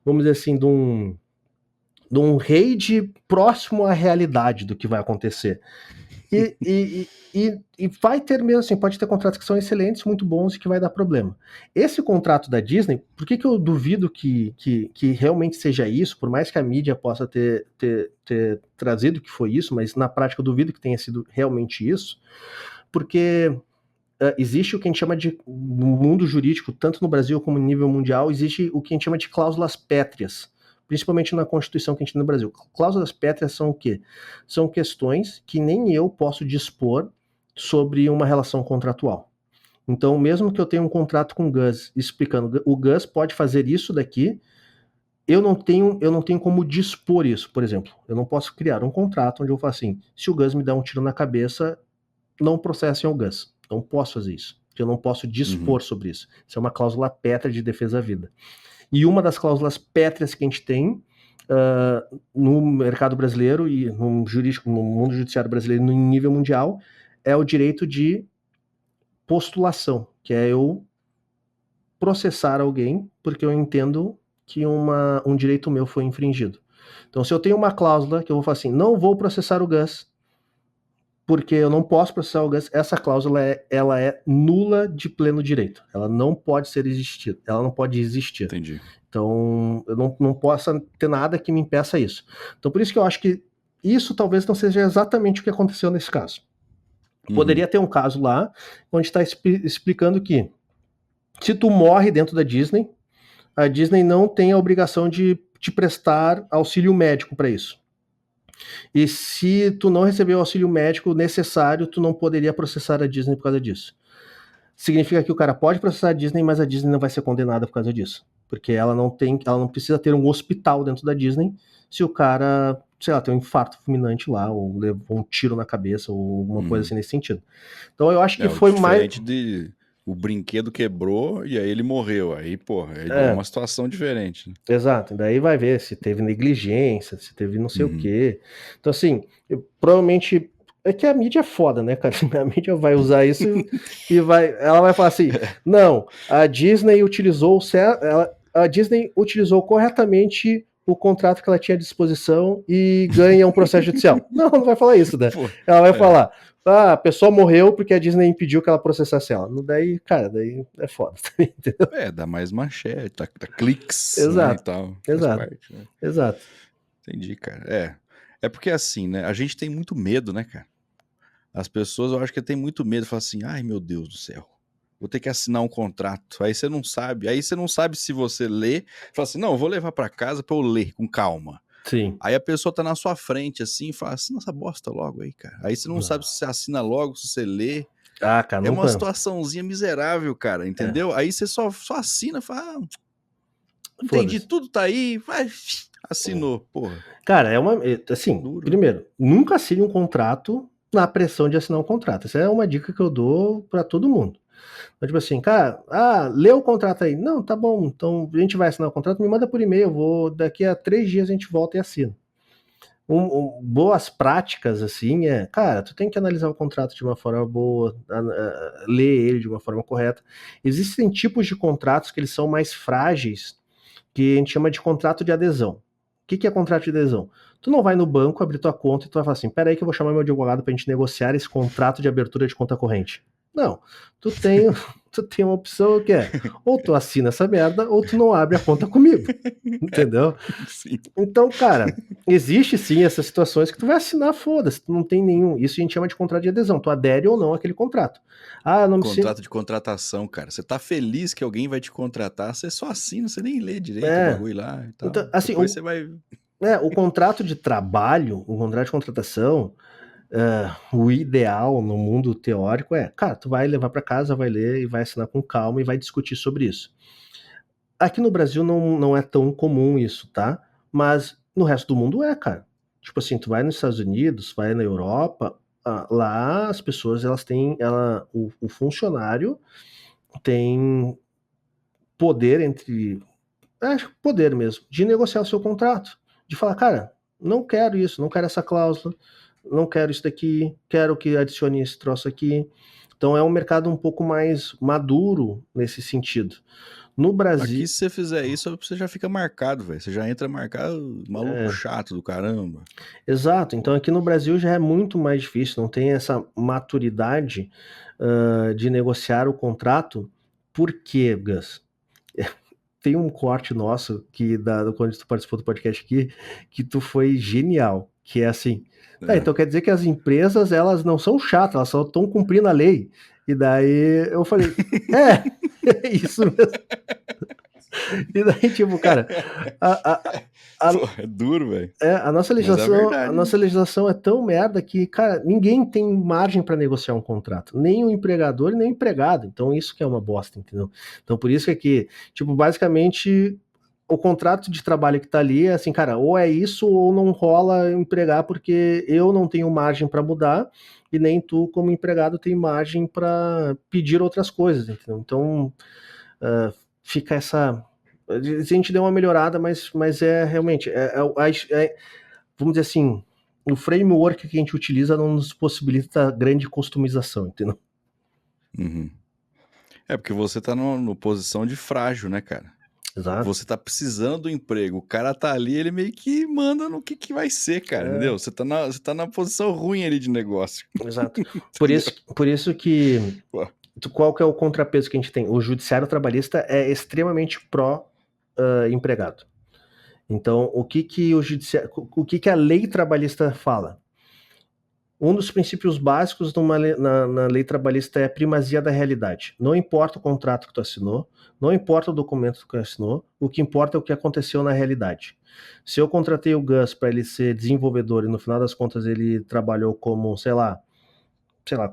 vamos dizer assim, de um RAID próximo à realidade do que vai acontecer. E vai ter mesmo assim, pode ter contratos que são excelentes, muito bons e que vai dar problema. Esse contrato da Disney, por que eu duvido que realmente seja isso, por mais que a mídia possa ter trazido que foi isso, mas na prática eu duvido que tenha sido realmente isso, porque existe o que a gente chama de, no mundo jurídico, tanto no Brasil como no nível mundial, existe o que a gente chama de cláusulas pétreas, principalmente na Constituição que a gente tem no Brasil. Cláusulas pétreas são o quê? São questões que nem eu posso dispor sobre uma relação contratual. Então, mesmo que eu tenha um contrato com o Gus explicando, o Gus pode fazer isso daqui, eu não tenho como dispor isso. Por exemplo, eu não posso criar um contrato onde eu falo assim, se o Gus me dá um tiro na cabeça, não processem o Gus. Não posso fazer isso. Eu não posso dispor sobre isso. Isso é uma cláusula pétrea de defesa à vida. E uma das cláusulas pétreas que a gente tem no mercado brasileiro e no mundo judiciário brasileiro no nível mundial é o direito de postulação, que é eu processar alguém porque eu entendo que um direito meu foi infringido. Então, se eu tenho uma cláusula que eu vou falar assim, não vou processar o Gus porque eu não posso processar o Gus, essa cláusula ela é nula de pleno direito. Ela não pode ser existida, ela não pode existir. Entendi. Então, eu não posso ter nada que me impeça isso. Então, por isso que eu acho que isso talvez não seja exatamente o que aconteceu nesse caso. Poderia ter um caso lá onde está explicando que se tu morre dentro da Disney, a Disney não tem a obrigação de te prestar auxílio médico para isso. E se tu não receber o auxílio médico necessário, tu não poderia processar a Disney por causa disso. Significa que o cara pode processar a Disney, mas a Disney não vai ser condenada por causa disso. Porque ela não precisa ter um hospital dentro da Disney se o cara, sei lá, tem um infarto fulminante lá, ou levou um tiro na cabeça, ou alguma coisa assim nesse sentido. Então eu acho que foi diferente de o brinquedo quebrou e aí ele morreu. Aí, porra, aí é uma situação diferente. Né? Exato. Daí vai ver se teve negligência, se teve não sei o quê. Então, assim, provavelmente. É que a mídia é foda, né, cara? A mídia vai usar isso e ela vai falar assim: não, a Disney utilizou corretamente o contrato que ela tinha à disposição e ganha um processo judicial. Não vai falar isso, né? Ela vai falar: a pessoa morreu porque a Disney impediu que ela processasse ela. Daí, cara, daí é foda. Entendeu? Dá mais manchete, tá cliques, exato, né, e tal. Exato, parte, né? Exato. Entendi, cara. É porque assim, né, a gente tem muito medo, né, cara? As pessoas, eu acho que tem muito medo, falam assim, ai meu Deus do céu, vou ter que assinar um contrato, aí você não sabe se você lê, fala assim, não, eu vou levar pra casa pra eu ler com calma. Sim. Aí a pessoa tá na sua frente, assim, e fala, assina essa bosta logo aí, cara. Aí você não sabe se você assina logo, se você lê. Ah, cara, é uma situaçãozinha miserável, cara, entendeu? Aí você só assina, fala, entendi, tudo tá aí, vai, assinou, porra. Cara, assim, duro. Primeiro, nunca assine um contrato na pressão de assinar um contrato. Essa é uma dica que eu dou pra todo mundo. Então, tipo assim, cara, lê o contrato aí. Não, tá bom, então a gente vai assinar o contrato, me manda por e-mail, daqui a 3 dias a gente volta e assina. Boas práticas, assim, cara, tu tem que analisar o contrato de uma forma boa, ler ele de uma forma correta. Existem tipos de contratos que eles são mais frágeis, que a gente chama de contrato de adesão. O que é contrato de adesão? Tu não vai no banco abrir tua conta e tu vai falar assim, peraí que eu vou chamar meu advogado pra gente negociar esse contrato de abertura de conta corrente. Não, tu tem uma opção que é, ou tu assina essa merda, ou tu não abre a conta comigo, entendeu? Sim. Então, cara, existe sim essas situações que tu vai assinar, foda-se, tu não tem nenhum, isso a gente chama de contrato de adesão, tu adere ou não àquele contrato. Contrato de contratação, cara, você tá feliz que alguém vai te contratar, você só assina, você nem lê direito o bagulho lá e tal. Então, assim, depois você vai... o contrato de trabalho, o contrato de contratação, o ideal no mundo teórico cara, tu vai levar para casa, vai ler e vai assinar com calma e vai discutir sobre isso. Aqui no Brasil não é tão comum isso, tá? Mas no resto do mundo cara. Tipo assim, tu vai nos Estados Unidos, vai na Europa, lá as pessoas, elas têm, o funcionário tem poder poder mesmo, de negociar o seu contrato, de falar, cara, não quero isso, não quero essa cláusula, não quero isso daqui, quero que adicione esse troço aqui. Então é um mercado um pouco mais maduro nesse sentido. No Brasil... Aqui, se você fizer isso, você já fica marcado, velho. Você já entra marcado, maluco chato do caramba. Exato. Então aqui no Brasil já é muito mais difícil, não tem essa maturidade de negociar o contrato. Por quê, Gus? Tem um corte nosso quando tu participou do podcast aqui, que tu foi genial, que é assim, então quer dizer que as empresas, elas não são chatas, elas só estão cumprindo a lei. E daí eu falei, é isso mesmo. E daí, tipo, cara, Pô, é duro, velho. A nossa legislação é tão merda que, cara, ninguém tem margem para negociar um contrato, nem o empregador nem o empregado. Então isso que é uma bosta, entendeu? Então por isso que tipo, basicamente o contrato de trabalho que tá ali é assim, cara, ou é isso ou não rola empregar porque eu não tenho margem para mudar e nem tu como empregado tem margem para pedir outras coisas, entendeu? Então fica essa... A gente deu uma melhorada, mas realmente, vamos dizer assim, o framework que a gente utiliza não nos possibilita grande customização, entendeu? Uhum. É porque você tá numa posição de frágil, né, cara? Exato. Você tá precisando do emprego, o cara tá ali, ele meio que manda no que vai ser, cara, entendeu? Você tá na posição ruim ali de negócio. Exato. Entendeu? Por isso que Pô, qual que é o contrapeso que a gente tem? O judiciário trabalhista é extremamente pró-empregado. Então, o que que a lei trabalhista fala? Um dos princípios básicos na lei trabalhista é a primazia da realidade. Não importa o contrato que tu assinou, não importa o documento que tu assinou, o que importa é o que aconteceu na realidade. Se eu contratei o Gus para ele ser desenvolvedor e no final das contas ele trabalhou como, sei lá,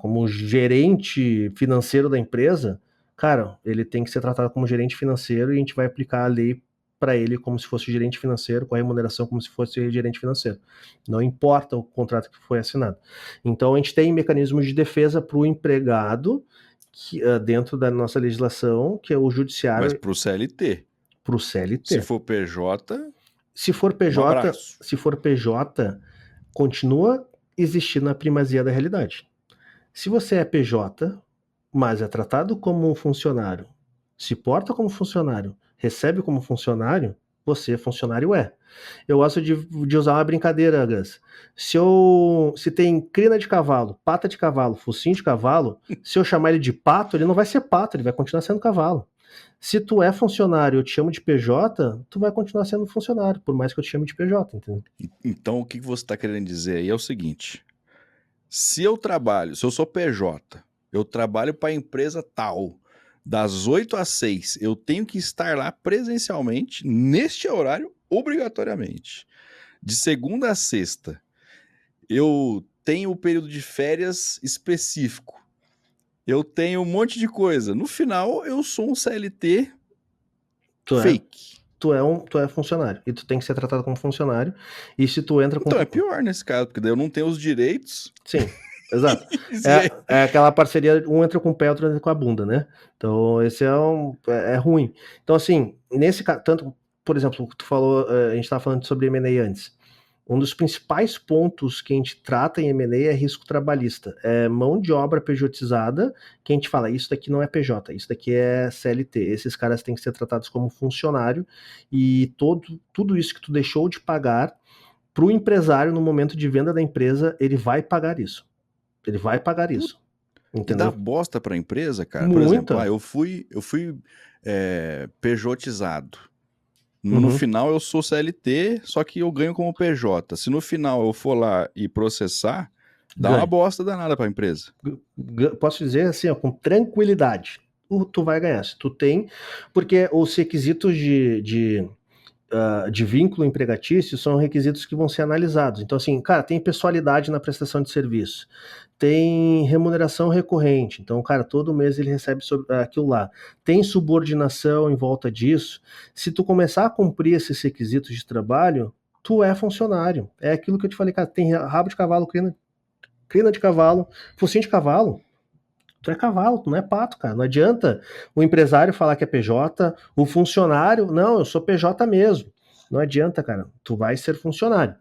como gerente financeiro da empresa, cara, ele tem que ser tratado como gerente financeiro e a gente vai aplicar a lei para ele como se fosse gerente financeiro, com a remuneração como se fosse gerente financeiro. Não importa o contrato que foi assinado. Então a gente tem mecanismos de defesa para o empregado dentro da nossa legislação, que é o judiciário. mas pro CLT. Pro CLT. Se for PJ, se for PJ, se for PJ, continua existindo a primazia da realidade. Se você é PJ, mas é tratado como um funcionário, se porta como funcionário, recebe como funcionário, você funcionário é. Eu gosto de usar uma brincadeira, Gus. Se tem crina de cavalo, pata de cavalo, focinho de cavalo, se eu chamar ele de pato, ele não vai ser pato, ele vai continuar sendo cavalo. Se tu é funcionário e eu te chamo de PJ, tu vai continuar sendo funcionário, por mais que eu te chame de PJ, entendeu? Então o que você está querendo dizer aí é o seguinte: se eu sou PJ, eu trabalho para a empresa tal, das 8 às 6, eu tenho que estar lá presencialmente, neste horário, obrigatoriamente. De segunda a sexta, eu tenho o período de férias específico. Eu tenho um monte de coisa. No final, eu sou um CLT fake. Tu é funcionário e tu tem que ser tratado como funcionário. E se tu entra com. Então é pior nesse caso, porque daí eu não tenho os direitos. Sim, exato. É aquela parceria, um entra com o pé, outro entra com a bunda, né? Então, esse é ruim. Então, assim, nesse caso, tanto, por exemplo, o que tu falou, a gente estava falando sobre M&A antes. Um dos principais pontos que a gente trata em M&A é risco trabalhista. É mão de obra pejotizada, que a gente fala, isso daqui não é PJ, isso daqui é CLT. Esses caras têm que ser tratados como funcionário e tudo isso que tu deixou de pagar para o empresário no momento de venda da empresa, ele vai pagar isso. Ele vai pagar isso. Entendeu? E dá bosta pra empresa, cara. Muita. Por exemplo, eu fui PJizado. No final eu sou CLT, só que eu ganho como PJ. Se no final eu for lá e processar, dá uma bosta danada pra empresa. Posso dizer assim, ó, com tranquilidade, tu vai ganhar. Se tu tem, porque os requisitos de vínculo empregatício são requisitos que vão ser analisados. Então, assim, cara, tem pessoalidade na prestação de serviço, tem remuneração recorrente. Então, cara, todo mês ele recebe aquilo lá. Tem subordinação em volta disso. Se tu começar a cumprir esses requisitos de trabalho, tu é funcionário. É aquilo que eu te falei, cara, tem rabo de cavalo, crina de cavalo, focinho de cavalo. Tu é cavalo, tu não é pato, cara. Não adianta o empresário falar que é PJ, o funcionário, não, eu sou PJ mesmo. Não adianta, cara. Tu vai ser funcionário.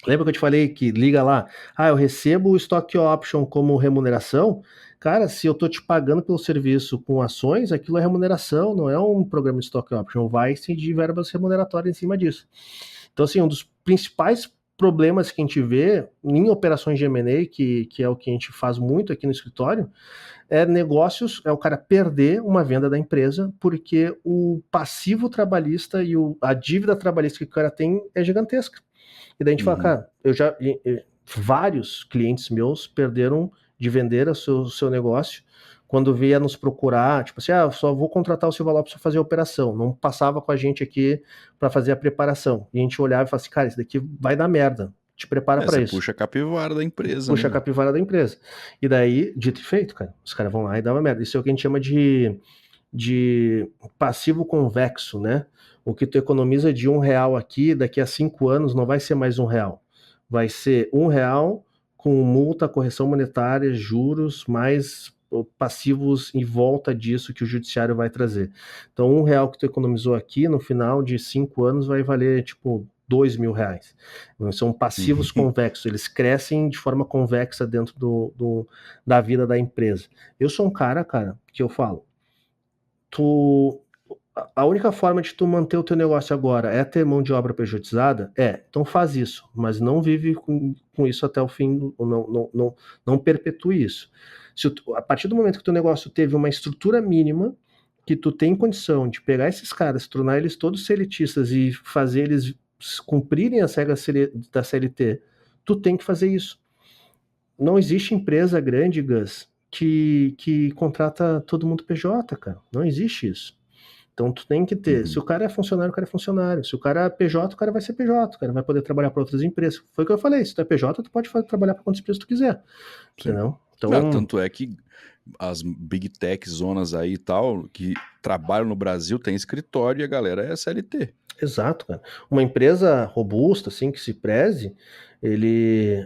Lembra que eu te falei que liga lá, eu recebo o stock option como remuneração? Cara, se eu tô te pagando pelo serviço com ações, aquilo é remuneração, não é um programa de stock option. Vai incidir verbas remuneratórias em cima disso. Então, assim, um dos principais problemas que a gente vê em operações de M&A, que é o que a gente faz muito aqui no escritório, é o cara perder uma venda da empresa porque o passivo trabalhista e a dívida trabalhista que o cara tem é gigantesca. E daí a gente fala, cara, vários clientes meus perderam de vender o seu negócio quando via nos procurar, tipo assim, eu só vou contratar o Silva Lopes para fazer a operação, não passava com a gente aqui para fazer a preparação. E a gente olhava e falava assim, cara, isso daqui vai dar merda, te prepara para isso. Puxa a capivara da empresa. Puxa a capivara da empresa. E daí, dito e feito, cara, os caras vão lá e dava merda. Isso é o que a gente chama de passivo convexo, né? O que tu economiza de R$1 aqui, daqui a 5 anos não vai ser mais R$1. Vai ser R$1 com multa, correção monetária, juros, mais passivos em volta disso que o judiciário vai trazer. Então, R$1 que tu economizou aqui, no final de 5 anos, vai valer, tipo, R$ 2.000. São passivos convexos, eles crescem de forma convexa dentro da vida da empresa. Eu sou um cara, que eu falo, a única forma de tu manter o teu negócio agora é ter mão de obra pejotizada? Então faz isso, mas não vive com isso até o fim, não perpetue isso. A partir do momento que o teu negócio teve uma estrutura mínima, que tu tem condição de pegar esses caras, tornar eles todos seletistas e fazer eles cumprirem as regras da CLT, tu tem que fazer isso. Não existe empresa grande, Gus, que contrata todo mundo PJ, cara. Não existe isso. Então tu tem que ter, se o cara é funcionário, o cara é funcionário. Se o cara é PJ, o cara vai ser PJ, o cara vai poder trabalhar para outras empresas. Foi o que eu falei, se tu é PJ, tu pode trabalhar para quantas empresas tu quiser. Entendeu? Então, tanto é que as big tech zonas aí e tal, que trabalham no Brasil, tem escritório e a galera é CLT. Exato, cara. Uma empresa robusta, assim, que se preze,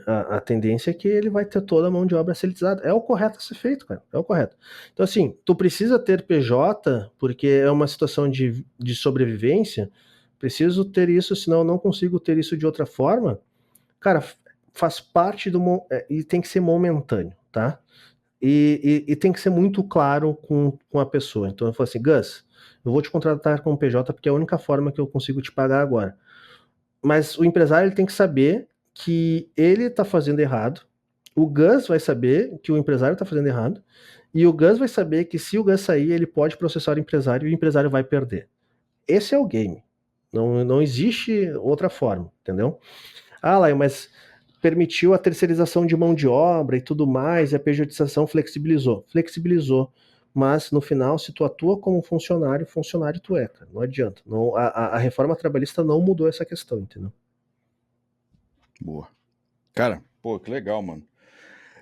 a tendência é que ele vai ter toda a mão de obra seletizada. É o correto a ser feito, cara. É o correto. Então, assim, tu precisa ter PJ, porque é uma situação de sobrevivência. Preciso ter isso, senão eu não consigo ter isso de outra forma. Cara, faz parte e tem que ser momentâneo, tá? E tem que ser muito claro com a pessoa. Então eu falo assim, Gus, eu vou te contratar como PJ porque é a única forma que eu consigo te pagar agora. Mas o empresário ele tem que saber que ele está fazendo errado, o Gus vai saber que o empresário está fazendo errado, e o Gus vai saber que se o Gus sair, ele pode processar o empresário e o empresário vai perder. Esse é o game. Não existe outra forma, entendeu? Laio, mas permitiu a terceirização de mão de obra e tudo mais, e a pejotização flexibilizou. Flexibilizou. Mas, no final, se tu atua como funcionário tu é, cara. Não adianta. A reforma trabalhista não mudou essa questão, entendeu? Boa. Cara, pô, que legal, mano.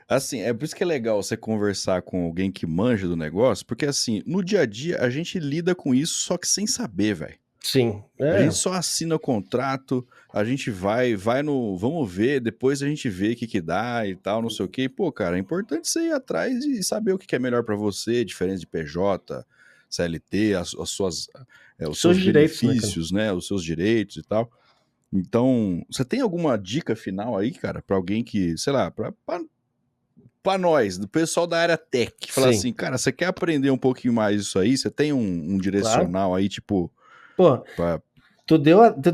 Assim, é por isso que é legal você conversar com alguém que manja do negócio, porque assim, no dia a dia a gente lida com isso só que sem saber, velho. Sim. A gente só assina o contrato, a gente vai no, vamos ver, depois a gente vê o que dá e tal, não sei o que. Pô, cara, é importante você ir atrás e saber o que é melhor pra você, diferença de PJ, CLT, os seus benefícios, né, os seus direitos e tal. Então, você tem alguma dica final aí, cara, pra alguém que, sei lá, pra nós, do pessoal da área tech, falar assim, cara, você quer aprender um pouquinho mais isso aí? Você tem um direcional aí, tipo... Pô,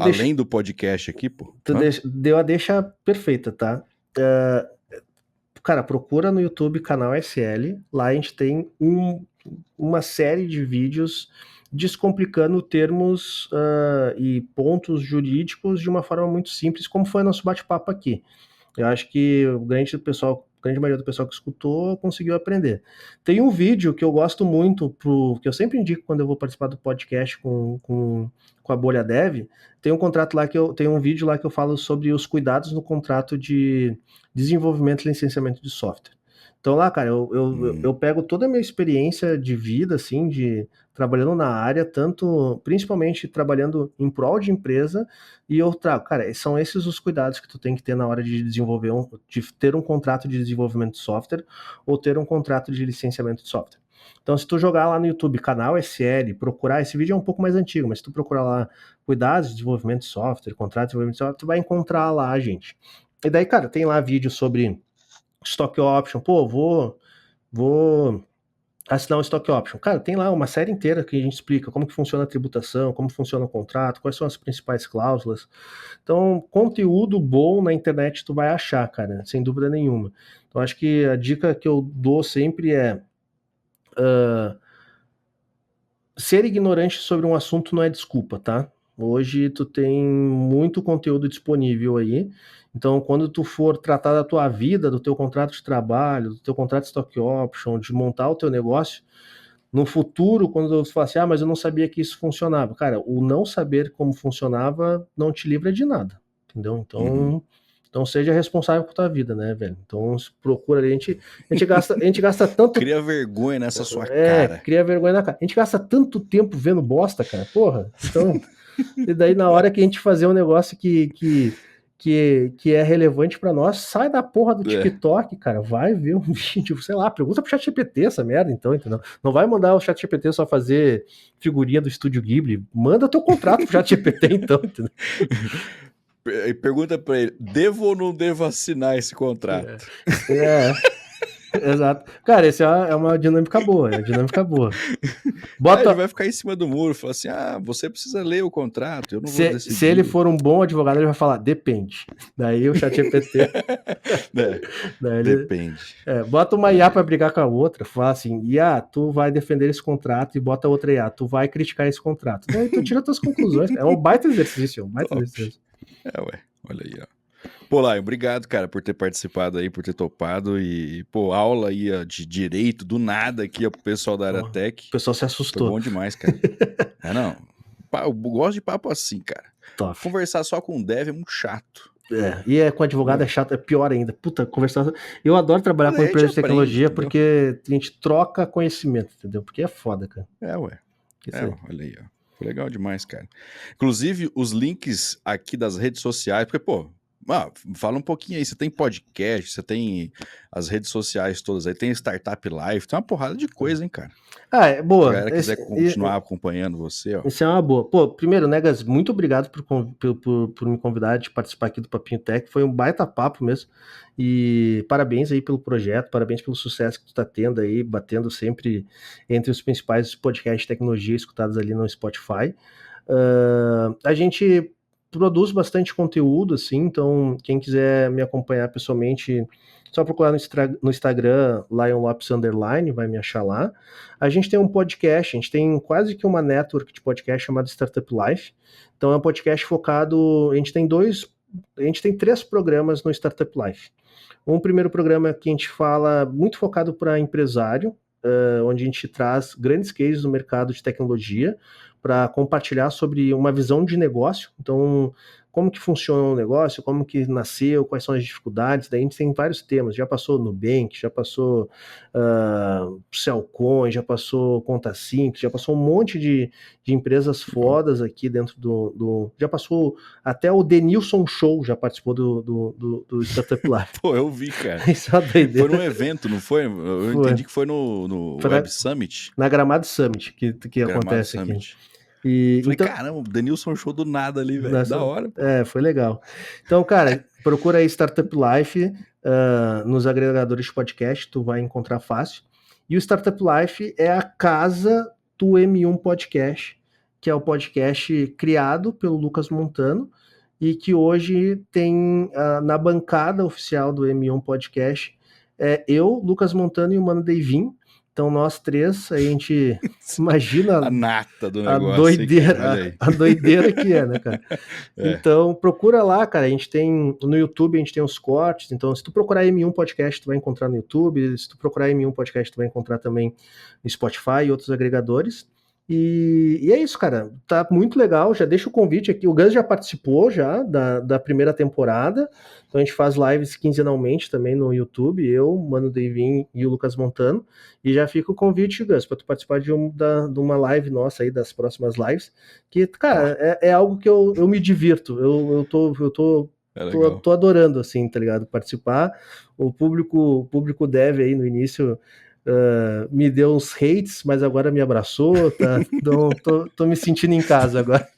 além do podcast aqui, pô. Deu a deixa perfeita, tá? Cara, procura no YouTube canal SL. Lá a gente tem uma série de vídeos descomplicando termos e pontos jurídicos de uma forma muito simples, como foi nosso bate-papo aqui. Eu acho que a grande maioria do pessoal que escutou conseguiu aprender. Tem um vídeo que eu gosto muito, que eu sempre indico quando eu vou participar do podcast com a Bolha Dev. Tem um vídeo lá que eu falo sobre os cuidados no contrato de desenvolvimento e licenciamento de software. Então lá, cara, eu pego toda a minha experiência de vida, assim, trabalhando na área, principalmente trabalhando em prol de empresa, e eu trago, cara, são esses os cuidados que tu tem que ter na hora de desenvolver, de ter um contrato de desenvolvimento de software ou ter um contrato de licenciamento de software. Então, se tu jogar lá no YouTube, canal SL, procurar, esse vídeo é um pouco mais antigo, mas se tu procurar lá, cuidados de desenvolvimento de software, contrato de desenvolvimento de software, tu vai encontrar lá, gente. E daí, cara, tem lá vídeo sobre stock option, vou assinar um stock option. Cara, tem lá uma série inteira que a gente explica como que funciona a tributação, como funciona o contrato, quais são as principais cláusulas. Então, conteúdo bom na internet tu vai achar, cara, sem dúvida nenhuma. Então, acho que a dica que eu dou sempre é ser ignorante sobre um assunto não é desculpa, tá? Hoje tu tem muito conteúdo disponível aí, então quando tu for tratar da tua vida, do teu contrato de trabalho, do teu contrato de stock option, de montar o teu negócio, no futuro, quando tu falar assim, mas eu não sabia que isso funcionava. Cara, o não saber como funcionava não te livra de nada, entendeu? Então seja responsável por tua vida, né, velho? Então procura ali, a gente gasta tanto... Cria vergonha nessa sua cara. Cria vergonha na cara. A gente gasta tanto tempo vendo bosta, cara, porra. Então, e daí na hora que a gente fazer um negócio que é relevante pra nós, sai da porra do TikTok, cara, vai ver um vídeo, sei lá, pergunta pro ChatGPT essa merda, então, entendeu? Não vai mandar o ChatGPT só fazer figurinha do Estúdio Ghibli, manda teu contrato pro ChatGPT, então, entendeu? Pergunta pra ele, devo ou não devo assinar esse contrato? É. Exato. Cara, essa é uma dinâmica boa, é uma dinâmica boa. Ele vai ficar em cima do muro, falar assim, você precisa ler o contrato, eu não vou decidir. Se ele for um bom advogado, ele vai falar, depende. Daí o ChatGPT... Depende. Bota uma IA pra brigar com a outra, fala assim, IA, tu vai defender esse contrato, e bota outra IA, tu vai criticar esse contrato. Daí tu tira tuas conclusões. É um baita exercício, Olha aí, ó. Pô, Lion, obrigado, cara, por ter participado aí, por ter topado e, aula aí de direito, do nada aqui, ó, pro pessoal da área tech. O pessoal se assustou. Foi bom demais, cara. Não, eu gosto de papo assim, cara. Top. Conversar só com o dev é muito chato. E com advogado é chato, é pior ainda. Puta, conversar... Eu adoro trabalhar com empresa de tecnologia porque a gente troca conhecimento, entendeu? Porque é foda, cara. Olha aí, ó. Foi legal demais, cara. Inclusive, os links aqui das redes sociais, porque, fala um pouquinho aí, você tem podcast, você tem as redes sociais todas aí, tem Startup Life, tem uma porrada de coisa, hein, cara. É boa. Se a galera quiser continuar acompanhando você, ó. Isso é uma boa. Pô, primeiro, Negas, muito obrigado por me convidar de participar aqui do Papinho Tech, foi um baita papo mesmo, e parabéns aí pelo projeto, parabéns pelo sucesso que tu tá tendo aí, batendo sempre entre os principais podcasts de tecnologia escutados ali no Spotify. A gente produz bastante conteúdo, assim, então quem quiser me acompanhar pessoalmente, só procurar no Instagram, Lion Lopes _, vai me achar lá. A gente tem um podcast, a gente tem quase que uma network de podcast chamada Startup Life. Então é um podcast focado, a gente tem 3 programas no Startup Life. Um primeiro programa que a gente fala muito focado para empresário, onde a gente traz grandes cases no mercado de tecnologia para compartilhar sobre uma visão de negócio. Então, como que funciona o negócio, como que nasceu, quais são as dificuldades. Daí a gente tem vários temas, já passou Nubank, já passou Cellcoin, já passou Conta Simples, já passou um monte de empresas fodas aqui dentro já passou até o Denilson Show, já participou do Startup Life. Pô, eu vi, cara. Isso é doideira. Foi num evento, não foi? Eu entendi que foi no Web Summit. Na Gramado Summit, que acontece Summit. Aqui. Falei, então, caramba, o Denilson Show do nada ali, velho. Da hora. Foi legal. Então, cara, procura aí Startup Life nos agregadores de podcast, tu vai encontrar fácil. E o Startup Life é a casa do M1 Podcast, que é o podcast criado pelo Lucas Montano e que hoje tem na bancada oficial do M1 Podcast eu, Lucas Montano e o Mano Deivin. Então nós 3, a gente imagina a nata do negócio, a doideira que é, né, cara? Então procura lá, cara, a gente tem no YouTube, a gente tem os cortes, então se tu procurar M1 Podcast, tu vai encontrar no YouTube, se tu procurar M1 Podcast, tu vai encontrar também no Spotify e outros agregadores. E é isso, cara, tá muito legal, já deixa o convite aqui, o Gus já participou já da primeira temporada, então a gente faz lives quinzenalmente também no YouTube, eu, Mano Deivin e o Lucas Montano, e já fica o convite, Gus, para tu participar de uma live nossa aí, das próximas lives, que, cara, é algo que eu me divirto, eu tô adorando, assim, tá ligado, participar, o público dev aí no início... me deu uns hates, mas agora me abraçou, tá? Então, tô me sentindo em casa agora.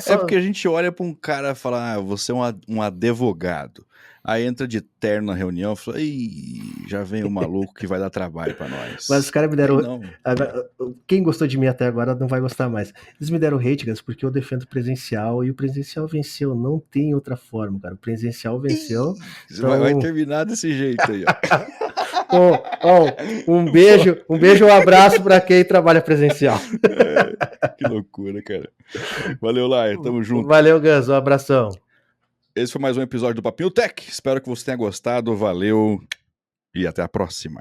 É porque a gente olha pra um cara e fala, você é um advogado. Aí entra de terno na reunião e fala, já vem o maluco que vai dar trabalho pra nós. Mas os caras me deram... Quem gostou de mim até agora não vai gostar mais. Eles me deram hate, Gus, porque eu defendo presencial e o presencial venceu. Não tem outra forma, cara. O presencial venceu. Então... Vai terminar desse jeito aí, ó. Um beijo, um abraço para quem trabalha presencial. Que loucura, cara. Valeu, Lion, tamo junto. Valeu, Gus, um abração. Esse foi mais um episódio do Papinho Tech. Espero que você tenha gostado. Valeu e até a próxima.